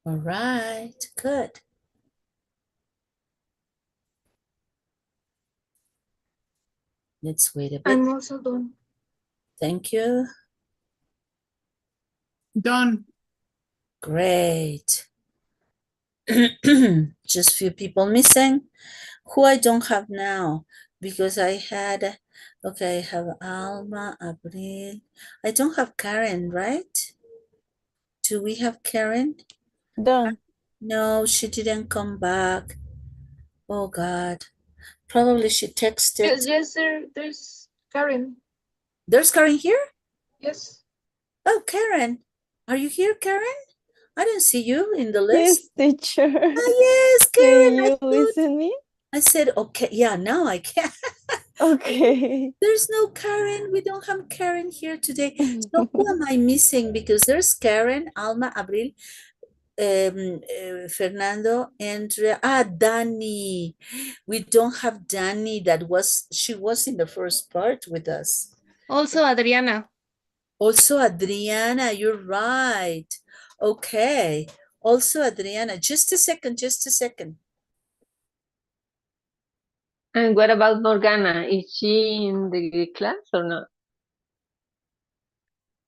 All right, good. Let's wait a bit. I'm also done. Thank you. Done. Great. Just few people missing. Who I don't have now because I had, okay, I have Alma, Abril. I don't have Karen, right? Do we have Karen? Done. No, she didn't come back. Oh God. Probably she texted. Yes, there's Karen. There's Karen here? Yes. Oh, Karen. Are you here, Karen? I don't see you in the Yes, list. teacher. Ah, yes, Can Karen. you listen me? I said, okay, yeah, now I can. Okay. There's no Karen. We don't have Karen here today. So who am I missing? Because there's Karen, Alma, Abril, Fernando, Andrea. Ah, Dani. We don't have Dani. She was in the first part with us. Also, Adriana. Also, Adriana, you're right. Okay. Also, Adriana, just a second, just a second. And what about Morgana? Is she in the class or not?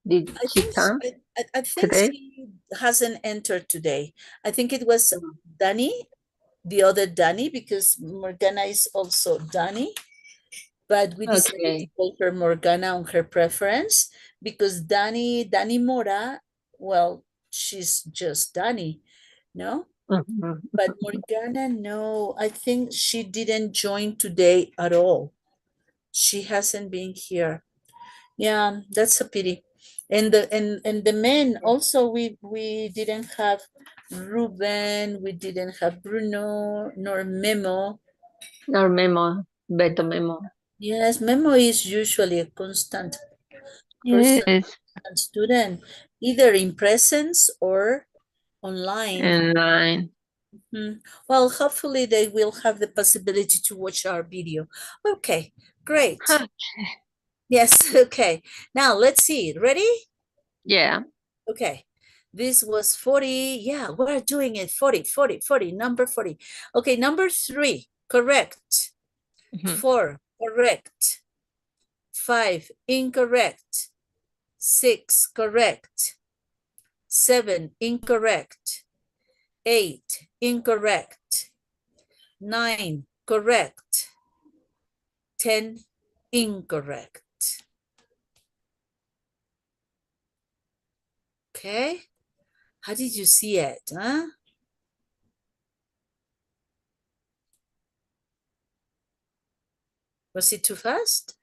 Did I she think come I think today? she hasn't entered today. I think it was Dani, the other Dani, because Morgana is also Dani. But we decided to Okay. call her Morgana on her preference because Dani Mora, well, she's just Dani, no? Mhm. But Morgana, no, I think she didn't join today at all. She hasn't been here. Yeah, that's a pity. And the men also, we didn't have Ruben, we didn't have Bruno, nor Memo. Or Memo, Beto Memo. Yes, Memo is usually a constant person, Yes. student, either in presence or online. And line. Well, hopefully they will have the possibility to watch our video. Okay, great. Yes, okay. Now let's see. Ready? Yeah. Okay. This was 40. Yeah, we're doing it. 40, 40, 40, number 40. Okay, number 3, correct. 4, correct. 5, incorrect. 6, correct. 7, incorrect. 8, incorrect. 9, correct. 10, incorrect. Okay, how did you see it, huh? Was it too fast?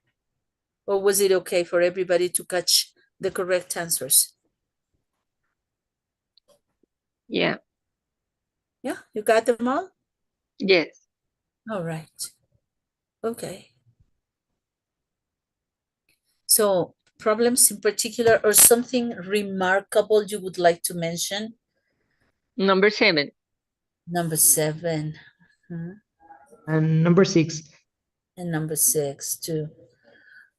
Or was it okay for everybody to catch the correct answers? Yeah. Yeah, you got them all? Yes. All right. Okay. So problems in particular or something remarkable you would like to mention? Number 7. Number 7. And number 6. And number 6 too.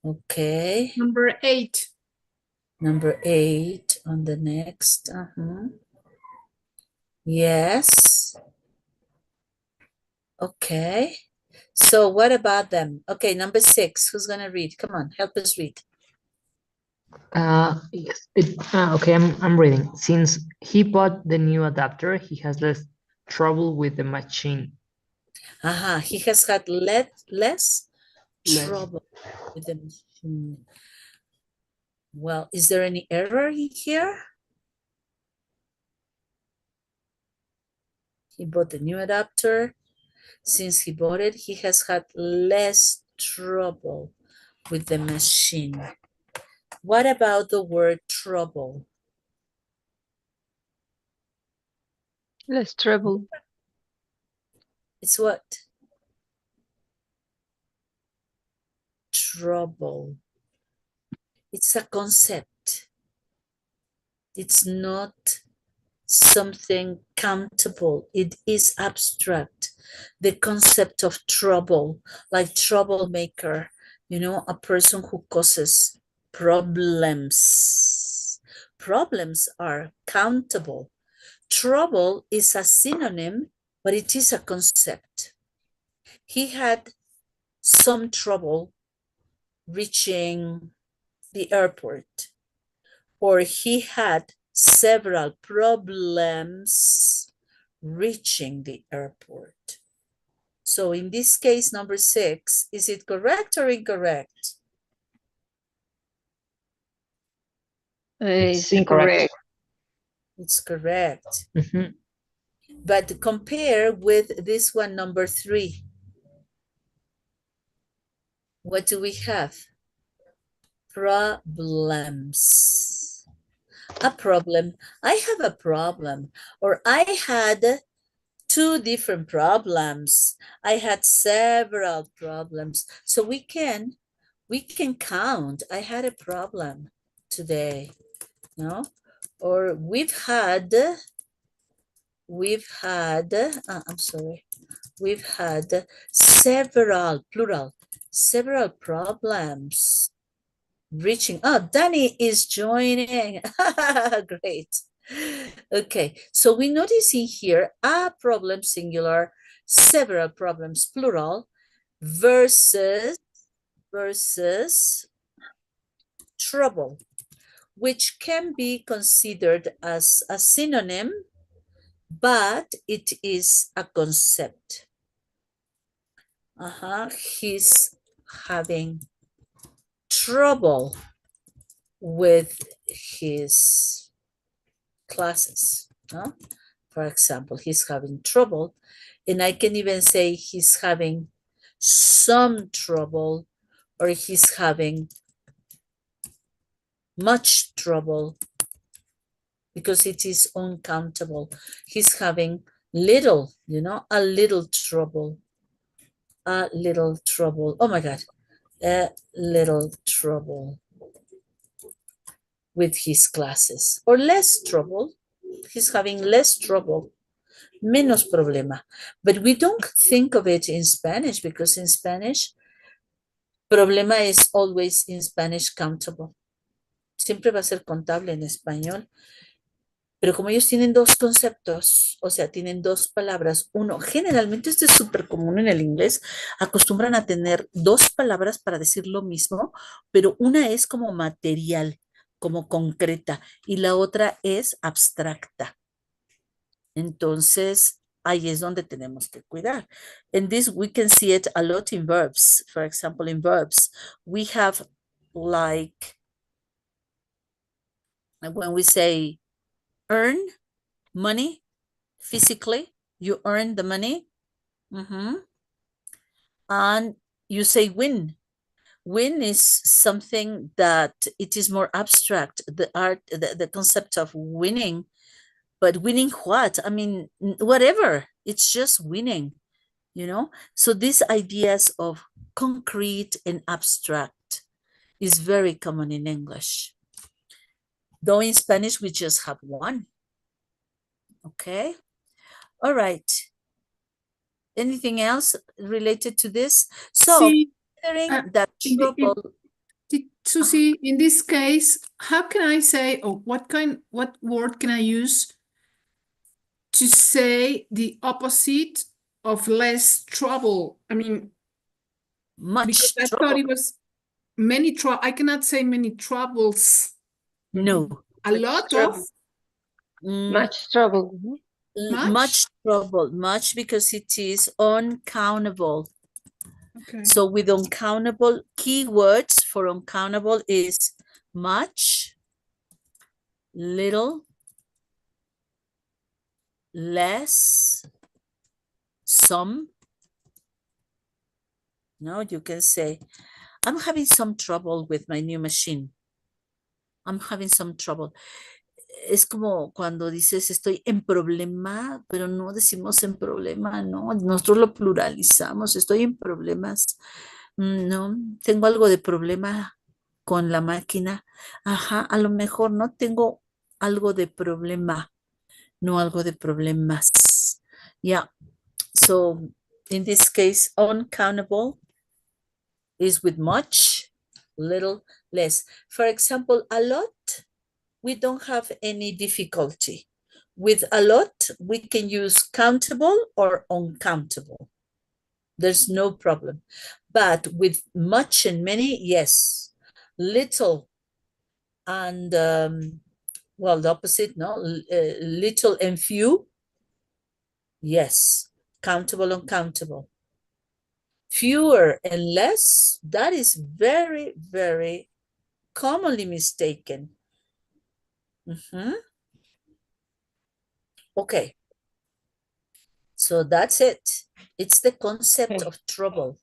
Okay. Number 8. Number 8 on the next. Yes. Okay. So what about them? Okay, number 6. Who's gonna read? Come on, help us read. Yes. Okay, I'm reading. Since he bought the new adapter, he has less trouble with the machine. He has had less trouble with the machine. Well, is there any error in here? He bought the new adapter. Since he bought it, he has had less trouble with the machine. What about the word trouble? Less trouble. It's what? Trouble. It's a concept. It's not something countable. It is abstract. The concept of trouble, like troublemaker, you know, a person who causes problems. Problems are countable. Trouble is a synonym, but it is a concept. He had some trouble reaching the airport, or he had several problems reaching the airport. So in this case, number 6, is it correct or incorrect? It's incorrect. correct. It's correct. But compare with this one, number 3. What do we have? Problems. A problem. I have a problem, or I had 2 different problems. I had several problems. So we can count. I had a problem today, no? Or we've had, I'm sorry. We've had several, plural, several problems reaching. Oh, Danny is joining. Great. Okay, so we notice in here a problem singular, several problems plural, versus trouble, which can be considered as a synonym, but it is a concept. He's having trouble with his classes. For example, he's having trouble, and I can even say he's having some trouble, or he's having much trouble, because it is uncountable. He's having little, a little trouble. A little trouble. Oh my God. A little trouble with his classes, or less trouble. He's having less trouble, menos problema. But we don't think of it in Spanish, because in Spanish, problema is always in Spanish countable. Siempre va a ser contable en español. Pero como ellos tienen 2 conceptos, o sea, tienen 2 palabras, uno, generalmente esto es súper común en el inglés, acostumbran a tener 2 palabras para decir lo mismo, pero una es como material, como concreta, y la otra es abstracta. Entonces, ahí es donde tenemos que cuidar. And this, we can see it a lot in verbs. For example, in verbs, we have like, when we say earn money physically, you earn the money. And you say win. Win is something that it is more abstract, the concept of winning. But winning what? I mean, whatever. It's just winning, So these ideas of concrete and abstract is very common in English. Though in Spanish, we just have one. Okay. All right. Anything else related to this? So, considering that trouble. Susie, in this case, how can I say, or what word can I use to say the opposite of less trouble? I mean, much I thought it was many trouble. I cannot say many troubles. No. A lot of. Much trouble. Much trouble. Much, because it is uncountable. Okay. So with uncountable, keywords for uncountable is much, little, less, some. No, you can say, I'm having some trouble with my new machine. I'm having some trouble. Es como cuando dices estoy en problema, pero no decimos en problema, no, nosotros lo pluralizamos, estoy en problemas, no, tengo algo de problema con la máquina, a lo mejor no tengo algo de problema, no algo de problemas. Yeah, so in this case, uncountable is with much, little, less. For example, a lot, we don't have any difficulty. With a lot, we can use countable or uncountable. There's no problem. But with much and many, yes. Little and, well, the opposite, no? Little and few, yes. Countable, uncountable. Fewer and less, that is very, very commonly mistaken. Okay, so that's it. It's the concept of trouble.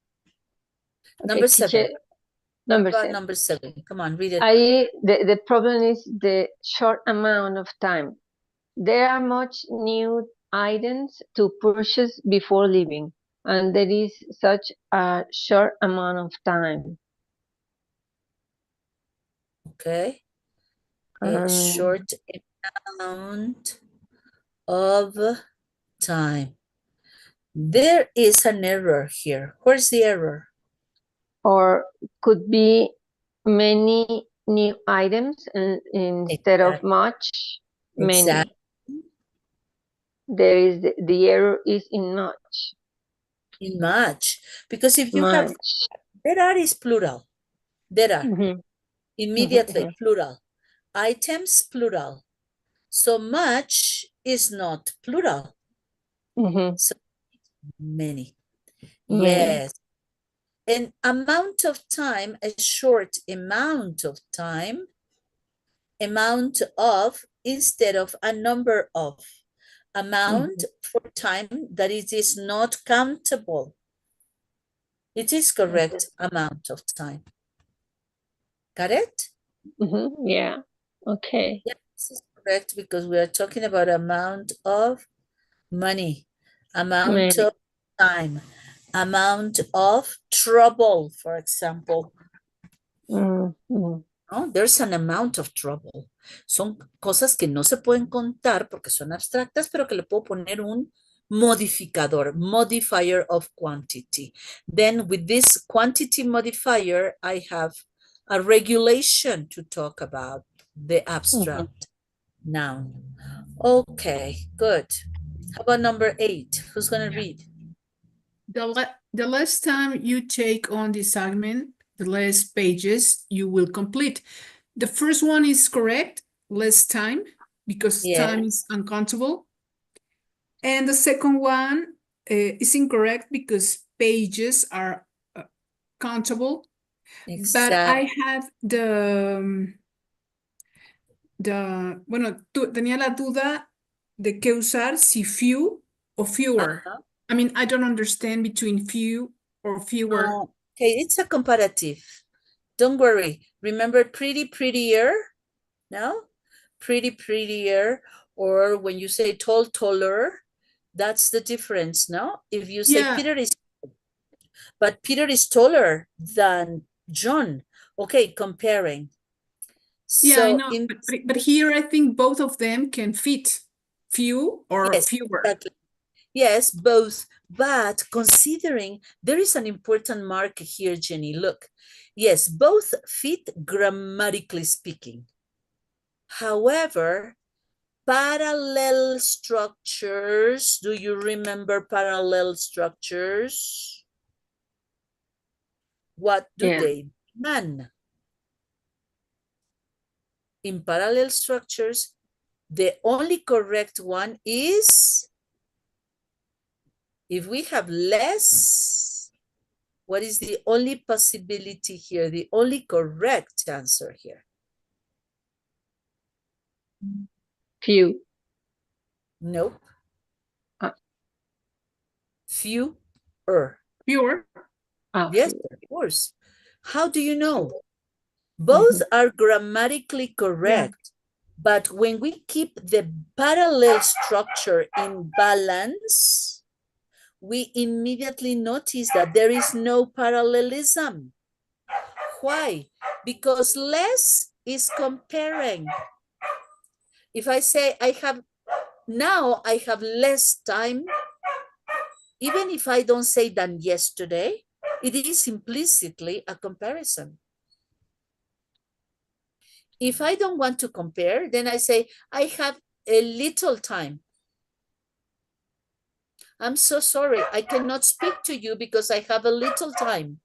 Okay, Number 7. What Number about 7. number 7? Come on, read it. The problem is the short amount of time. There are much new items to purchase before leaving, and there is such a short amount of time. Okay. A short amount of time. There is an error here. Where's the error? Or could be many new items instead of Exactly. much, many. Exactly. There is the error is in much. In much. Because if you have, Much. there are is plural. There are. Mhm. Immediately, Mhm. plural. Items, plural. So much is not plural. Mhm. So many. Many. Yes. An amount of time, a short amount of time, amount of instead of a number of. Amount for time that it is not countable. It is correct amount of time. Got it? Yeah. Okay. Yeah, this is correct because we are talking about amount of money, amount Many. of time, amount of trouble, for example. Mhm. ¿No? There's an amount of trouble. Son cosas que no se pueden contar porque son abstractas, pero que le puedo poner un modificador, modifier of quantity. Then with this quantity modifier, I have a regulation to talk about the abstract noun. Okay, good. How about number 8? Who's going to read? The less time you take on the assignment, the less pages you will complete. The first one is correct, less time, because Yeah. time is uncountable. And the second one is incorrect because pages are countable. But I have bueno, tenía la duda de qué usar, si few o fewer. I mean, I don't understand between few or fewer. Okay, it's a comparative. Don't worry. Remember pretty, prettier? No? Pretty, prettier. Or when you say tall, taller, that's the difference, no? If you say Yeah. Peter is, but Peter is taller than John. Okay, comparing. Yeah, I So know, but here I think both of them can fit, few or yes, fewer. exactly. Yes, both. But considering there is an important mark here, Jenny, look. Yes, both fit grammatically speaking. However, parallel structures, do you remember parallel structures? What do they mean? In parallel structures, the only correct one is if we have less. What is the only possibility here? The only correct answer here? Few. Nope. Fewer. Fewer? Yes, of course. How do you know? Both are grammatically correct, but when we keep the parallel structure in balance, we immediately notice that there is no parallelism. Why? Because less is comparing. If I say now I have less time, even if I don't say than yesterday, it is implicitly a comparison. If I don't want to compare, then I say, I have a little time. I'm so sorry, I cannot speak to you because I have a little time.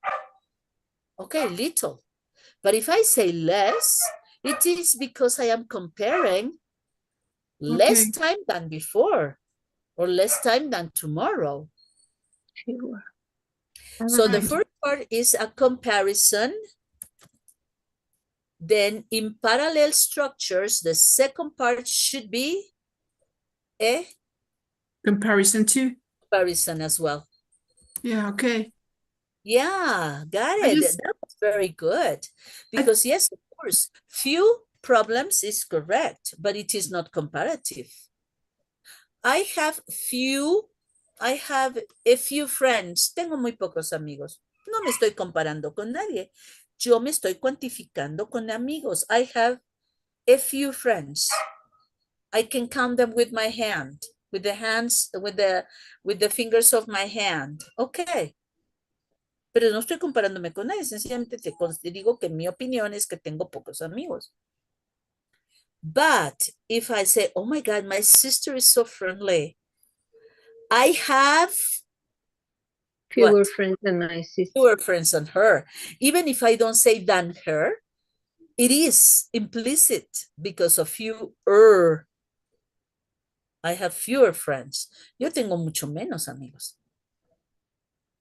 Okay, little. But if I say less, it is because I am comparing less time than before or less time than tomorrow. Fewer. So the first part is a comparison. Then in parallel structures, the second part should be a comparison too. Comparison as well. Yeah, okay. Yeah, got it. That was very good. Because yes, of course, few problems is correct, but it is not comparative. I have a few friends. Tengo muy pocos amigos. No me estoy comparando con nadie. Yo me estoy cuantificando con amigos. I have a few friends. I can count them with my hand, with the fingers of my hand. Okay. Pero no estoy comparándome con nadie, sencillamente te digo que mi opinión es que tengo pocos amigos. But if I say, oh my God, my sister is so friendly, I have Fewer what? friends than my sister. Fewer friends than her. Even if I don't say than her, it is implicit because of fewer. I have fewer friends. Yo tengo mucho menos amigos.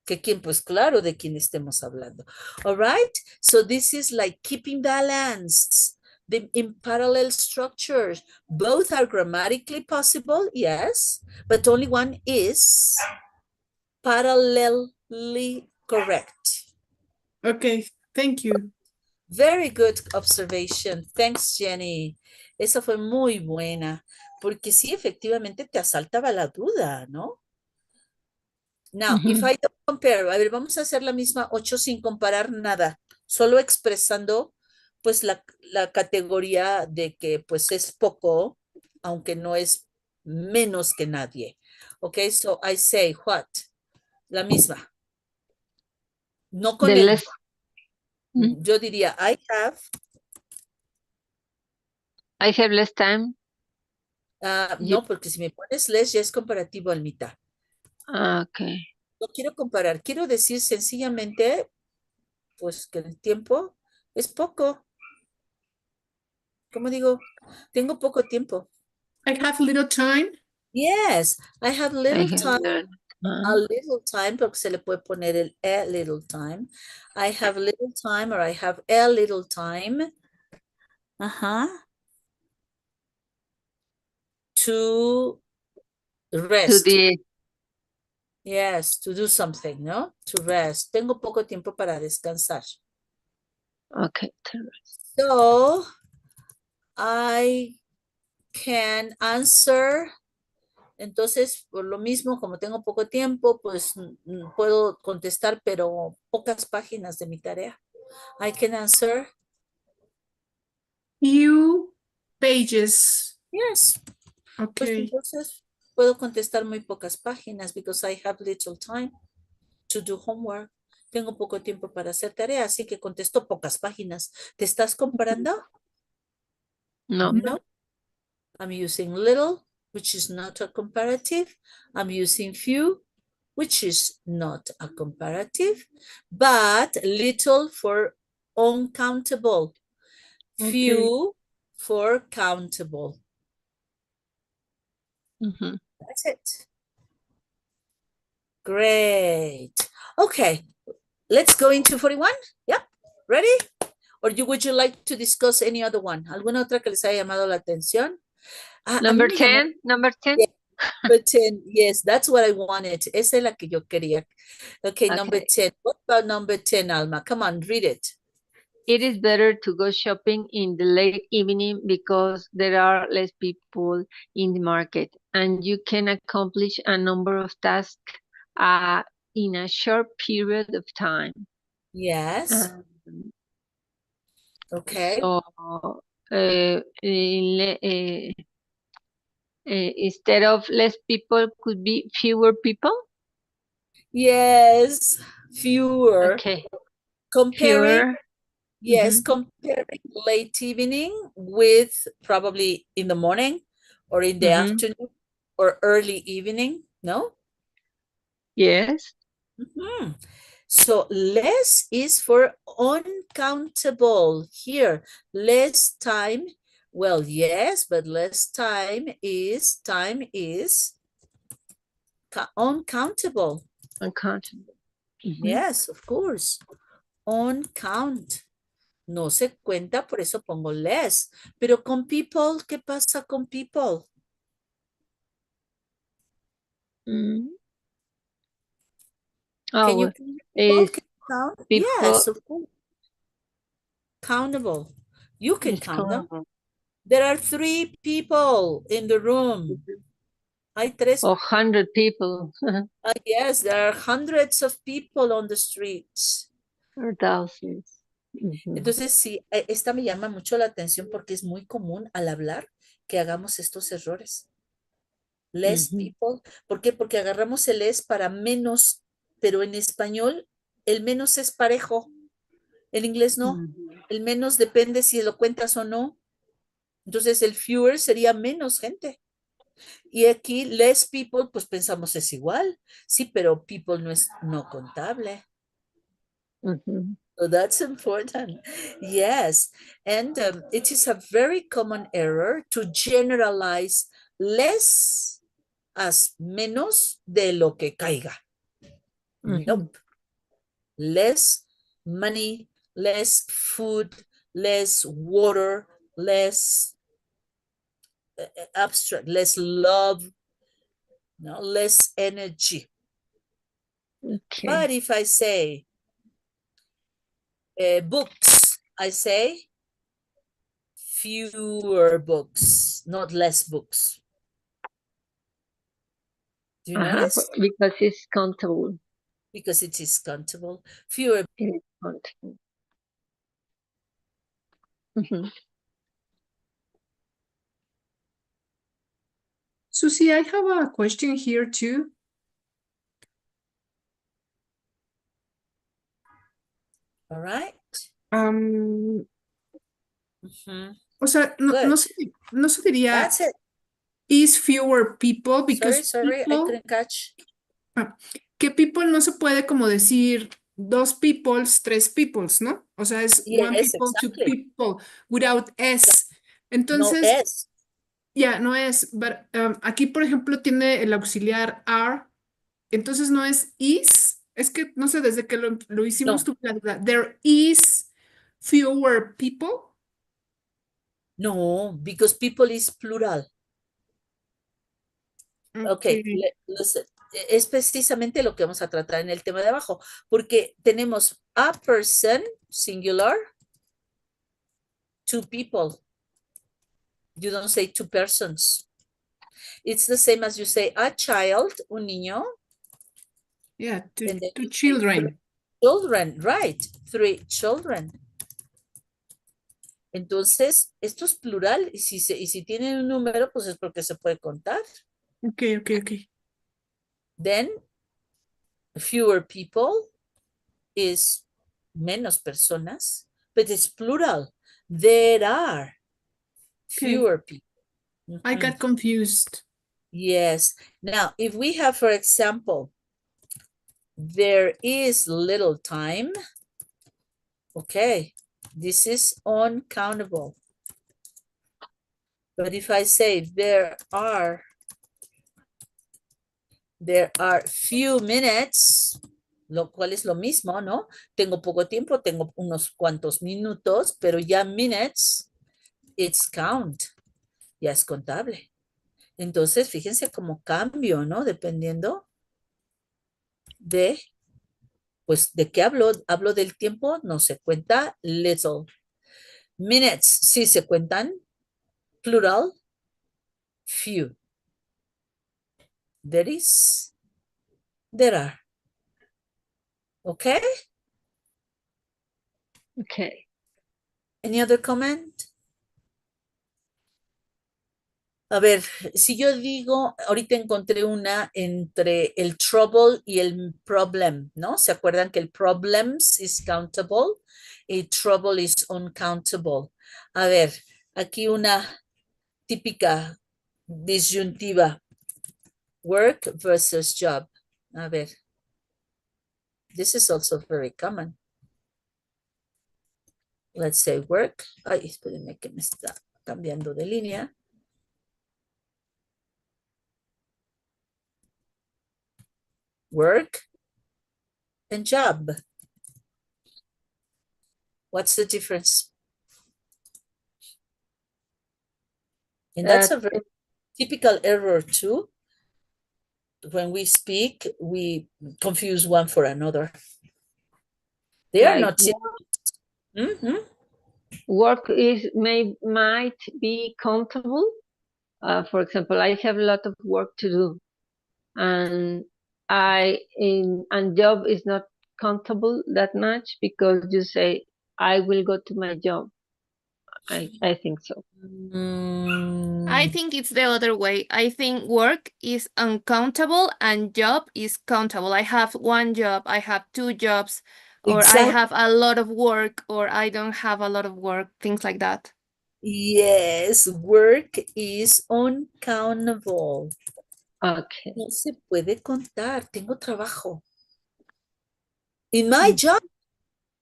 Que quien, pues claro, de quien estemos hablando. All right? So this is like keeping balance in parallel structures. Both are grammatically possible, yes, but only one is parallelly correct. Okay, thank you. Very good observation. Thanks, Jenny. Esa fue muy buena, porque sí, efectivamente te asaltaba la duda, ¿no? Now, if I don't compare, a ver, vamos a hacer la misma 8 sin comparar nada, solo expresando pues la categoría de que pues es poco, aunque no es menos que nadie. Okay, so I say what? La misma. No con The el... less. Yo diría, I have less time. no, porque si me pones less ya es comparativo al mitad. Okay. No quiero comparar, quiero decir sencillamente, pues que el tiempo es poco. ¿Cómo digo? Tengo poco tiempo. I have little time. Yes, I have little time. Uh-huh. A little time, porque se le puede poner el a little time. I have little time or I have a little time. To rest. Yes, to do something, ¿no? To rest. Tengo poco tiempo para descansar. Okay, to rest. So, I can answer. Entonces, por lo mismo, como tengo poco tiempo, pues puedo contestar, pero pocas páginas de mi tarea. I can answer. Few pages. Yes. Pues Okay. entonces puedo contestar muy pocas páginas because I have little time to do homework. Tengo poco tiempo para hacer tarea, así que contesto pocas páginas. ¿Te estás comparando? No. No. I'm using little, which is not a comparative. I'm using few, which is not a comparative, but little for uncountable. Okay. Few for countable. That's it. Great. Okay, let's go into 41. Yeah, ready? Or would you like to discuss any other one? ¿Alguna otra que les haya llamado la atención? Number 10. Number 10. Yeah, number 10. Yes, that's what I wanted. Esa es la que yo quería. Okay, number 10. What about number 10, Alma? Come on, read it. It is better to go shopping in the late evening because there are less people in the market and you can accomplish a number of tasks in a short period of time. Yes. Okay. So, instead of less people, could be fewer people? Yes, fewer. Okay. Comparing. Fewer. Yes, comparing late evening with probably in the morning or in the afternoon or early evening, no? Yes. So less is for uncountable here. Less time. Well, yes, but less time is uncountable. Uncountable. Yes, of course. Uncount. No se cuenta, por eso pongo less. Pero con people, ¿qué pasa con people? Can you count? People, Yes, of course. countable. You can It's count them. countable. There are 3 people in the room. Hay 3. 100 people Yes, there are hundreds of people on the streets. or thousands. Entonces, sí, esta me llama mucho la atención porque es muy común al hablar que hagamos estos errores. Less people. ¿Por qué? Porque agarramos el less para menos, pero en español el menos es parejo. En inglés no. El menos depende si lo cuentas o no. Entonces, el fewer sería menos gente. Y aquí, less people, pues pensamos es igual. Sí, pero people no es no contable. So that's important. Yes. And it is a very common error to generalize less as menos de lo que caiga. Nope. Less money, less food, less water, less abstract, less love, no, less energy. Okay. But if I say books, I say fewer books, not less books. Do you notice? Because it's countable. Because it is countable. Fewer. It is countable. Susie, I have a question here too. All right. O sea, no se diría That's it. is fewer people because Sorry, people, I couldn't catch. Que people no se puede como decir 2 peoples, 3 peoples, ¿no? O sea, es Yes, 1 people, exactly. 2 people, without S. Entonces, No S. ya, no es, but, aquí, por ejemplo, tiene el auxiliar are, entonces no es is, es que, no sé, desde que lo hicimos, No. tuve la duda. There is fewer people. No, because people is plural. Okay, listen. Es precisamente lo que vamos a tratar en el tema de abajo, porque tenemos a person, singular, 2 people. You don't say 2 persons. It's the same as you say a child, un niño. Yeah, and then 2 you say children. Children, right, 3 children. Entonces, esto es plural, y si tiene un número, pues es porque se puede contar. Okay. Then, fewer people is menos personas, but it's plural. There are fewer people. I got confused. Yes. Now, if we have, for example, there is little time. Okay, this is uncountable. But if I say there are few minutes, lo cual es lo mismo, ¿no? Tengo poco tiempo, tengo unos cuantos minutos, pero ya minutes, it's count, ya es contable. Entonces, fíjense cómo cambio, ¿no? Dependiendo de, pues, ¿de qué hablo? Hablo del tiempo, no se cuenta little. Minutes, sí se cuentan, plural, few. There is, there are. Okay? Okay. Any other comment? A ver, si yo digo, ahorita encontré una entre el trouble y el problem, ¿no? ¿Se acuerdan que el problems is countable y trouble is uncountable? A ver, aquí una típica disyuntiva. Work versus job. A ver. This is also very common. Let's say work. Ay, espérenme que me está cambiando de línea. Work and job. What's the difference? And that's a very typical error too. When we speak, we confuse one for another. They are not. work might be countable. For example, I have a lot of work to do, and job is not countable that much because you say I will go to my job. I think so. I think it's the other way. I think work is uncountable and job is countable. I have one job, I have two jobs, or I Exactly. have a lot of work, or I don't have a lot of work, things like that. Yes, work is uncountable. Okay. No se puede contar. Tengo trabajo. In my job,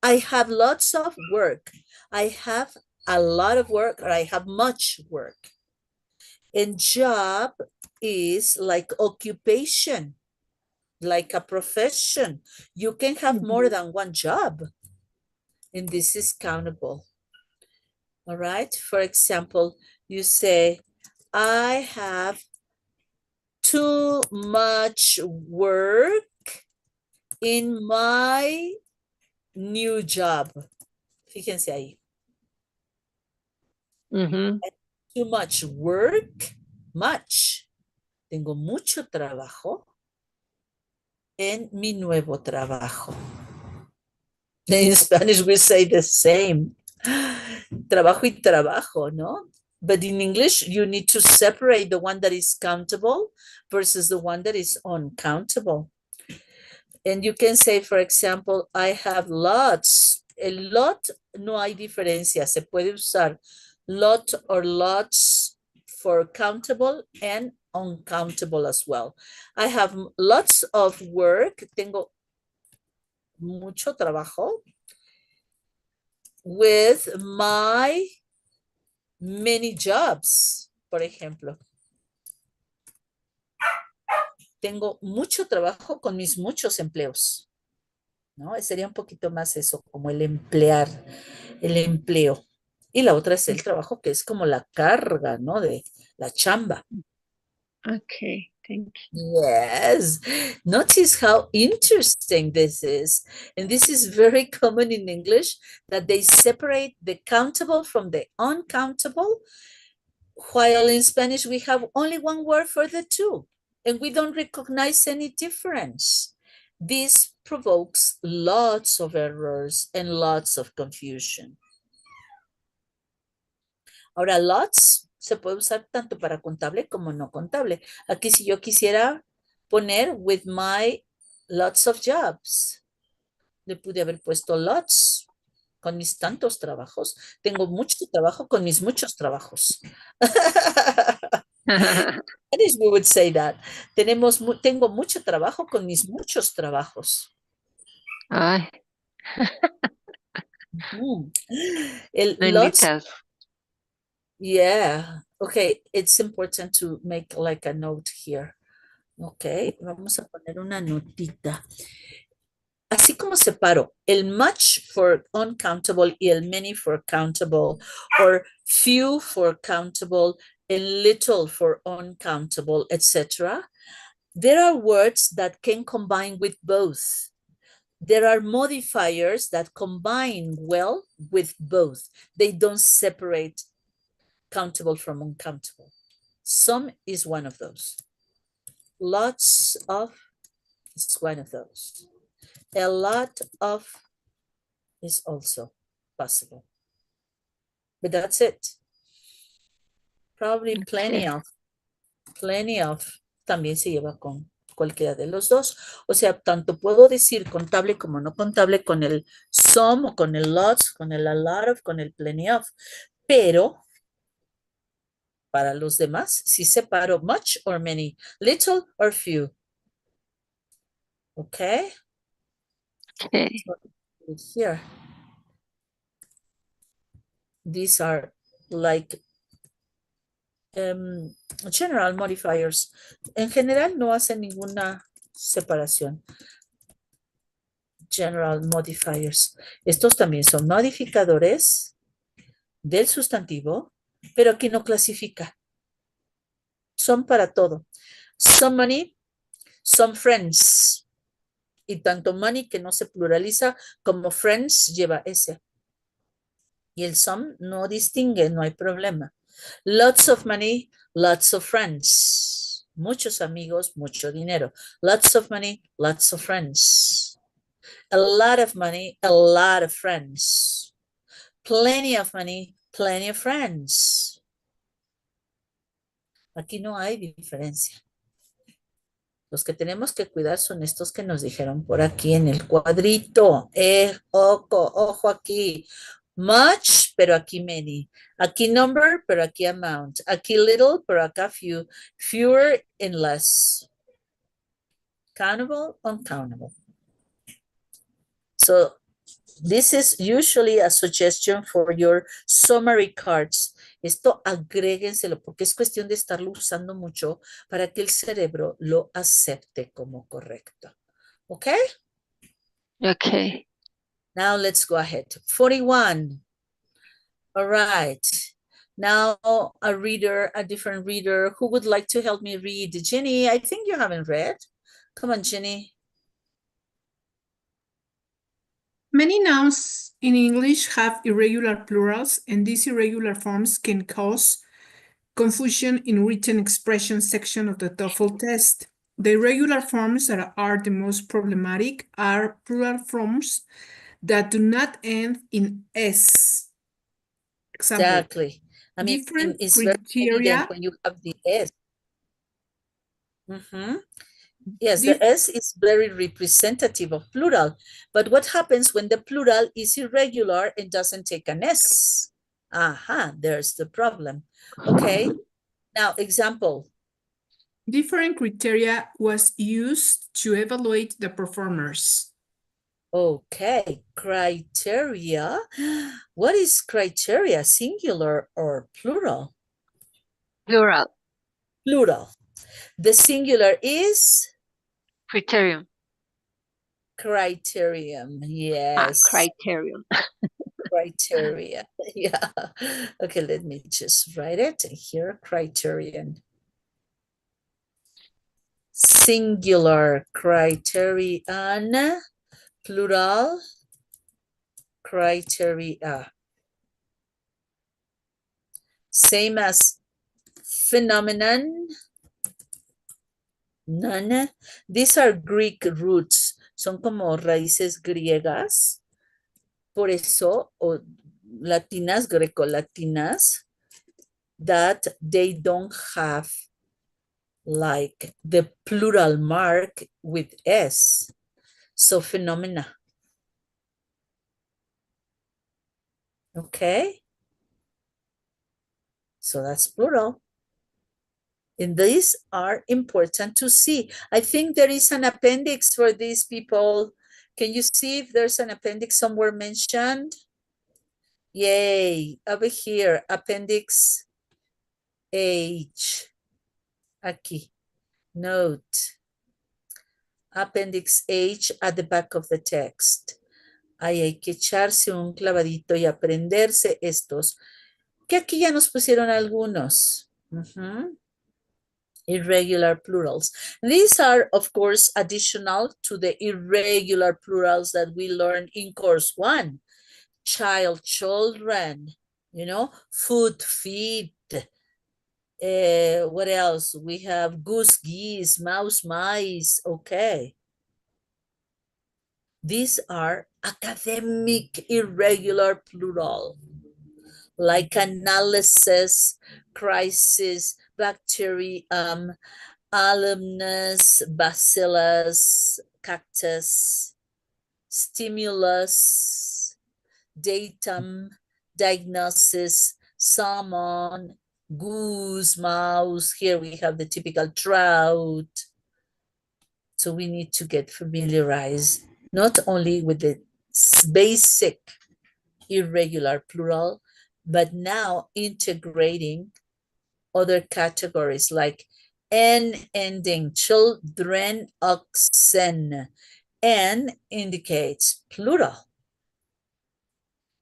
I have lots of work. I have a lot of work, or I have much work. And job is like occupation, like a profession. You can have more than one job, and this is countable. All right. For example, you say, I have too much work in my new job. Fíjense ahí. Too much work, much. Tengo mucho trabajo en mi nuevo trabajo. In Spanish, we say the same. Trabajo y trabajo, ¿no? But in English, you need to separate the one that is countable versus the one that is uncountable. And you can say, for example, I have lots. El lot no hay diferencia. Se puede usar lot or lots for countable and uncountable as well. I have lots of work. Tengo mucho trabajo with my many jobs, por ejemplo. Tengo mucho trabajo con mis muchos empleos, ¿no? Sería un poquito más eso, como el emplear, el empleo. Y la otra es el trabajo, que es como la carga, ¿no? De la chamba. Okay, thank you. Yes. Notice how interesting this is. And this is very common in English, that they separate the countable from the uncountable, while in Spanish we have only one word for the two, and we don't recognize any difference. This provokes lots of errors and lots of confusion. Ahora, lots se puede usar tanto para contable como no contable. Aquí si yo quisiera poner with my lots of jobs, le pude haber puesto lots con mis tantos trabajos. Tengo mucho trabajo con mis muchos trabajos. Spanish we would say that. Tengo mucho trabajo con mis muchos trabajos. Ay. El lots. Yeah. Okay. It's important to make like a note here. Okay. Vamos a poner una notita. Así como separo el much for uncountable y el many for countable, or few for countable and little for uncountable, etc. There are words that can combine with both. There are modifiers that combine well with both. They don't separate countable from uncountable. Some is one of those. Lots of is one of those. A lot of is also possible. But that's it. Probably plenty of también se lleva con cualquiera de los dos. O sea, tanto puedo decir contable como no contable con el some, o con el lots, con el a lot of, con el plenty of. Pero para los demás, sí separo much or many, little or few. Okay? Okay. So here. These are like general modifiers. En general no hacen ninguna separación. General modifiers. Estos también son modificadores del sustantivo, pero aquí no clasifica. Son para todo. Some money, some friends. Y tanto money, que no se pluraliza, como friends lleva S. Y el some no distingue, no hay problema. Lots of money, lots of friends. Muchos amigos, mucho dinero. Lots of money, lots of friends. A lot of money, a lot of friends. Plenty of money, plenty of friends. Aquí no hay diferencia. Los que tenemos que cuidar son estos que nos dijeron por aquí en el cuadrito. Ojo aquí. Much, pero aquí many. Aquí number, pero aquí amount. Aquí little, pero acá few. Fewer and less. Countable, uncountable. So this is usually a suggestion for your summary cards. Esto agréguenselo porque es cuestión de estarlo usando mucho para que el cerebro lo acepte como correcto. Okay? Okay. Now let's go ahead. 41. All right. Now a different reader who would like to help me read. Jenny, I think you haven't read. Come on, Jenny. Many nouns in English have irregular plurals, and these irregular forms can cause confusion in written expression section of the TOEFL test. The irregular forms that are the most problematic are plural forms that do not end in S. Example, Exactly. I mean, different it's very criteria. evident when you have the S. Yes, the S is very representative of plural. But what happens when the plural is irregular and doesn't take an S? Aha, there's the problem. Okay, now example. Different criteria was used to evaluate the performers. Okay, criteria. What is criteria, singular or plural? Plural. Plural. The singular is? Criterion. Criterion, yes. Criterion. Criteria, yeah. Okay, let me just write it here, criterion. Singular criterion, plural criteria. Same as phenomenon, none. These are Greek roots, son como raíces griegas, por eso, o latinas, grecolatinas, that they don't have like the plural mark with S. So phenomena. Okay. So that's plural. And these are important to see. I think there is an appendix for these people. Can you see if there's an appendix somewhere mentioned? Yay, over here, appendix H. Aquí, note. Appendix H at the back of the text. Ahí hay que echarse un clavadito y aprenderse estos, que aquí ya nos pusieron algunos. Irregular plurals. These are, of course, additional to the irregular plurals that we learned in course 1. Child, children, you know, food, feed. What else? We have goose, geese, mouse, mice. Okay. These are academic irregular plural, like analysis, crisis, bacterium, alumnus, bacillus, cactus, stimulus, datum, diagnosis, salmon, goose, mouse. Here we have the typical trout. So we need to get familiarized not only with the basic irregular plural, but now integrating other categories like N ending, children, oxen. N indicates plural.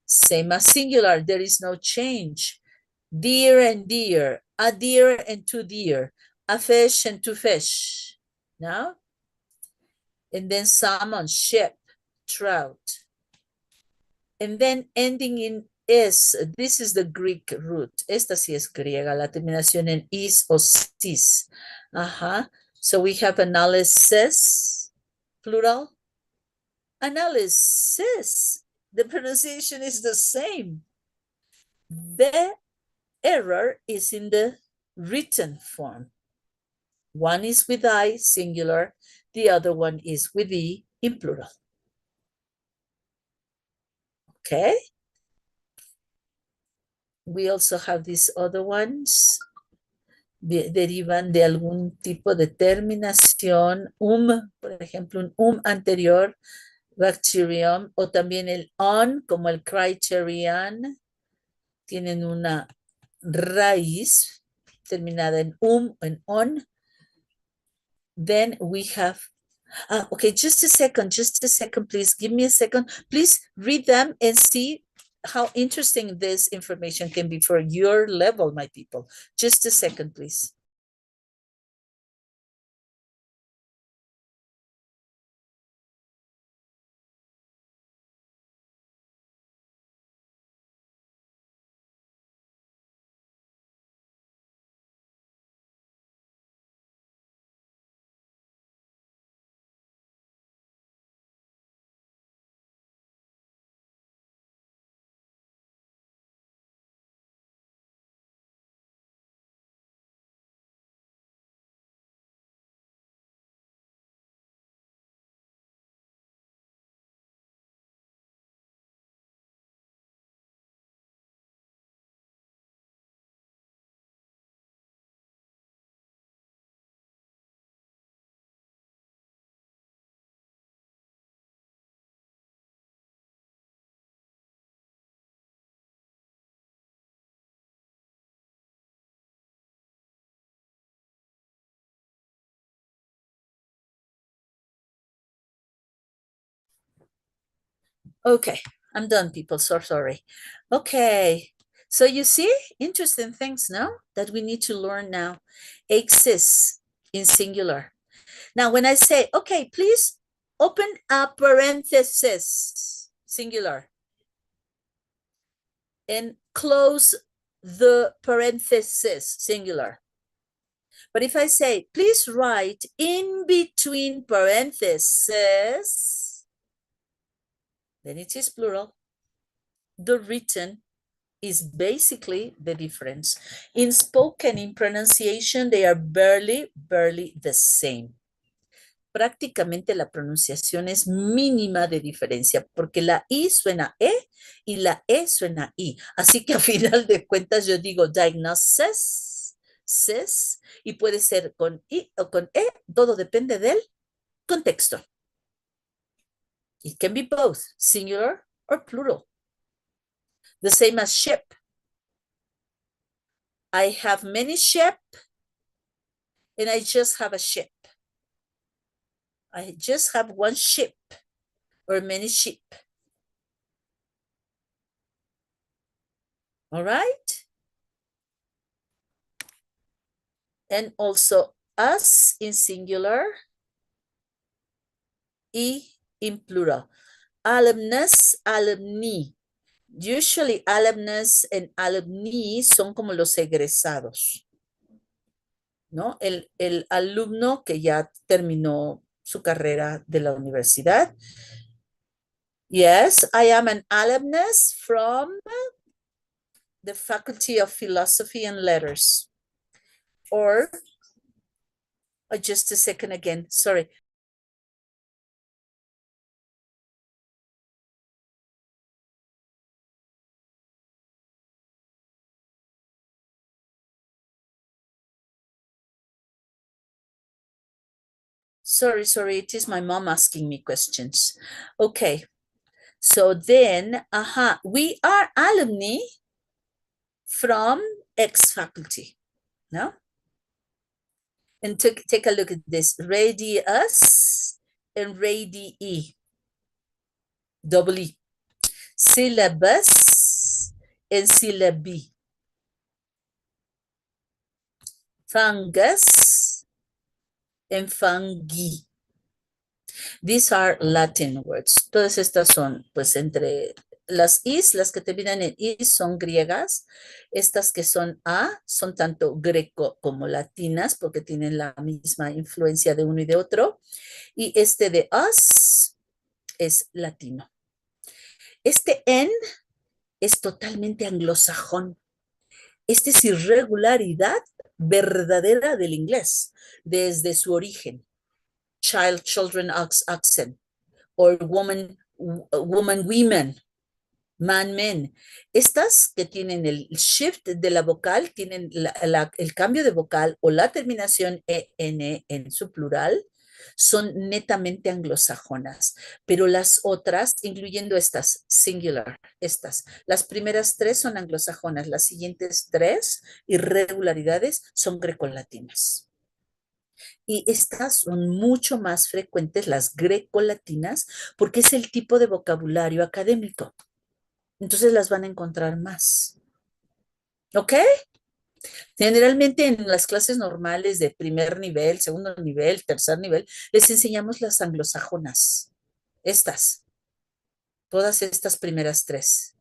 Same as singular, there is no change. Deer and deer, a deer and two deer, a fish and two fish. Now, and then salmon, ship, trout. And then ending in es, this is the Greek root. Esta sí es griega, la terminación en is o sis. Ajá. So we have analysis, plural. Analysis. The pronunciation is the same. The error is in the written form. One is with I, singular. The other one is with E, in plural. Okay. We also have these other ones. Derivan de algún tipo de terminación. Por ejemplo, un anterior, bacterium, o también el on, como el criterion. Tienen una raíz terminada en en on. Then we have, okay, just a second, please. Give me a second. Please read them and see how interesting this information can be for your level, my people. Just a second, please. Okay, I'm done, people. So sorry. Okay, so you see, interesting things now that we need to learn now. Exists in singular. Now, when I say, okay, please open a parenthesis, singular, and close the parenthesis, singular. But if I say, please write in between parentheses, then it is plural. The written is basically the difference. In spoken, in pronunciation, they are barely the same. Prácticamente la pronunciación es mínima de diferencia porque la I suena E y la E suena I. Así que a final de cuentas yo digo diagnosis, ses, y puede ser con I o con E, todo depende del contexto. It can be both, singular or plural. The same as ship. I have many ship and I just have a ship. I just have one ship or many sheep. All right? And also us in singular, y in plural. Alumnus, alumni. Usually alumnus and alumni son como los egresados, ¿no? El alumno que ya terminó su carrera de la universidad. Yes, I am an alumnus from the Faculty of Philosophy and Letters. Or, just a second again, sorry. Sorry, it is my mom asking me questions. Okay, so then, we are alumni from X faculty, no? And take a look at this, radius and radii, double E. Syllabus and syllabi. Fungus and fungi. These are Latin words. Todas estas son, pues, entre las is, las que terminan en is son griegas. Estas que son a son tanto greco como latinas porque tienen la misma influencia de uno y de otro. Y este de us es latino. Este en es totalmente anglosajón. Esta es irregularidad verdadera del inglés desde su origen. Child, children, accent, or woman, women, man, men. Estas que tienen el shift de la vocal, tienen el cambio de vocal o la terminación en en su plural, son netamente anglosajonas, pero las otras, incluyendo estas, singular, las primeras tres son anglosajonas, las siguientes tres irregularidades son grecolatinas. Y estas son mucho más frecuentes, las grecolatinas, porque es el tipo de vocabulario académico. Entonces las van a encontrar más. ¿Ok? Generalmente en las clases normales de primer nivel, segundo nivel, tercer nivel, les enseñamos las anglosajonas. Estas, todas estas primeras tres.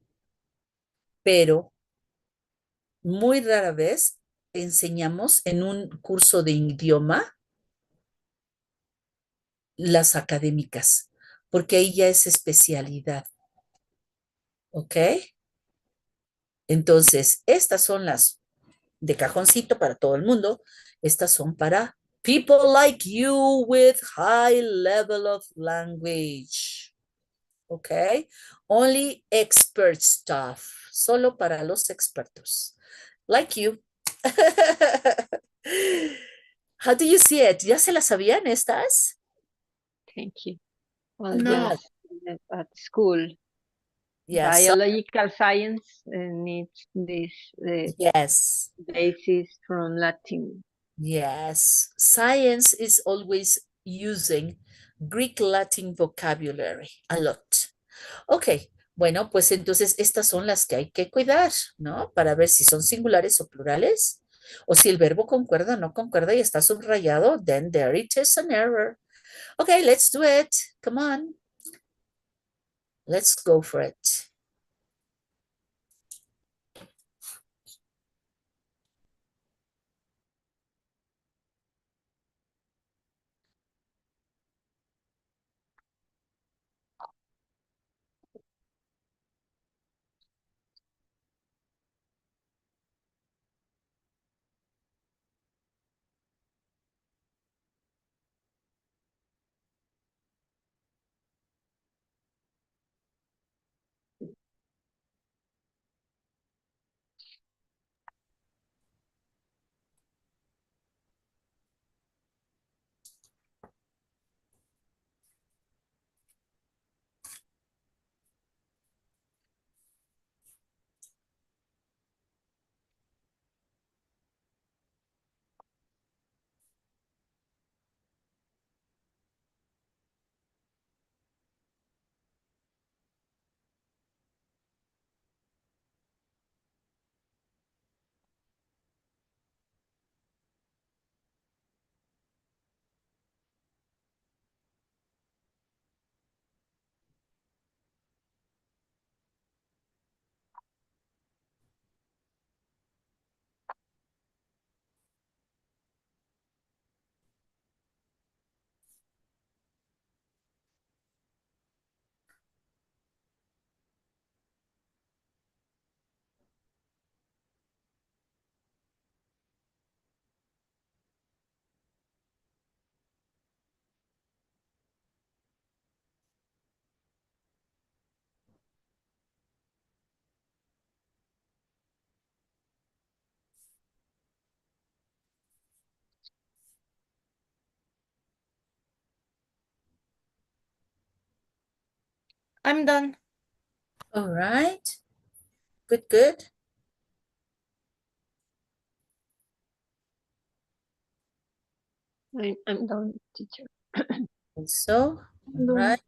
Pero muy rara vez enseñamos en un curso de idioma las académicas, porque ahí ya es especialidad. ¿Ok? Entonces, estas son las de cajoncito para todo el mundo. Estas son para people like you with high level of language. ¿Ok? Only expert stuff. Solo para los expertos. Like you. How do you see it? ¿Ya se las sabían estas? Thank you. Well, No. yes, at school, Yes. biological science needs this Yes. basis from Latin. Yes. Science is always using Greek Latin vocabulary a lot. Ok, bueno, pues entonces estas son las que hay que cuidar, ¿no? Para ver si son singulares o plurales, o si el verbo concuerda o no concuerda y está subrayado, then there it is an error. Okay, let's do it. Come on. Let's go for it. I'm done. All right. Good, good. I'm done, teacher. So, all Done. right.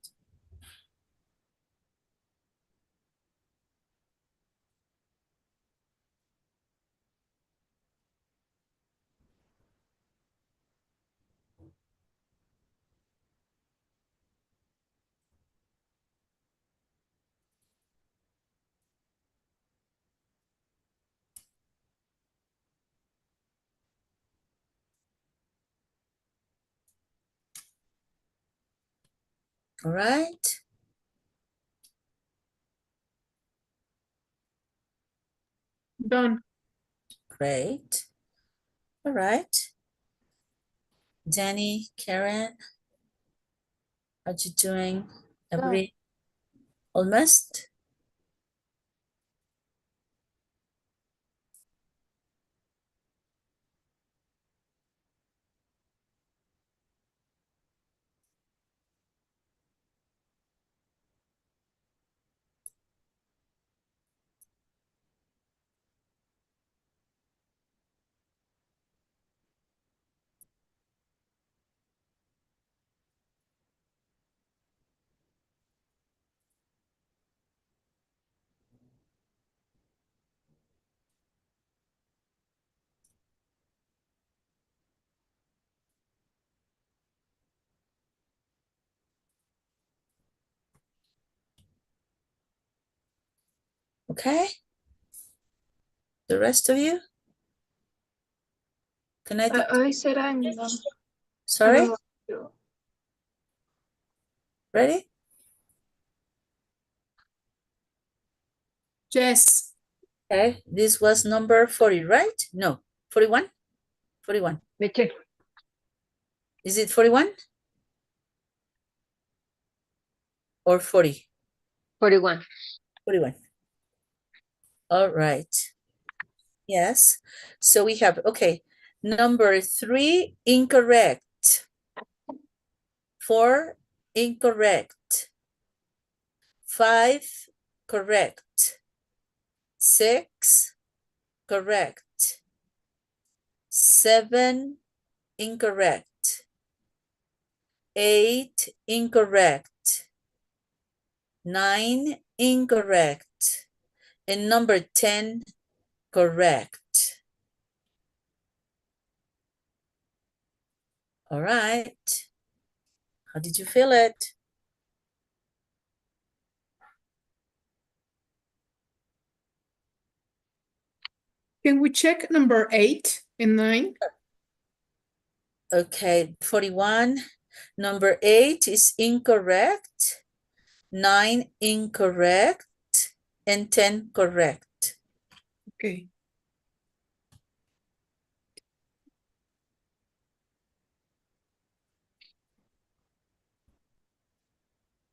All right. Done. Great. All right. Danny, Karen, how you doing? Every almost? Okay. The rest of you? Can I? I said I'm done. I Sorry? don't know what to do. Ready? Yes. Okay. This was number 40, right? No. 41? 41. Me too. Is it 41? Or 40? 41. 41. All right. Yes. So we have, okay. Number 3, incorrect. 4, incorrect. 5, correct. 6, correct. 7, incorrect. 8, incorrect. 9, incorrect. And number 10, correct. All right. How did you feel it? Can we check number 8 and 9? Okay, 41. Number 8 is incorrect. 9, incorrect. And 10, correct. Okay.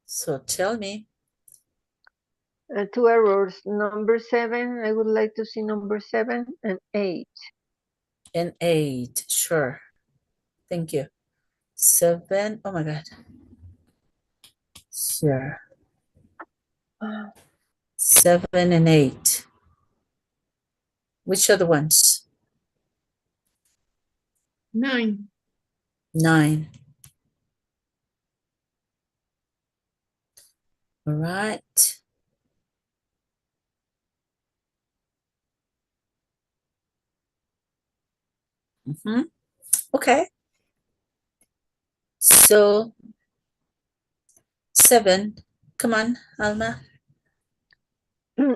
So tell me. 2 errors. Number 7, I would like to see number 7 and 8. And 8, sure. Thank you. 7, oh my God. Sure. 7 and 8. Which are the ones? 9. 9. All right. Okay. So 7. Come on, Alma.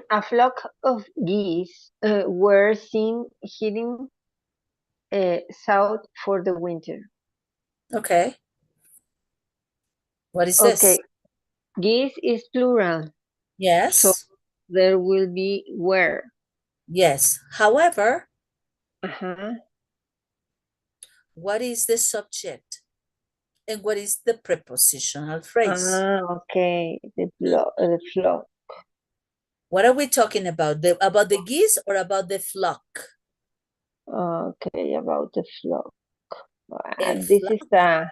A flock of geese were seen heading south for the winter. Okay. What is Okay, this? geese is plural, Yes. so there will be were. Yes. However, Uh-huh. what is the subject? And what is the prepositional phrase? Okay, the flock. What are we talking about? About the geese or about the flock? Okay, about the flock. El This is a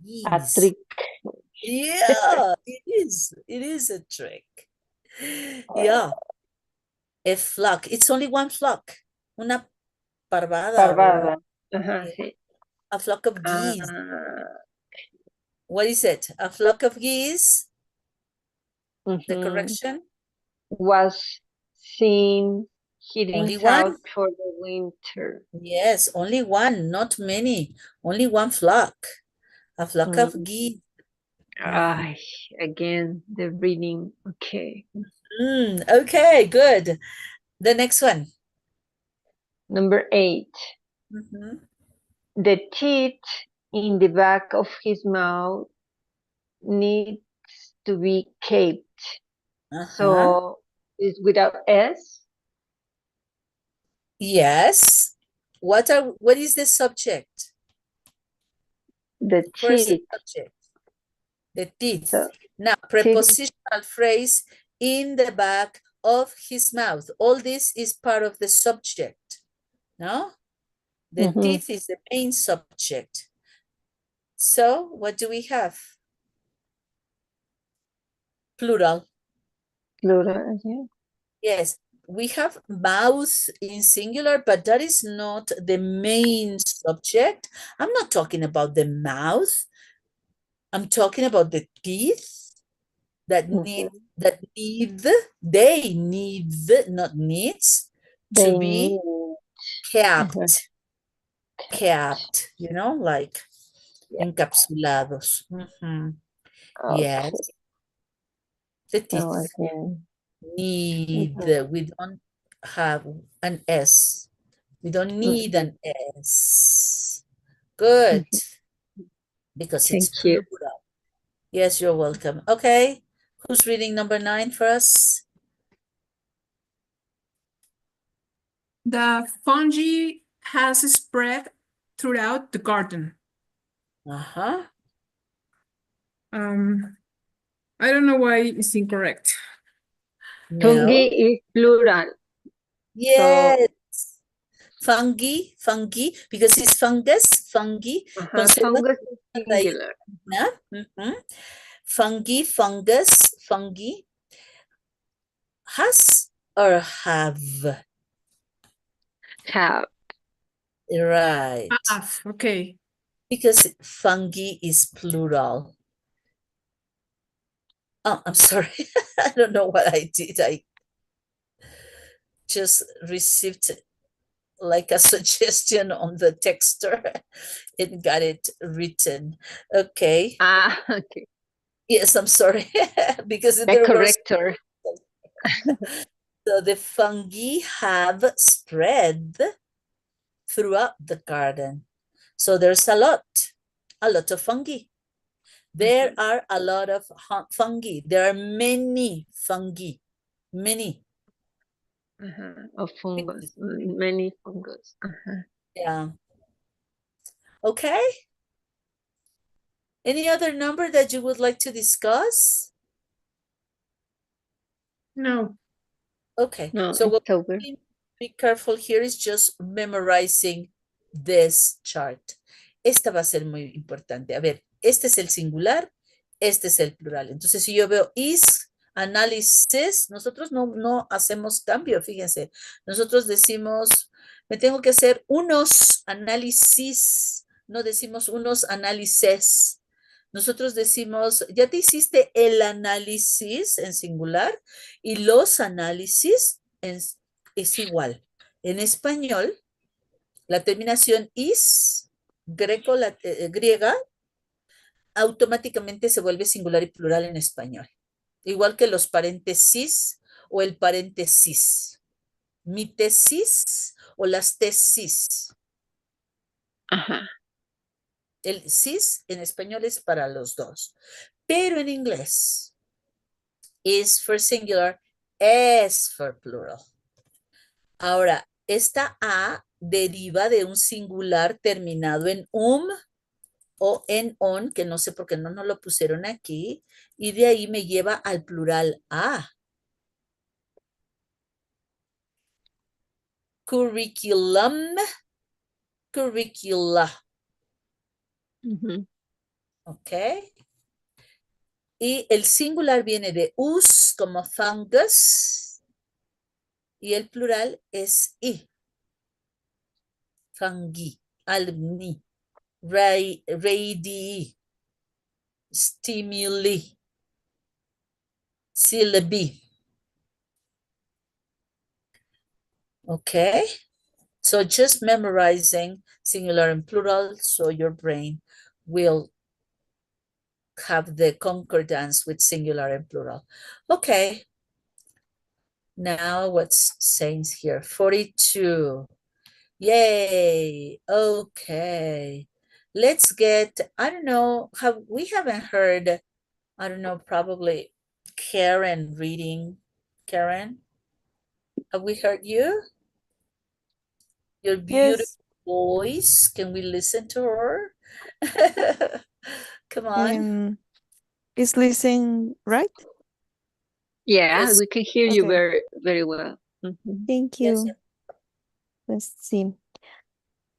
geese. trick. Yeah, it is. It is a trick. Yeah. A flock. It's only one flock. Una parvada. Parvada. Sí. A flock of geese. What is it? A flock of geese? The correction? Was seen heading Only south one? for the winter. Yes, only one, not many. Only one flock. A flock of geese. Again, the reading. Okay. Okay, good. The next one. Number 8. The teeth in the back of his mouth needs to be kept. Uh-huh. So it's without S. Yes. What is the subject? The Where's the teeth. subject? The teeth. So Now, prepositional phrase in the back of his mouth. All this is part of the subject. No? The teeth is the main subject. So, what do we have? Plural. plural. Yeah. Yes, we have mouth in singular, but that is not the main subject. I'm not talking about the mouth. I'm talking about the teeth that need, they need, not needs, to They be need. kept. Kept, you know, like encapsulados. Yes. Okay. The teeth So again. need, we don't have an S. We don't need an S. Good. Because it's Thank you. plural. Yes, you're welcome. Okay. Who's reading number 9 for us? The fungi has spread throughout the garden. Uh-huh. I don't know why it's incorrect. No. Fungi is plural. Yes. Fungi, because it's fungus, fungi. Fungus is singular. Fungi, fungus, fungi. Has or have? Have. Right. Okay. Because fungi is plural. Oh, I'm sorry. I don't know what I did. I just received like a suggestion on the texter and got it written. Okay. Okay. Yes, I'm sorry. Because The there corrector. So the fungi have spread throughout the garden. So there's a lot of fungi. There are a lot of fungi. There are many fungi. Many. Of fungus. Many fungus. Yeah. Okay. Any other number that you would like to discuss? No. Okay. No, So what it's over. be careful here is just memorizing this chart. Esta va a ser muy importante. A ver, este es el singular, este es el plural. Entonces, si yo veo is, análisis, nosotros no hacemos cambio, fíjense. Nosotros decimos, me tengo que hacer unos análisis, no decimos unos análisis. Nosotros decimos, ya te hiciste el análisis en singular y los análisis es igual. En español, la terminación is, griega, automáticamente se vuelve singular y plural en español. Igual que los paréntesis o el paréntesis. Mi tesis o las tesis. El cis en español es para los dos. Pero en inglés, is for singular, S for plural. Ahora, esta A deriva de un singular terminado en o en on, que no sé por qué no nos lo pusieron aquí, y de ahí me lleva al plural A. Curriculum, curricula. Ok. Y el singular viene de us como fungus y el plural es i. Fungi, alumni, radii, stimuli, syllabi. Okay, so just memorizing singular and plural so your brain will have the concordance with singular and plural. Okay, now what's saying here? 42. Yay, okay. Let's get, I don't know, we haven't heard I don't know, probably Karen reading. Karen, have we heard you? Your beautiful Yes. voice. Can we listen to her? Come on. Is listen right? Yeah, Yes. we can hear you Okay. very, very well. Mhm. Thank Yes. you. Let's see.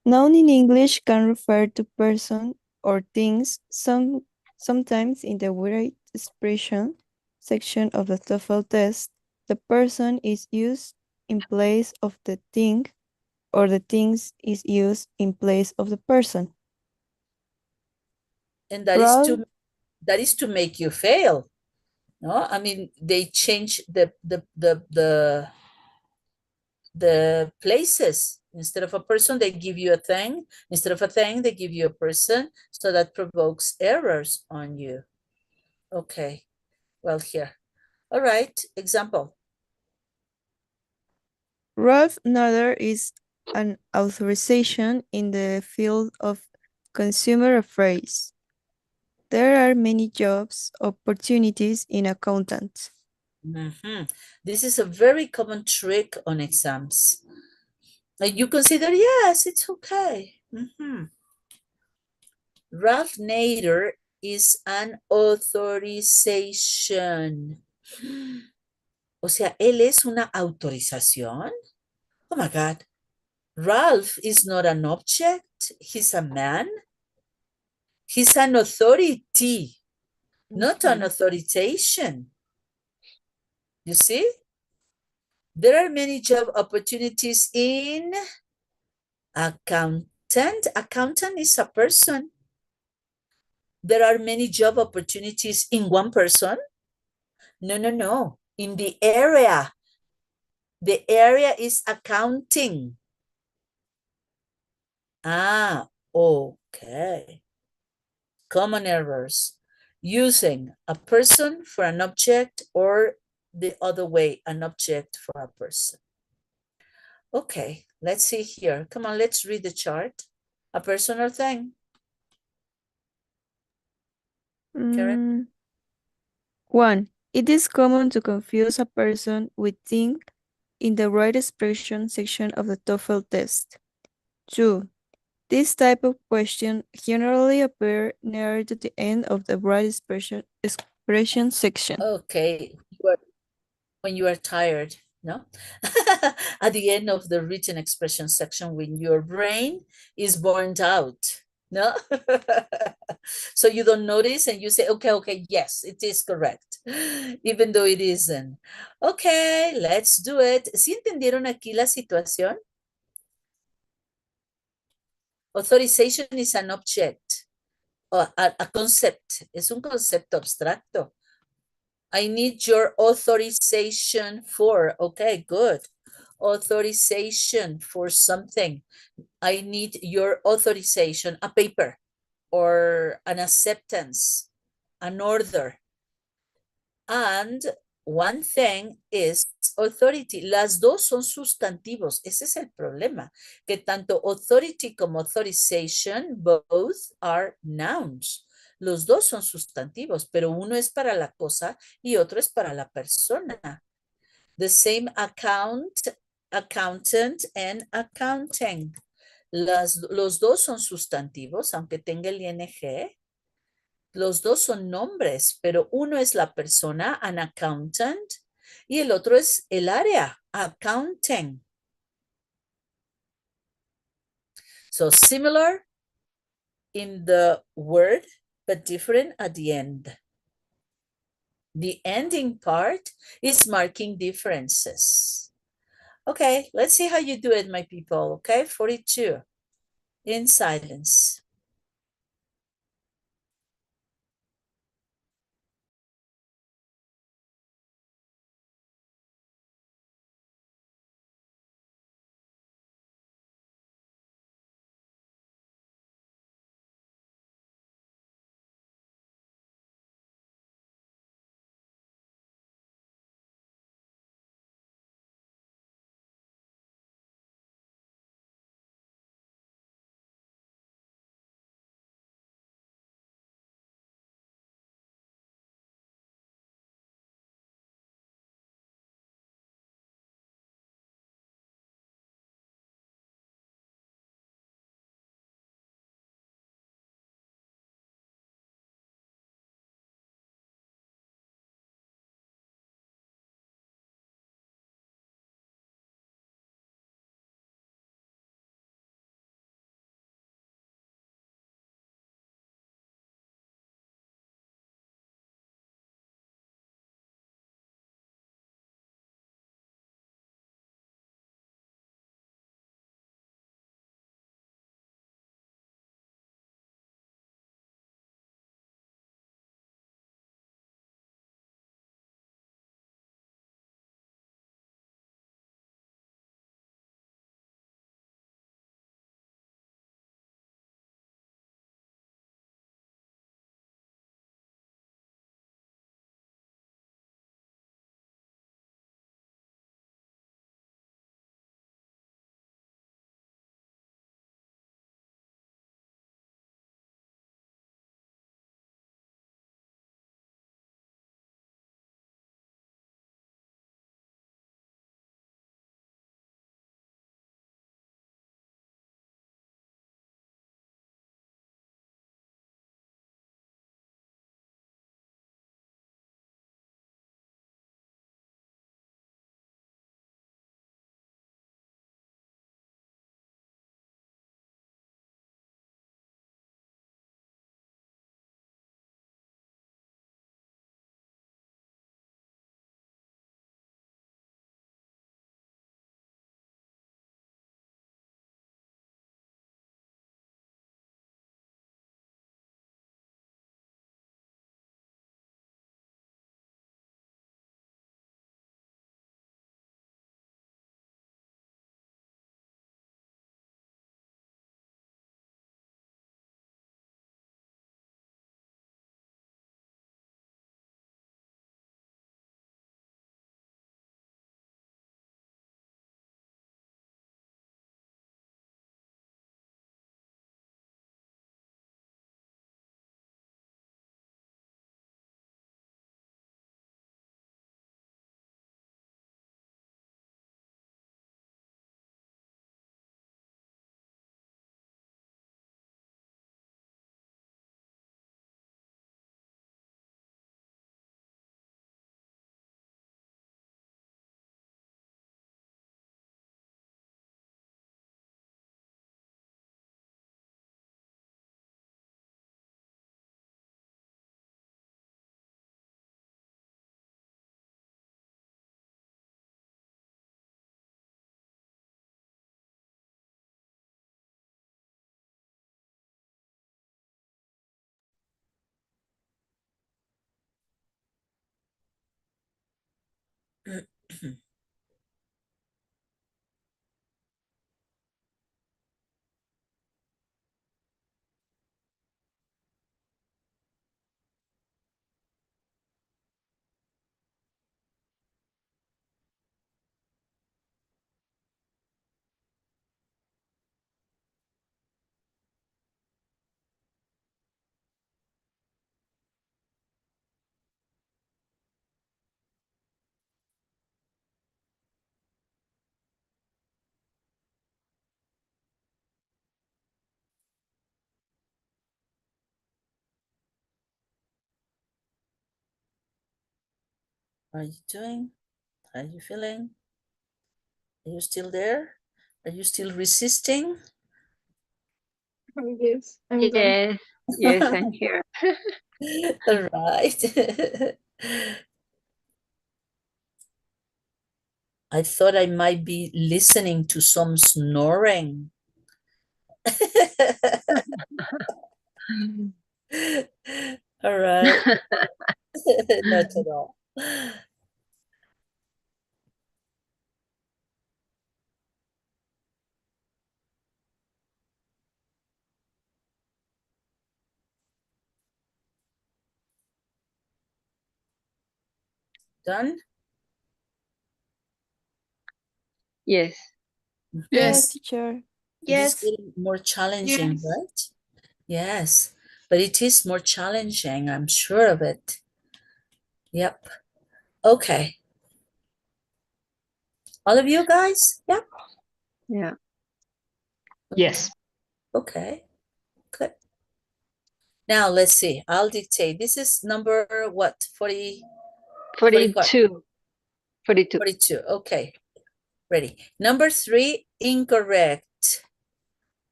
Noun in English can refer to person or things, sometimes in the word expression section of the TOEFL test. The person is used in place of the thing, or the things is used in place of the person. And that Ralph, is to make you fail. No, I mean they change the places. Instead of a person, they give you a thing. Instead of a thing, they give you a person. So that provokes errors on you. Okay, well, here. All right, example. Ralph Nader is an authorization in the field of consumer affairs. There are many jobs opportunities in accountant. This is a very common trick on exams. You consider, yes, it's okay. Ralph Nader is an authorization. O sea, él es una autorización. Oh my God. Ralph is not an object. He's a man. He's an authority, not an authorization. You see? There are many job opportunities in accountant. Accountant is a person. There are many job opportunities in one person. No. In the area. The area is accounting. Ah, okay. Common errors. Using a person for an object or the other way, an object for a person. Okay, let's see here. Come on, let's read the chart. A person or thing. Karen? 1. It is common to confuse a person with thing in the right expression section of the TOEFL test. 2. This type of question generally appear near to the end of the right expression section. Okay, when you are tired, no? At the end of the written expression section, when your brain is burned out, no? So you don't notice and you say, okay, yes, it is correct, even though it isn't. Okay, let's do it. ¿Sí entendieron aquí la situación? Authorization is an object, a concept, es un concepto abstracto. I need your authorization for, okay, good. Authorization for something. I need your authorization, a paper or an acceptance, an order. And one thing is authority. Las dos son sustantivos. Ese es el problema, que tanto authority como authorization, both are nouns. Los dos son sustantivos, pero uno es para la cosa y otro es para la persona. The same account, accountant, and accounting. Los dos son sustantivos, aunque tenga el ing. Los dos son nombres, pero uno es la persona, an accountant, y el otro es el área, accounting. So similar in the word, but different at the end. The ending part is marking differences. Okay, let's see how you do it, my people. Okay, 42 in silence. How are you doing? How are you feeling? Are you still there? Are you still resisting? Yes, I'm done. Yes, yes, I'm here. All right. I thought I might be listening to some snoring. All right. Not at all. Yes. Done? Yes. Yes, teacher. It is Yes. getting more challenging, Yes. right? Yes, but it is more challenging, I'm sure of it. Yep. Okay. All of you guys? Yep. Yeah. Yes. Okay. Good. Now let's see. I'll dictate. This is number what? 40, 42. 42. 42. Okay. Ready. Number 3, incorrect.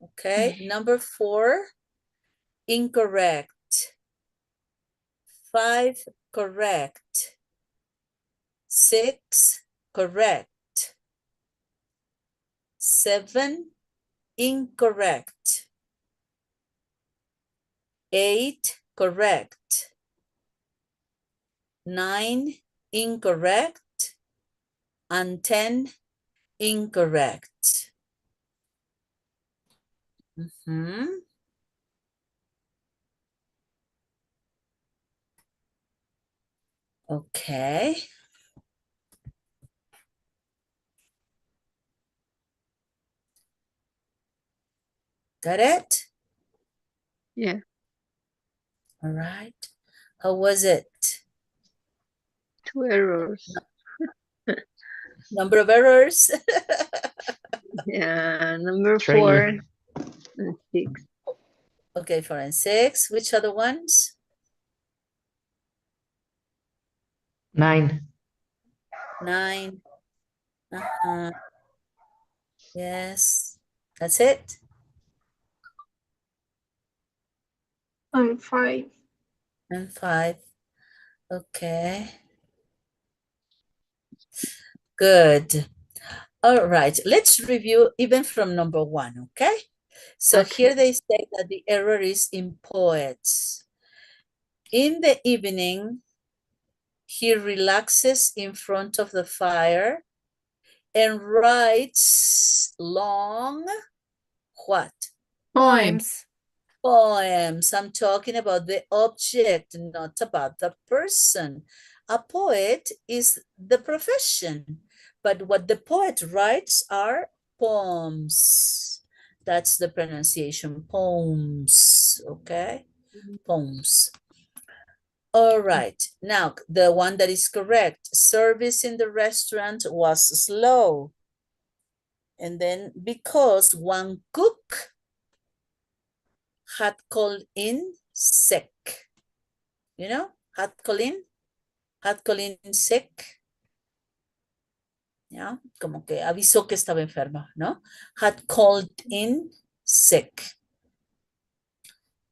Okay. Number 4, incorrect. 5, correct. 6, correct. 7, incorrect. 8, correct. 9, incorrect. And 10, incorrect. Okay. Got it? Yeah. All right. How was it? 2 errors. Number of errors? Yeah. Number 3. 4 and 6. Okay, 4 and 6. Which other ones? 9. 9. Yes. That's it? And 5. And 5. Okay. Good. All right. Let's review even from number 1, okay? So Okay. here they say that the error is in poets. In the evening, he relaxes in front of the fire and writes long what? Poems. Poems. I'm talking about the object, not about the person. A poet is the profession, but what the poet writes are poems. That's the pronunciation, poems, okay? Poems. All right, now the one that is correct. Service in the restaurant was slow. And then because one cook had called in sick. You know, had called in sick. ¿Ya? Como que avisó que estaba enferma, ¿no? Had called in sick.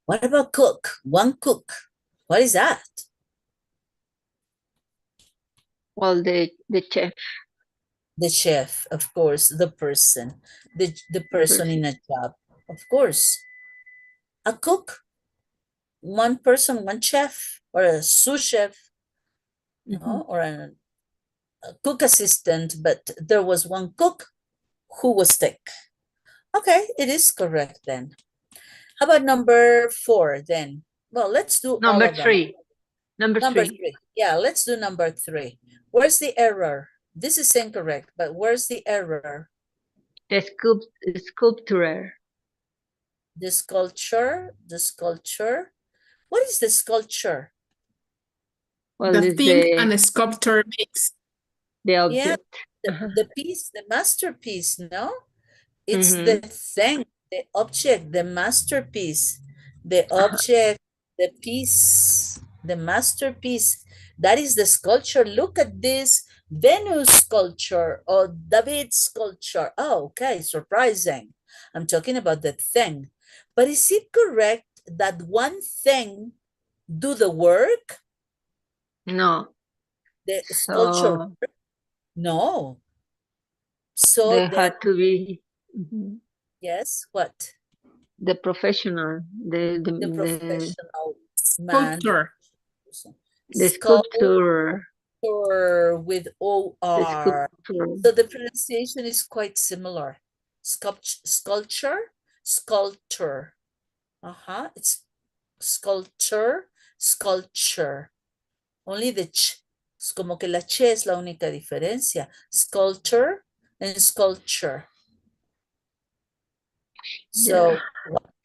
What about cook? One cook. What is that? Well, the chef. The chef, of course, the person. The person in a job, of course. A cook, one person, one chef, or a sous chef, no? Or a cook assistant, but there was one cook who was sick. Okay, it is correct then. How about number 4 then? Well, let's do all Number of them. 3. Number Number 3. 3. Yeah, let's do number 3. Where's the error? This is incorrect, but where's the error? The sculptor. The sculpture. What is the sculpture? Well, The it's thing the, and a sculptor makes. the object. The piece, the masterpiece, no? It's the thing, the object, the masterpiece, the object, the piece, the masterpiece. That is the sculpture. Look at this Venus sculpture or David sculpture. Oh, okay, surprising. I'm talking about the thing. But is it correct that one thing do the work? No. The sculpture? So No. So they had to be yes, what? the professional, the Professional man. Sculptor. the sculptor. Sculptor with The O-R. sculptor. So the pronunciation is quite similar. Sculpture, sculptor. It's sculpture, sculpture. Only the ch. Es como que la ch es la única diferencia. Sculptor and sculpture. So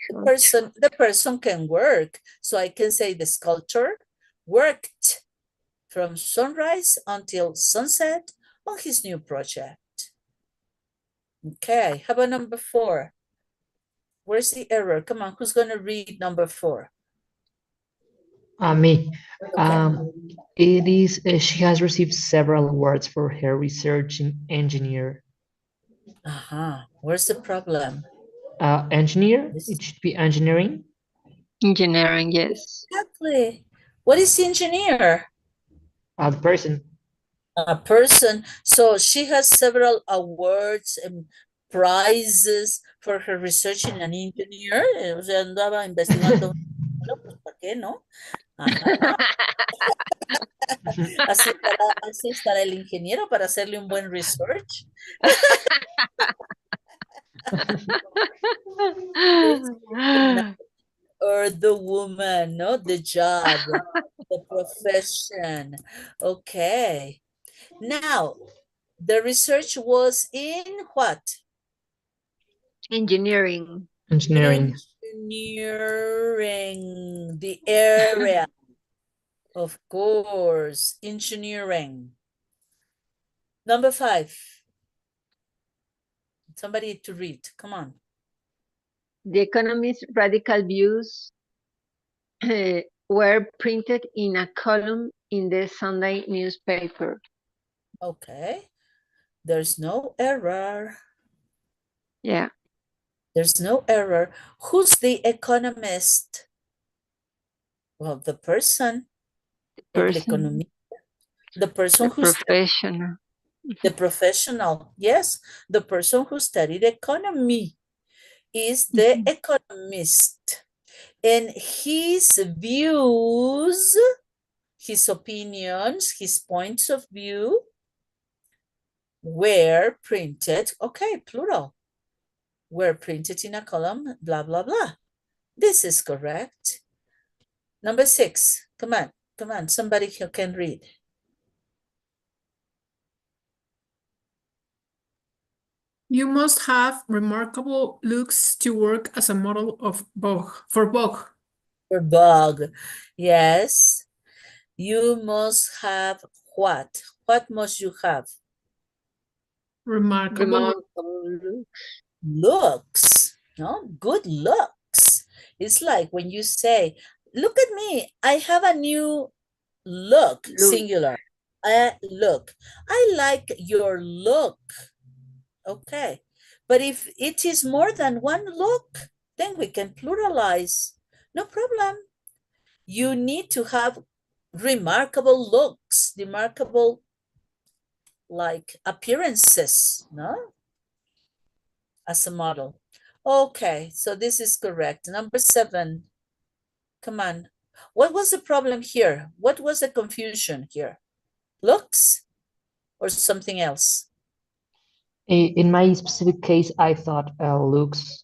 the person can work. So I can say the sculptor worked from sunrise until sunset on his new project. Okay, how about number 4? Where's the error? Come on, who's going to read number 4? Me. Okay. It is, she has received several awards for her research in engineer. Where's the problem? Engineer? It should be engineering. Engineering, yes. Exactly. What is engineer? The person. A person. So she has several awards and prizes for her research in an engineer. O sea, andaba investigando. Pues, ¿para qué, no? Así estará el ingeniero para hacerle un buen research. Or the woman, no? The job, the profession. Okay. Now, the research was in what? Engineering. Engineering. Engineering, the area. Of course, engineering. Number 5. Somebody to read, come on. The Economist's radical views were printed in a column in the Sunday newspaper. Okay, there's no error. Yeah. There's no error. Who's the economist? Well, the person. Person. The person The who's professional. the professional. Yes, the person who studied economy is the economist. And his views, his opinions, his points of view were printed, okay, plural, were printed in a column, blah, blah, blah. This is correct. Number 6, come on, somebody who can read. You must have remarkable looks to work as a model of Vogue, for Vogue. For Vogue, yes. You must have what? What must you have? Remarkable looks, no? Good looks. It's like when you say, look at me, I have a new look. Singular. Look. I like your look. Okay. But if it is more than one look, then we can pluralize. No problem. You need to have remarkable looks, remarkable like appearances, no? As a model. Okay, so this is correct. Number 7. Come on. What was the problem here? What was the confusion here? Looks or something else? In my specific case, I thought looks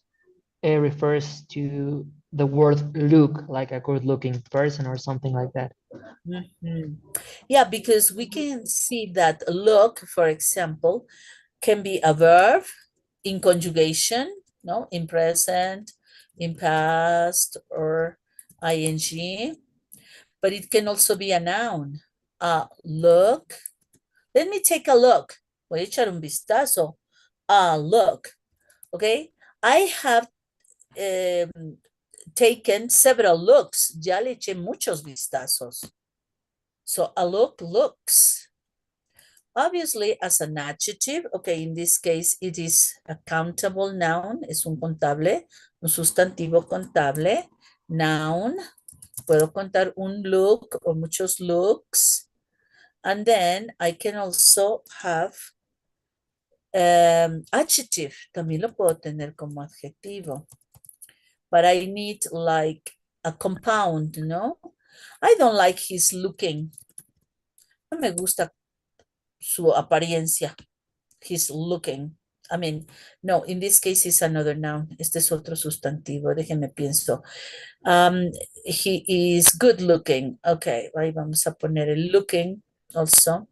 refers to the word look, like a good-looking person or something like that. Mhm. Yeah, because we can see that look, for example, can be a verb in conjugation, no, in present, in past, or ing, but it can also be a noun. Look. Let me take a look. Voy a echar un vistazo. Look. Okay. I have taken several looks. Ya le eché muchos vistazos. So a look looks. Obviously, as an adjective, okay, in this case, it is a countable noun, es un contable, un sustantivo contable, noun. Puedo contar un look o muchos looks. And then I can also have adjective. También lo puedo tener como adjetivo. But I need like a compound, no? I don't like his looking. No me gusta su apariencia. He's looking. I mean, no, in this case it's another noun. Este es otro sustantivo. Déjenme pienso. He is good looking. Okay, ahí vamos a poner el looking also.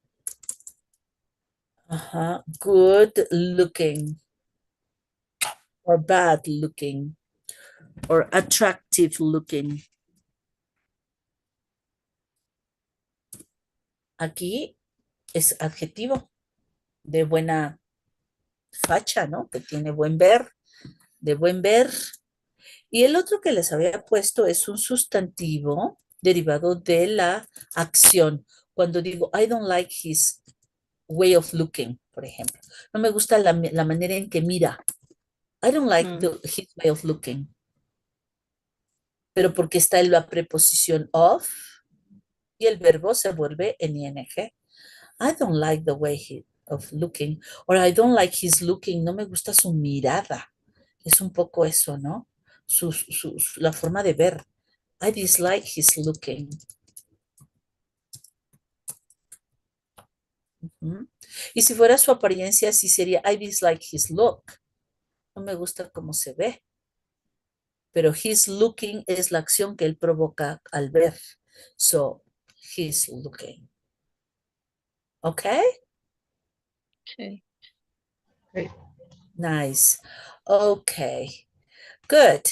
Good looking. Or bad looking. Or attractive looking. Aquí es adjetivo de buena facha, ¿no? Que tiene buen ver, de buen ver. Y el otro que les había puesto es un sustantivo derivado de la acción. Cuando digo, I don't like his way of looking, por ejemplo. No me gusta la manera en que mira. I don't like his way of looking. Pero porque está en la preposición of y el verbo se vuelve en ing. I don't like the way of looking. Or I don't like his looking. No me gusta su mirada. Es un poco eso, ¿no? La forma de ver. I dislike his looking. Y si fuera su apariencia, sí sería I dislike his look. No me gusta cómo se ve. Pero his looking es la acción que él provoca al ver. So, his looking. Okay? Okay. Okay. Nice. Okay. Good.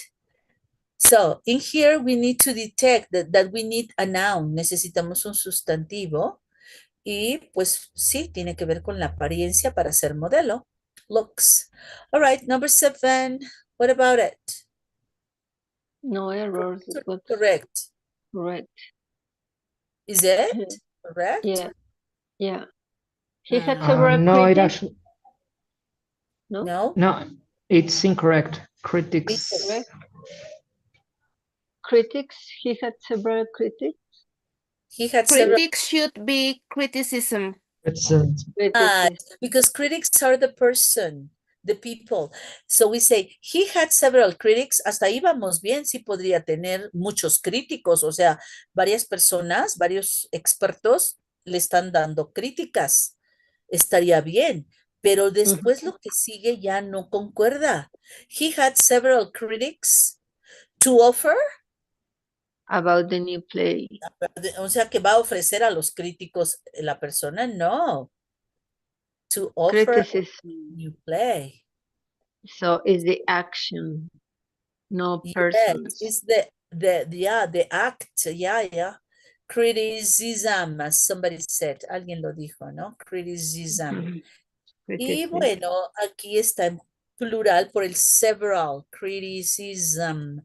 So, in here we need to detect that we need a noun. Necesitamos un sustantivo. Y pues sí, tiene que ver con la apariencia para ser modelo. Looks. All right, number 7. What about it? No errors. It was Correct. correct. Is it correct? Yeah. Yeah. He had Ah. several No, it critics. actually, No? no, it's incorrect. Critics. Incorrect. Critics. He had several critics. He had several. Critics should be criticism. Excellent. Because critics are the person, the people. So we say, he had several critics. Hasta ahí vamos bien, sí podría tener muchos críticos, o sea, varias personas, varios expertos le están dando críticas. Estaría bien, pero después lo que sigue ya no concuerda. He had several critics to offer. About the new play. O sea, que va a ofrecer a los críticos la persona, no. To offer Criticism. a new play. So it's the action, no persons. Yes, it's the act, yeah. Criticism, as somebody said, alguien lo dijo, ¿no? Criticism. Y bueno, aquí está en plural por el several, criticism,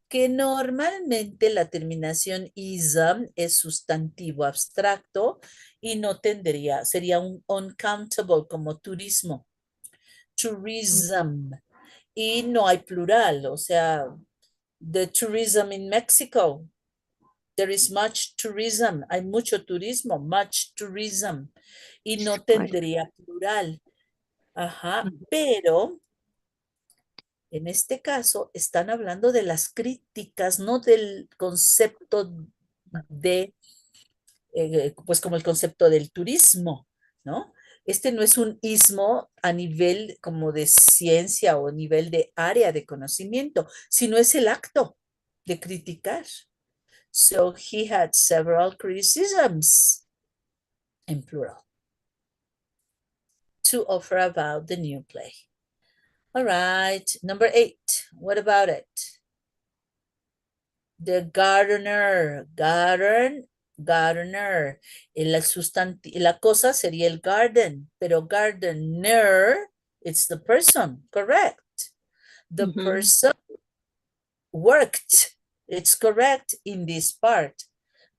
que normalmente la terminación ism es sustantivo abstracto y no tendría, sería un uncountable como turismo. Tourism. Y no hay plural, o sea, the tourism in Mexico. There is much tourism. Hay mucho turismo, much tourism. Y no tendría plural. Ajá, pero en este caso están hablando de las críticas, no del concepto de, pues como el concepto del turismo, ¿no? Este no es un ismo a nivel como de ciencia o nivel de área de conocimiento, sino es el acto de criticar. So he had several criticisms, in plural, to offer about the new play. All right, number 8. What about it? The gardener, gardener. La cosa sería el garden, pero gardener, it's the person, correct? The person worked, it's correct in this part.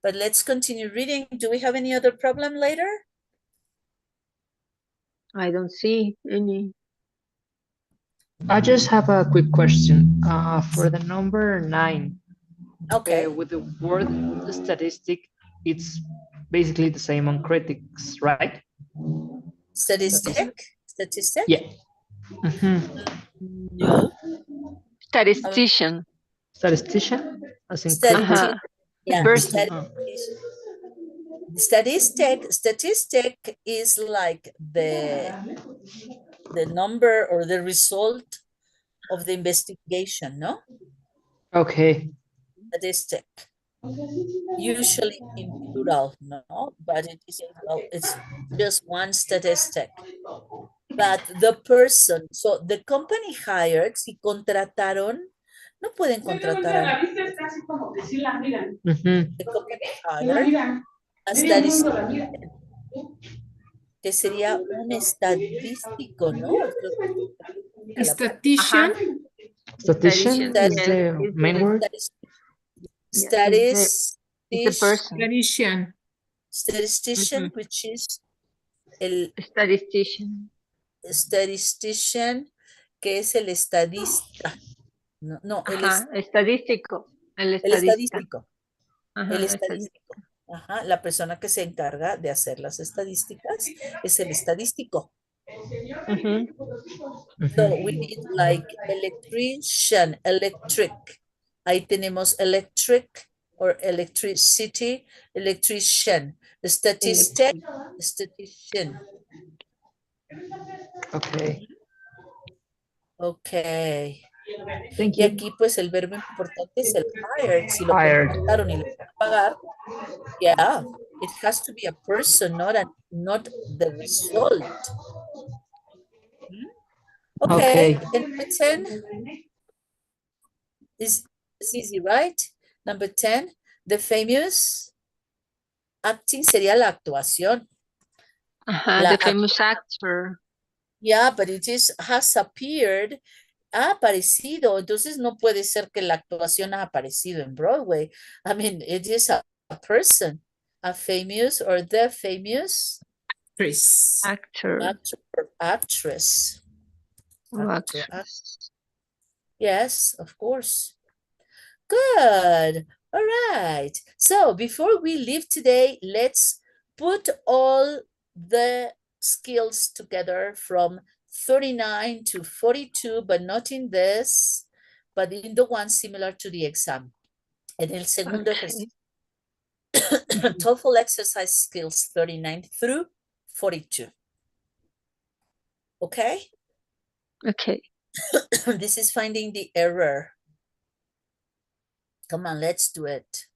But let's continue reading. Do we have any other problem later? I don't see any. I just have a quick question. For the number 9, Okay. with the word statistic, it's basically the same on critics, right? Statistic? Yeah. Mhm. No. Statistician. Statistician, as in Statistic. critic. Uh-huh. Yeah, Person. statistic is like the number or the result of the investigation, no? Okay. Statistic. Usually in plural, no, but it is plural. It's just one statistic. But the person, so the company hired, si contrataron, no pueden contratar a Mhm. the company hired a statistician, que sería un estadístico, ¿no? Creo que es la palabra. Statistician. Statistician Statistician, is yes, the is main the- word. yeah, is the person. Statistician. Statistician, which is el Statistician. statistician, que es el estadista. No, Ajá, estadístico. El el estadista. estadístico. Ajá, El estadístico. estadístico. Ajá, la persona que se encarga de hacer las estadísticas es el estadístico. Ujú. So we need like electrician, electric. Ahí tenemos electric or electricity, electrician. Statistic, statistician. Okay. Okay. Thank Y you. aquí pues el verbo importante es el hired. Si lo Hired. contrataron y le van a pagar, yeah, it has to be a person, not the result. Okay, Okay. and number 10 is easy, right? Number 10, the famous acting sería la actuación. Ajá, La the famous actor. Yeah, but it has appeared, ha aparecido, entonces no puede ser que la actuación ha aparecido en Broadway. I mean, it is a person, a famous or the famous Chris. Actor. actor or actress. or Actor, actress. Yes, of course. Good. All right. So before we leave today, let's put all the skills together from 39 to 42, but not in this, but in the one similar to the exam. En el segundo ejercicio. TOEFL exercise skills 39 through 42. Okay? Okay. This is finding the error. Come on, let's do it.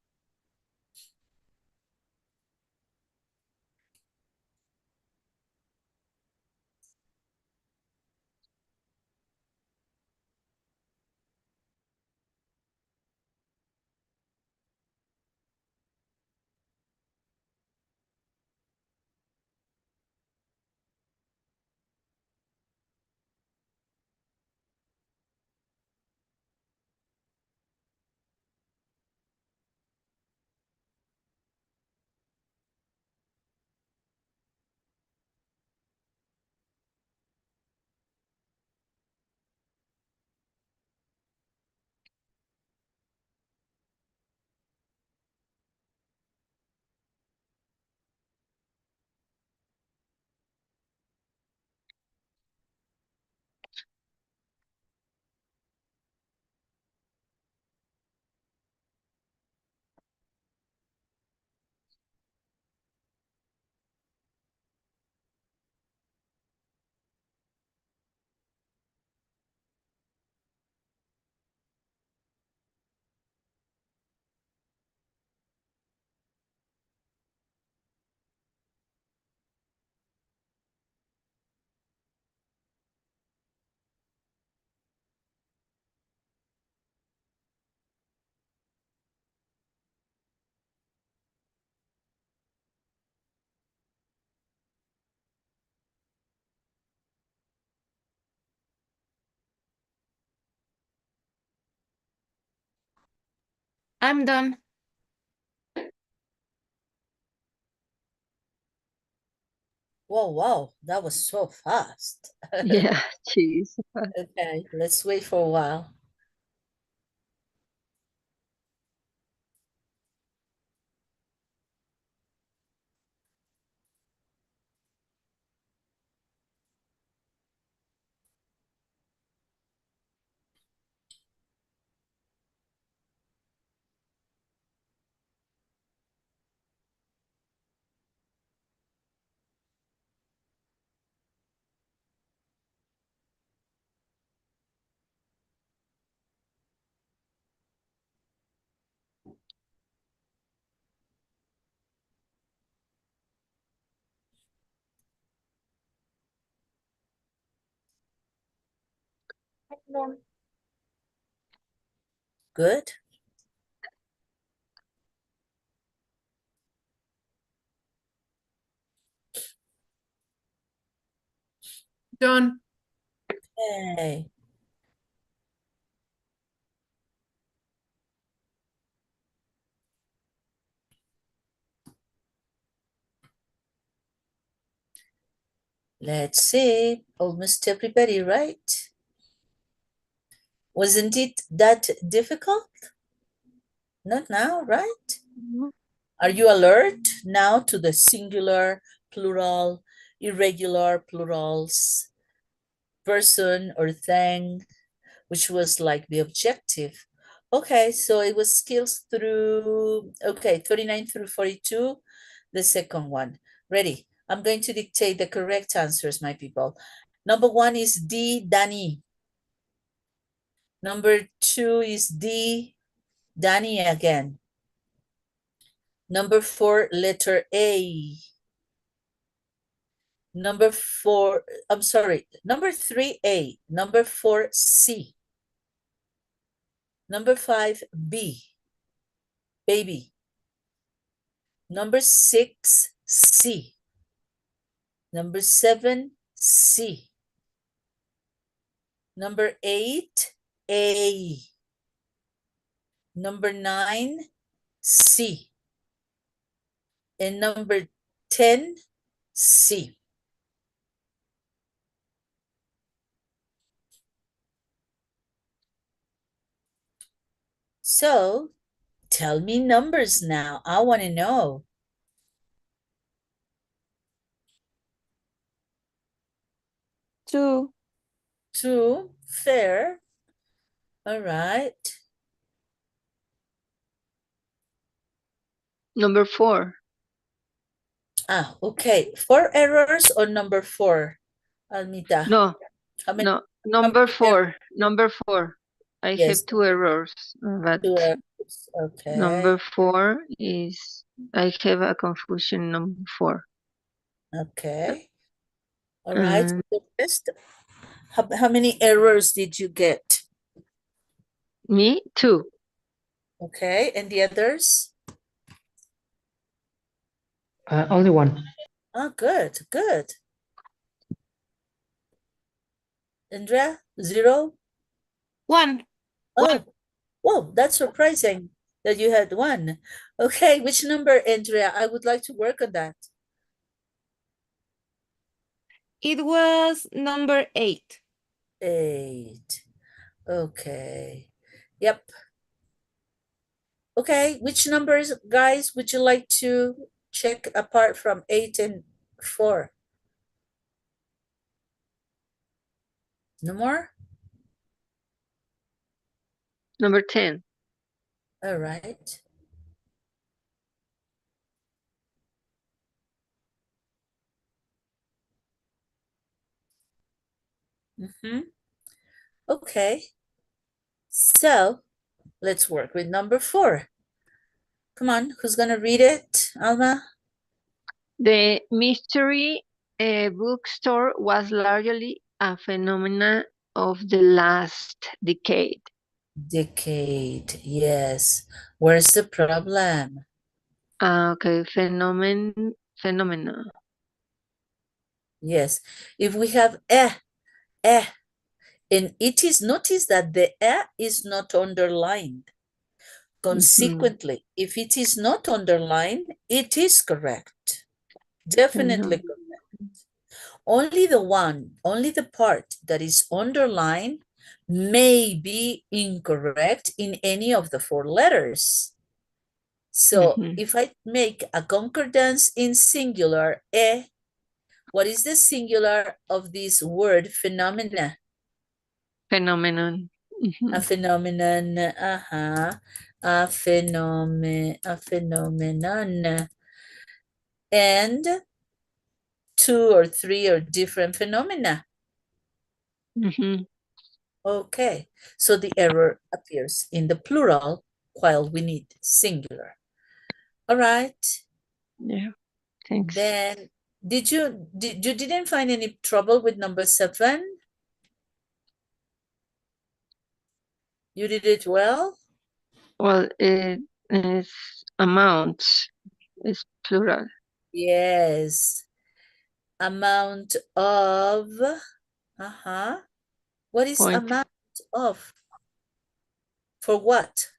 I'm done. Whoa, wow, that was so fast. Yeah, jeez. Okay, let's wait for a while. Good. Done. Okay. Let's see. Almost everybody, right? Wasn't it that difficult? Not now, right? Are you alert now to the singular, plural, irregular plurals, person or thing, which was like the objective? Okay, so it was skills through, okay, 39 through 42, the second one. Ready? I'm going to dictate the correct answers, my people. Number 1 is D, Danny. Number 2 is D, Danny again. Number 4, letter A. Number 4, I'm sorry, number 3A. Number 4, C. Number 5, B, baby. Number 6, C. Number 7, C. Number 8, A. Number 9, C. And number 10, C. So, tell me numbers now. I want to know. 2. 2, fair. All right. Number 4. Ah, okay. 4 errors on number 4, Almita. No, How many? no, number many 4. Number 4. I Yes. have 2 errors, but 2 errors. Okay. number 4 is, I have a confusion number 4. Okay. All right. And The rest, how many errors did you get? me, 2. Okay. And the others? Only one. Oh, good, good. Andrea, 0? 1. Oh, whoa, that's surprising that you had 1. Okay, which number, Andrea? I would like to work on that. It was number 8. 8. Okay. Yep. Okay, which numbers, guys, would you like to check apart from 8 and 4? No more? Number 10. All right. Okay. So let's work with number 4. Come on, who's gonna read it, Alma? The mystery bookstore was largely a phenomenon of the last decade. Decade, yes. Where's the problem? Okay, phenomena. Yes. If we have and it is, notice that the is not underlined. Consequently, if it is not underlined, it is correct. Definitely correct. Only the part that is underlined may be incorrect in any of the 4 letters. So if I make a concordance in singular, what is the singular of this word phenomena? Phenomenon. A phenomenon, a phenomenon. And 2 or 3 are different phenomena. Okay, so the error appears in the plural while we need singular. All right. Yeah, thanks. Then you didn't find any trouble with number 7? You did it well? Well, it is amounts. It's plural. Yes. Amount of, what is Point. amount of? For what?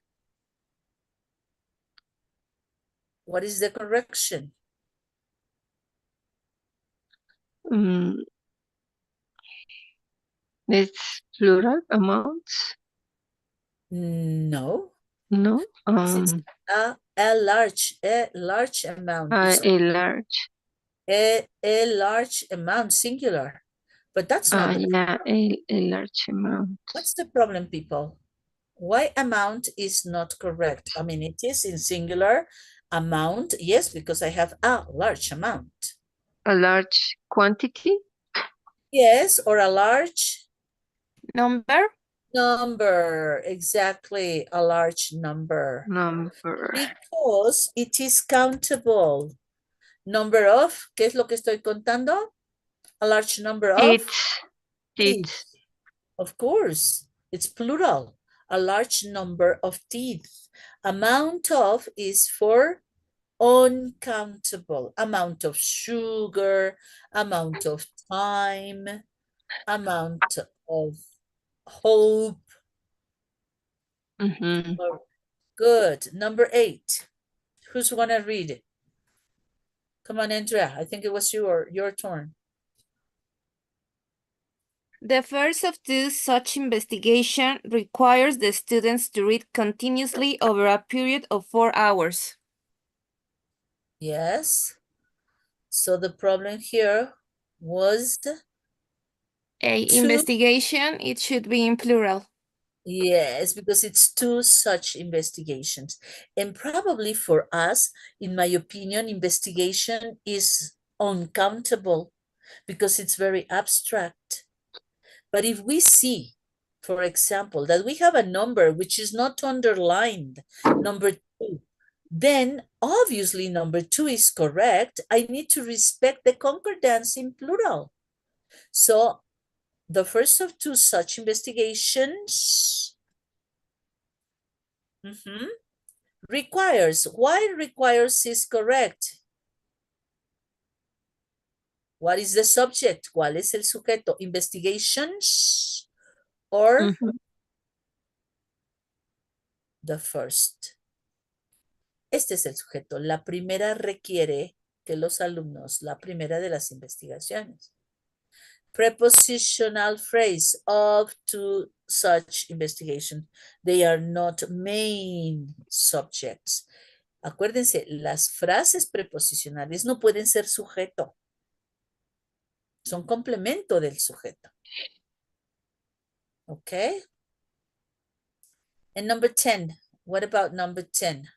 What is the correction? It's plural amounts. No. No. It's a large amount. It's A large. a large amount, singular. But that's not the Yeah, a large amount. What's the problem, people? Why amount is not correct? I mean, it is in singular. Amount, yes, because I have a large amount. A large quantity? Yes, or a large Number? number. Exactly, a large number. Number. Because it is countable. Number of, ¿qué es lo que estoy contando? A large number of teeth. Of course, it's plural. A large number of teeth. Amount of is for uncountable. Amount of sugar, amount of time, amount of hope. Good. Number 8. Who's gonna read it? Come on, Andrea. I think it was your turn. The first of 2 such investigation requires the students to read continuously over a period of 4 hours. Yes. So the problem here was investigation, it should be in plural. Yes, because it's 2 such investigations. And probably for us, in my opinion, investigation is uncountable because it's very abstract. But if we see, for example, that we have a number which is not underlined, number 2, then obviously number 2 is correct. I need to respect the concordance in plural. So the first of 2 such investigations requires. Why requires is correct? What is the subject? ¿Cuál es el sujeto? Investigations or the first. Este es el sujeto. La primera requiere que los alumnos, la primera de las investigaciones. Prepositional phrase of 2 such investigation. They are not main subjects. Acuérdense, las frases preposicionales no pueden ser sujeto. Son complemento del sujeto. Okay. And number 10. What about number 10?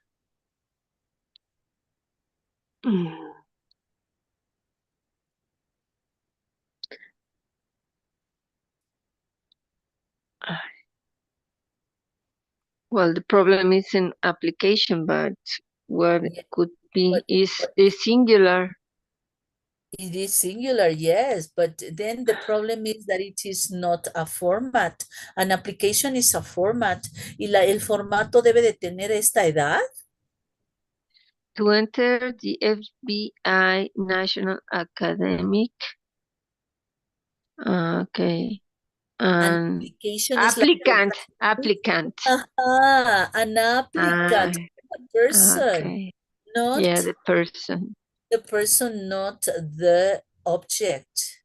Well, the problem is in application, but what it could be is singular. It is singular, yes, but then the problem is that it is not a format. An application is a format. ¿Y el formato debe de tener esta edad? To enter the FBI National Academic. Okay. An application is like applicant. an applicant, a person, Okay. not Yeah, the person. the person, not the object.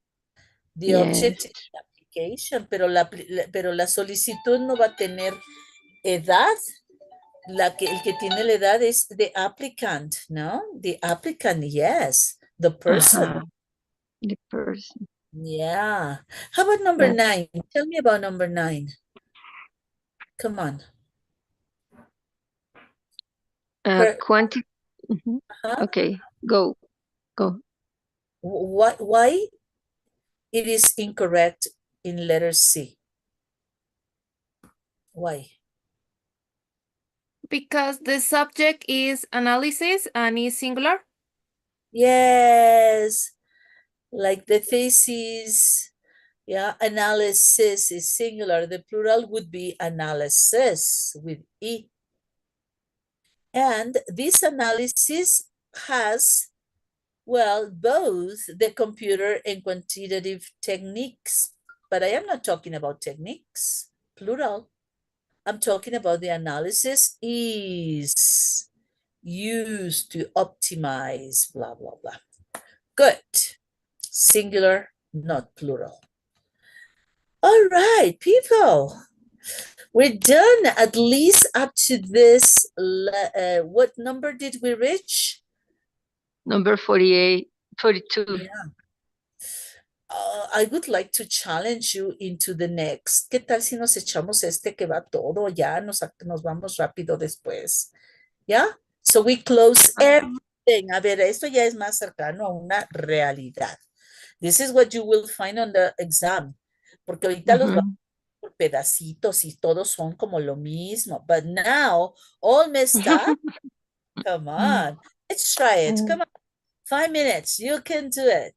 The object Yes. is the application, pero la solicitud no va a tener edad. El que tiene la edad es the applicant, ¿no? The applicant, yes. The person. Uh-huh. The person. Yeah. How about number That's- 9? Tell me about number 9. Come on. Quanti Mhm. Huh? Okay, go. Why it is incorrect in letter C? Why? Because the subject is analysis and is singular. Yes. Like the thesis, yeah, analysis is singular. The plural would be analysis with E. And this analysis has, well, both the computer and quantitative techniques. But I am not talking about techniques, plural. I'm talking about the analysis is used to optimize, blah, blah, blah. Good. Singular, not plural. All right, people. We're done at least up to this. What number did we reach? Number 48, 42. Yeah. I would like to challenge you into the next. ¿Qué tal si nos echamos este que va todo? Ya nos vamos rápido después. ¿Ya? So we close everything. A ver, esto ya es más cercano a una realidad. This is what you will find on the exam. Porque ahorita los vamos por pedacitos y todos son como lo mismo. But now, all messed up. Come on. Let's try it. Come on. 5 minutes. You can do it.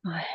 Ay.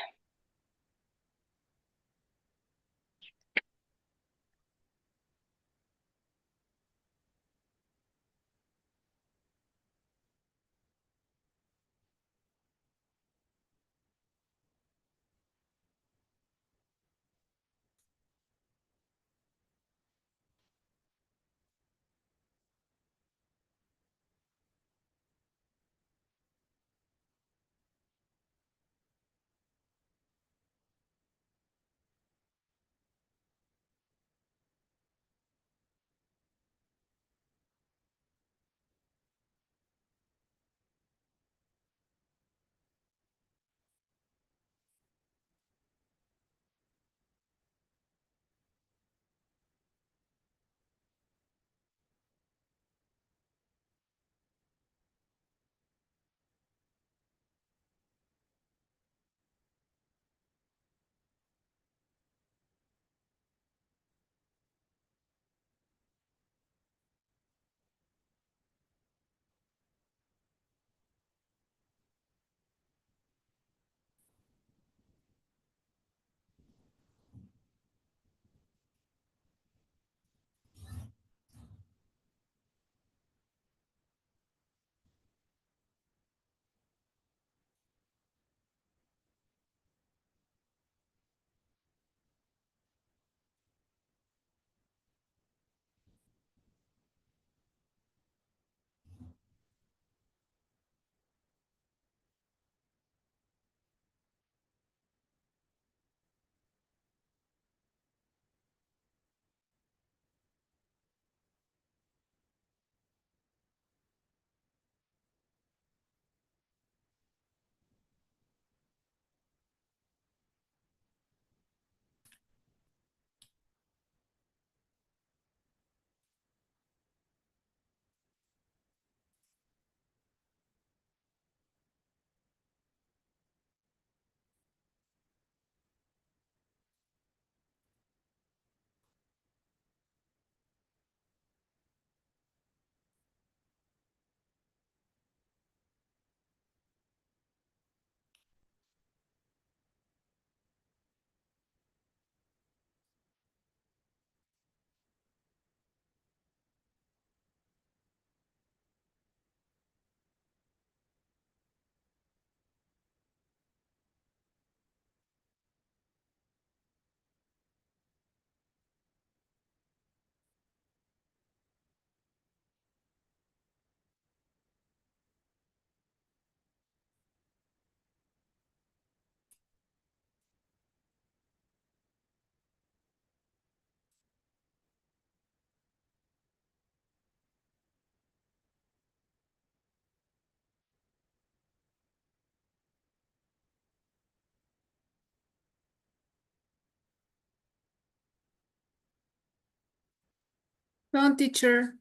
Done, teacher.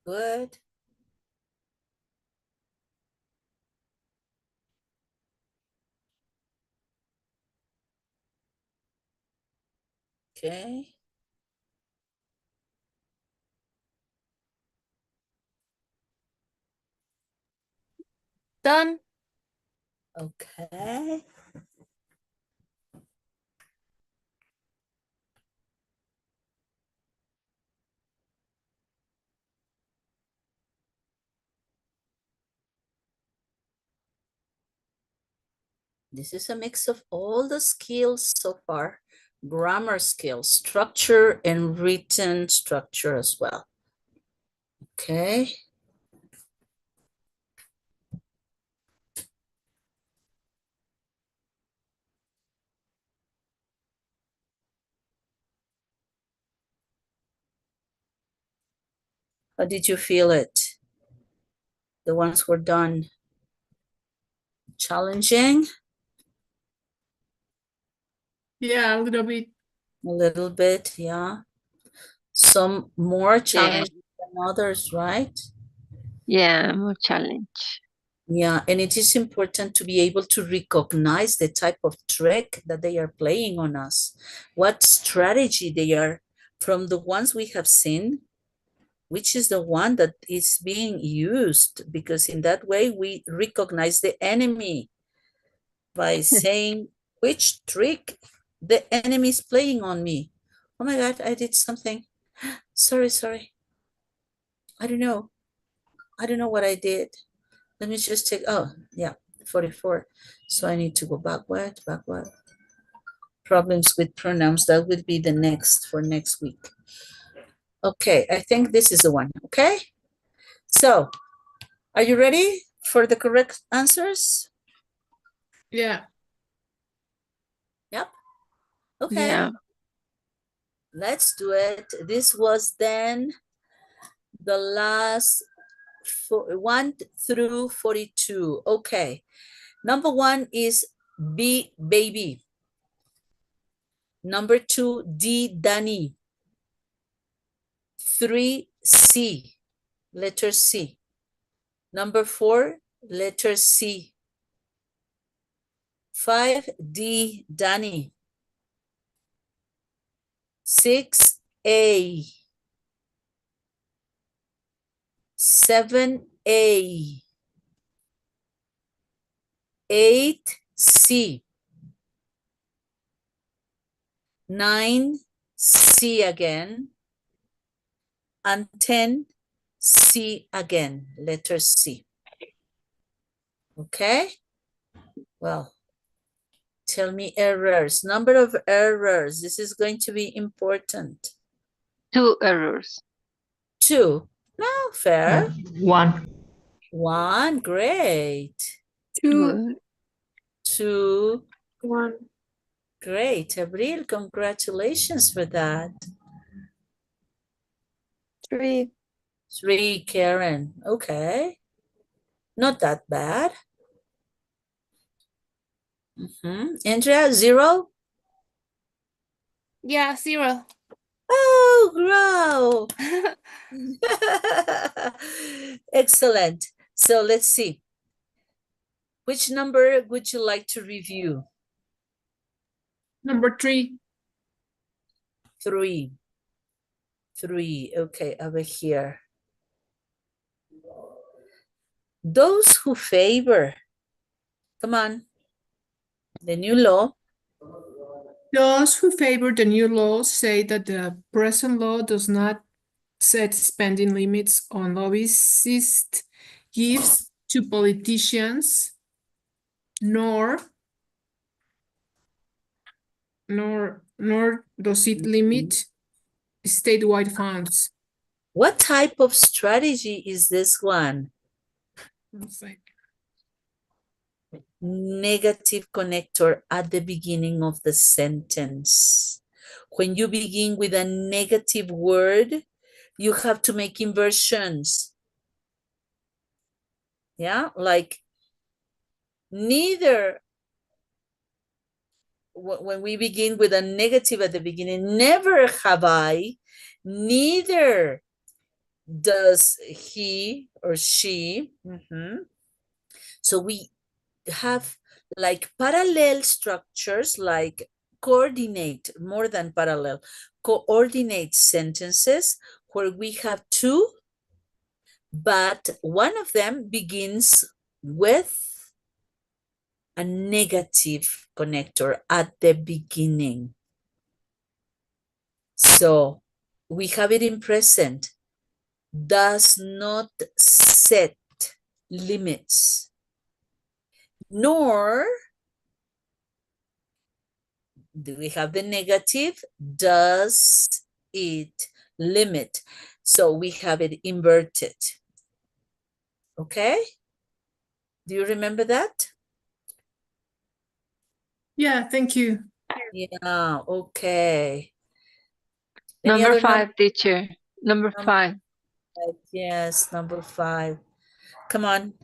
Good. Okay. Done. Okay. This is a mix of all the skills so far. Grammar skills, structure, and written structure as well. Okay. How did you feel it? The ones who are done. Challenging? Yeah, a little bit. A little bit, yeah. Some more challenging than others, right? Yeah, more challenge. Yeah, and it is important to be able to recognize the type of trick that they are playing on us, what strategy they are, from the ones we have seen, which is the one that is being used, because in that way we recognize the enemy. by saying which trick the enemy is playing on me. Oh my God, I did something. Sorry. I don't know what I did. Let me just take, oh yeah, 44. So I need to go backward. Problems with pronouns, that would be the next for next week. Okay, I think this is the one, okay? So, are you ready for the correct answers? Yeah. Yep. Okay. Yeah. Let's do it. This was then the last 1 through 42. Okay. Number 1 is B, baby. Number 2, D, Danny. 3, C, letter C. Number 4, letter C. 5, D, Danny. 6, A. 7, A. 8, C. 9, C again. And 10, C again, letter C. Okay? Well, tell me errors. Number of errors. This is going to be important. 2 errors. 2. No, fair. 1. 1, great. 2. 2, 1. great. Abril, congratulations for that. 3. 3, Karen. Okay. Not that bad. Andrea, 0? Yeah, 0. Oh, grow. Excellent. So let's see. Which number would you like to review? Number 3. 3. 3. Okay, over here. Those who favor. Come on. The new law. Those who favor the new law say that the present law does not set spending limits on lobbyist gifts to politicians, nor does it limit statewide funds. What type of strategy is this one? Negative connector at the beginning of the sentence. When you begin with a negative word, you have to make inversions. Yeah, like neither, when we begin with a negative at the beginning, never have I, neither does he or she. So we have like parallel structures, like coordinate, more than parallel, coordinate sentences where we have 2, but one of them begins with a negative connector at the beginning. So we have it in present. Does not set limits, nor do we have the negative, does it limit. So we have it inverted. Okay? Do you remember that? Yeah, thank you. Yeah, okay. Number 5, teacher. Number 5. Yes, number 5. Come on.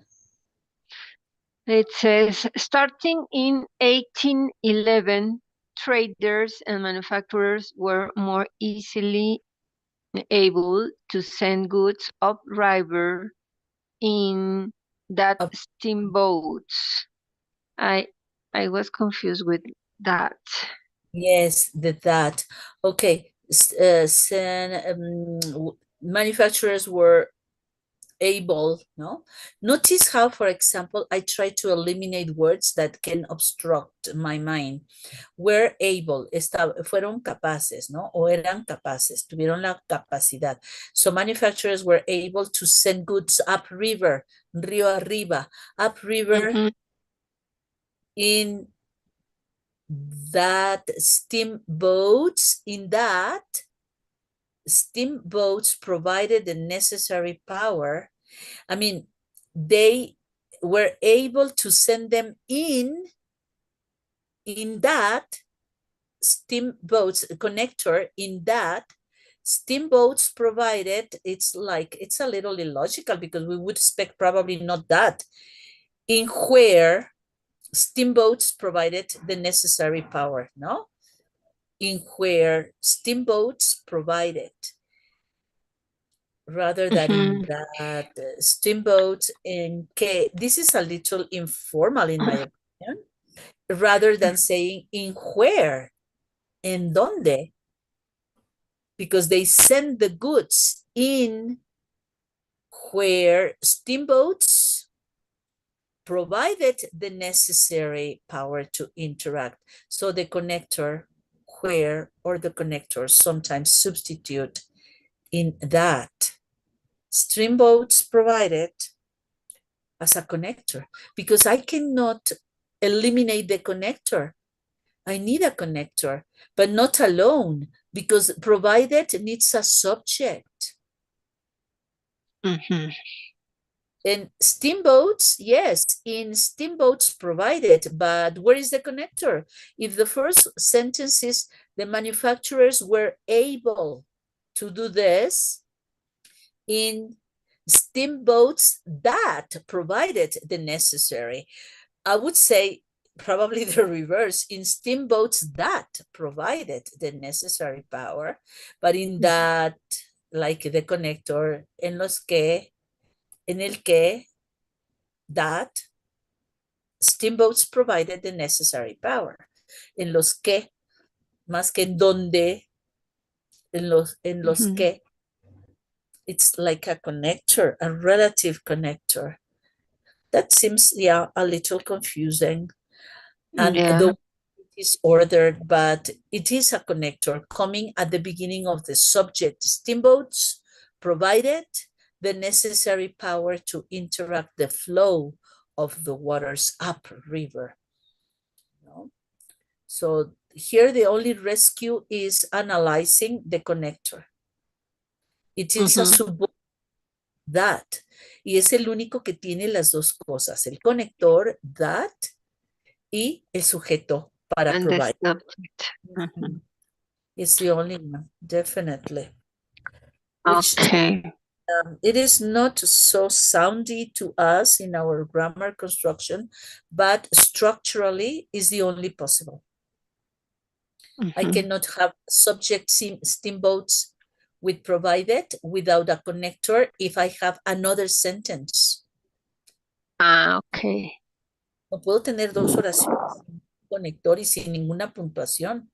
It says, starting in 1811, traders and manufacturers were more easily able to send goods upriver in that steamboats. I was confused with that. Yes, that. Okay. Manufacturers were able, no? Notice how, for example, I try to eliminate words that can obstruct my mind. Were able, fueron capaces, ¿no? O eran capaces, tuvieron la capacidad. So manufacturers were able to send goods upriver, río arriba, upriver in that steamboats provided the necessary power. I mean, they were able to send them in that steamboats connector, in that steamboats provided. It's a little illogical because we would expect probably not that, in where steamboats provided the necessary power, no? In where steamboats provided, rather than in that steamboats in que. This is a little informal in my opinion, rather than saying in where, en donde, because they send the goods in where steamboats provided the necessary power to interact. So the connector where or the connectors sometimes substitute in that. Steamboats provided as a connector, because I cannot eliminate the connector. I need a connector, but not alone, because provided needs a subject. And steamboats, yes, in steamboats provided, but where is the connector? If the first sentence is the manufacturers were able to do this in steamboats that provided the necessary, I would say probably the reverse, in steamboats that provided the necessary power, but in that, like the connector, en el que, that steamboats provided the necessary power. En los que, más que en donde, en los que, it's like a connector, a relative connector. That seems, yeah, a little confusing. And the it is ordered, but it is a connector coming at the beginning of the subject. Steamboats provided the necessary power to interact the flow of the waters upriver. No? So here the only rescue is analyzing the connector. It is a subordinate that, y es el único que tiene las dos cosas, el conector that y el sujeto para And provide. the subject. It's the only one, definitely. Which, Okay. it is not so soundy to us in our grammar construction, but structurally is the only possible. I cannot have subject steamboats with provided without a connector if I have another sentence. Okay. No puedo tener dos oraciones sin conector y sin ninguna puntuación.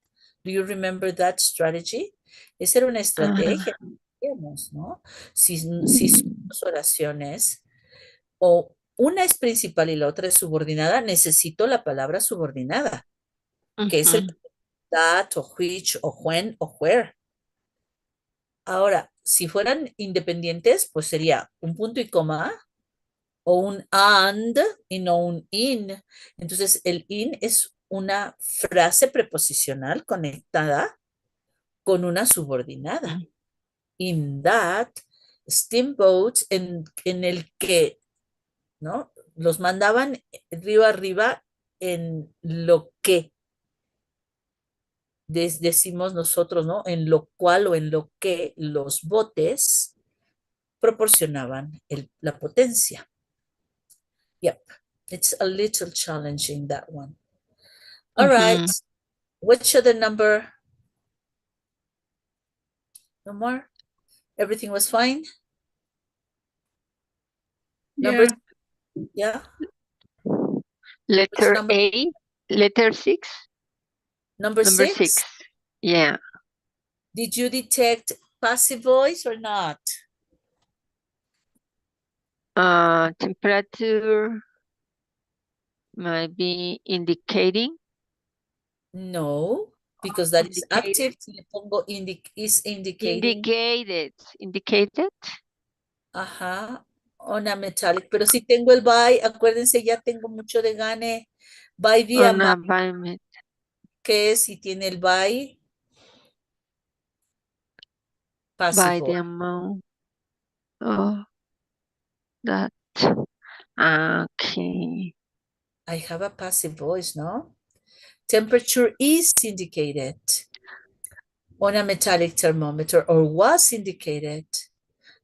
Do you remember that strategy? Esa era una estrategia, ¿no? Si son dos oraciones, o una es principal y la otra es subordinada, necesito la palabra subordinada, que es el that, o which, o when, o where. Ahora, si fueran independientes, pues sería un punto y coma, o un and y no un in. Entonces, el in es una frase preposicional conectada con una subordinada. In that, steamboats, en el que, ¿no? Los mandaban río arriba en lo que decimos nosotros, ¿no? En lo cual o en lo que los botes proporcionaban la potencia. Yep, it's a little challenging, that one. All right, what's the number? No more? Everything was fine? Number, yeah? Letter number? A, letter 6. Number six? Yeah. Did you detect passive voice or not? Temperature might be indicating. No, because that is Indicated. active. Si le pongo is indicating. Indicated. Ajá, on a metallic. Pero si tengo el by, acuérdense, ya tengo mucho de gane. By the On a amount, by, que es si tiene el by. by Passive the voice. amount of that. Okay. I have a passive voice, no? Temperature is indicated on a metallic thermometer or was indicated.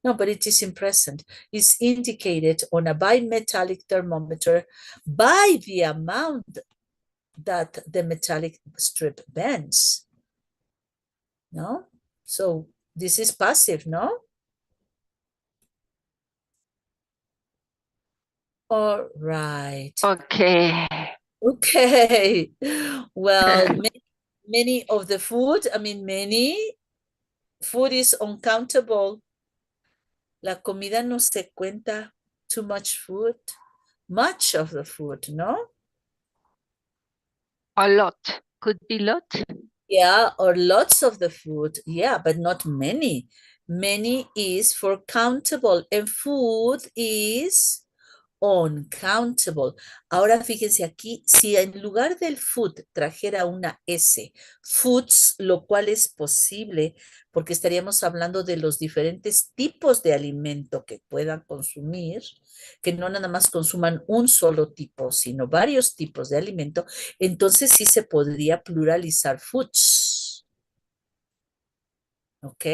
No, but it is in present. Is indicated on a bimetallic thermometer by the amount that the metallic strip bends. No? So this is passive, no? All right. Okay. Okay. Well, many of the food, many food is uncountable. La comida no se cuenta. Too much food. Much of the food, no? A lot. Could be lot. Yeah, or lots of the food. Yeah, but not many. Many is for countable and food is uncountable. Ahora fíjense aquí, si en lugar del food trajera una S, foods, lo cual es posible porque estaríamos hablando de los diferentes tipos de alimento que puedan consumir, que no nada más consuman un solo tipo, sino varios tipos de alimento, entonces sí se podría pluralizar foods. ¿Ok?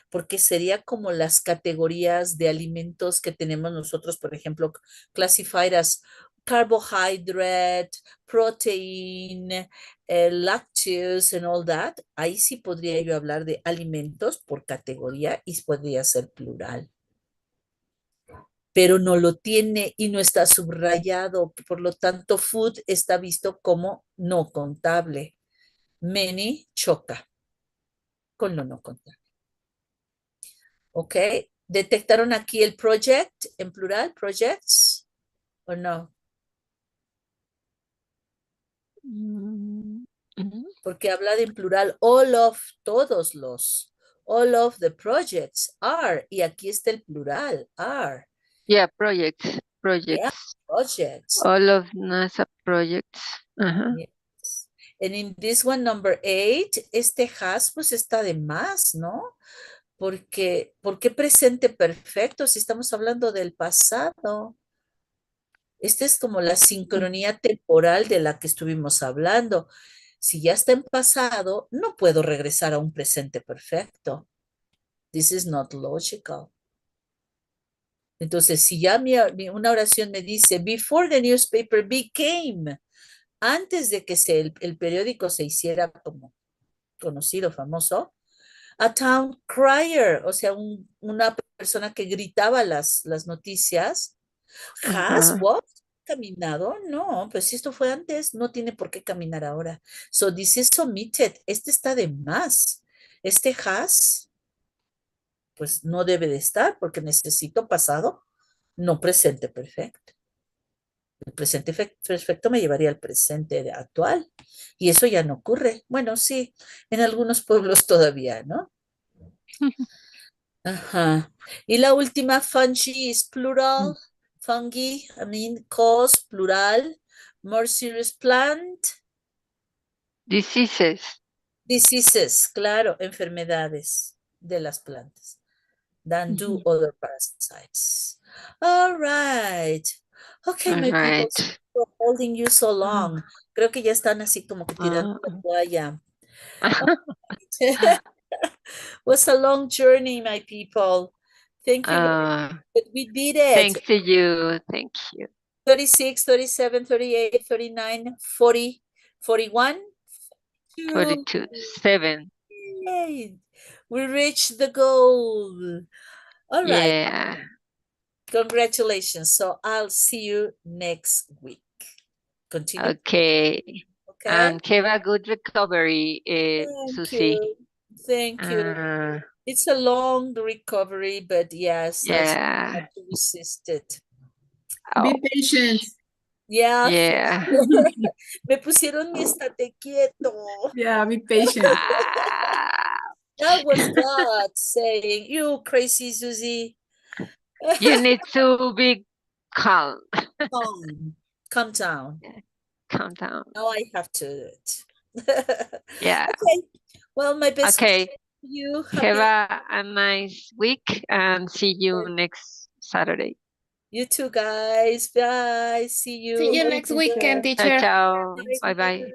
Porque sería como las categorías de alimentos que tenemos nosotros, por ejemplo, classified as carbohydrate, protein, lactose and all that. Ahí sí podría yo hablar de alimentos por categoría y podría ser plural. Pero no lo tiene y no está subrayado, por lo tanto, food está visto como no contable. Many choca con lo no contable. ¿Ok? ¿Detectaron aquí el project en plural? ¿Projects? ¿O no? Porque habla de en plural all of, todos los. All of the projects are. Y aquí está el plural, are. Yeah, projects. Yeah, projects. All of NASA projects. Yes. And in this one, number 8, este has pues está de más, ¿no? Porque, ¿por qué presente perfecto si estamos hablando del pasado? Esta es como la sincronía temporal de la que estuvimos hablando. Si ya está en pasado, no puedo regresar a un presente perfecto. This is not logical. Entonces, si ya una oración me dice, before the newspaper became, antes de que el periódico se hiciera como conocido, famoso, a town crier, o sea, una persona que gritaba las noticias, has walked, caminado, no, pues si esto fue antes, no tiene por qué caminar ahora. So this is omitted, este está de más. Este has, pues no debe de estar porque necesito pasado, no presente perfecto. El presente perfecto me llevaría al presente actual y eso ya no ocurre. Bueno, sí, en algunos pueblos todavía, ¿no? Ajá. Y la última, fungi es plural. Fungi, cause, plural. More serious plant. Diseases. Diseases, claro, enfermedades de las plantas. Than do other parasites. All right. Okay, my people, sorry for holding you so long. Creo que ya están así como que tirando la toalla. Was a long journey, my people. Thank you very much. But we did it. Thanks to you. Thank you. 36, 37, 38, 39, 40, 41, 42, 7. Yay. We reached the goal. All right. Yeah. Congratulations. So I'll see you next week. Continue. Okay. Okay. And have a good recovery, Thank Susie. you. Thank you. It's a long recovery, but yes, I still Yeah. have to resist it. Be Oh, patient. Yeah. yeah. Me pusieron mi estate quieto. Yeah, be patient. That was God saying, "You crazy Susie." You need to be calm. Calm down. Calm down. Now I have to do it. Yeah. Okay. Well, my best Okay. wishes to you. Have Happy a nice week and see you next Saturday. You too, guys. Bye. See you. See you Bye, next weekend, teacher. Ciao, teacher. ciao. Bye. Bye bye.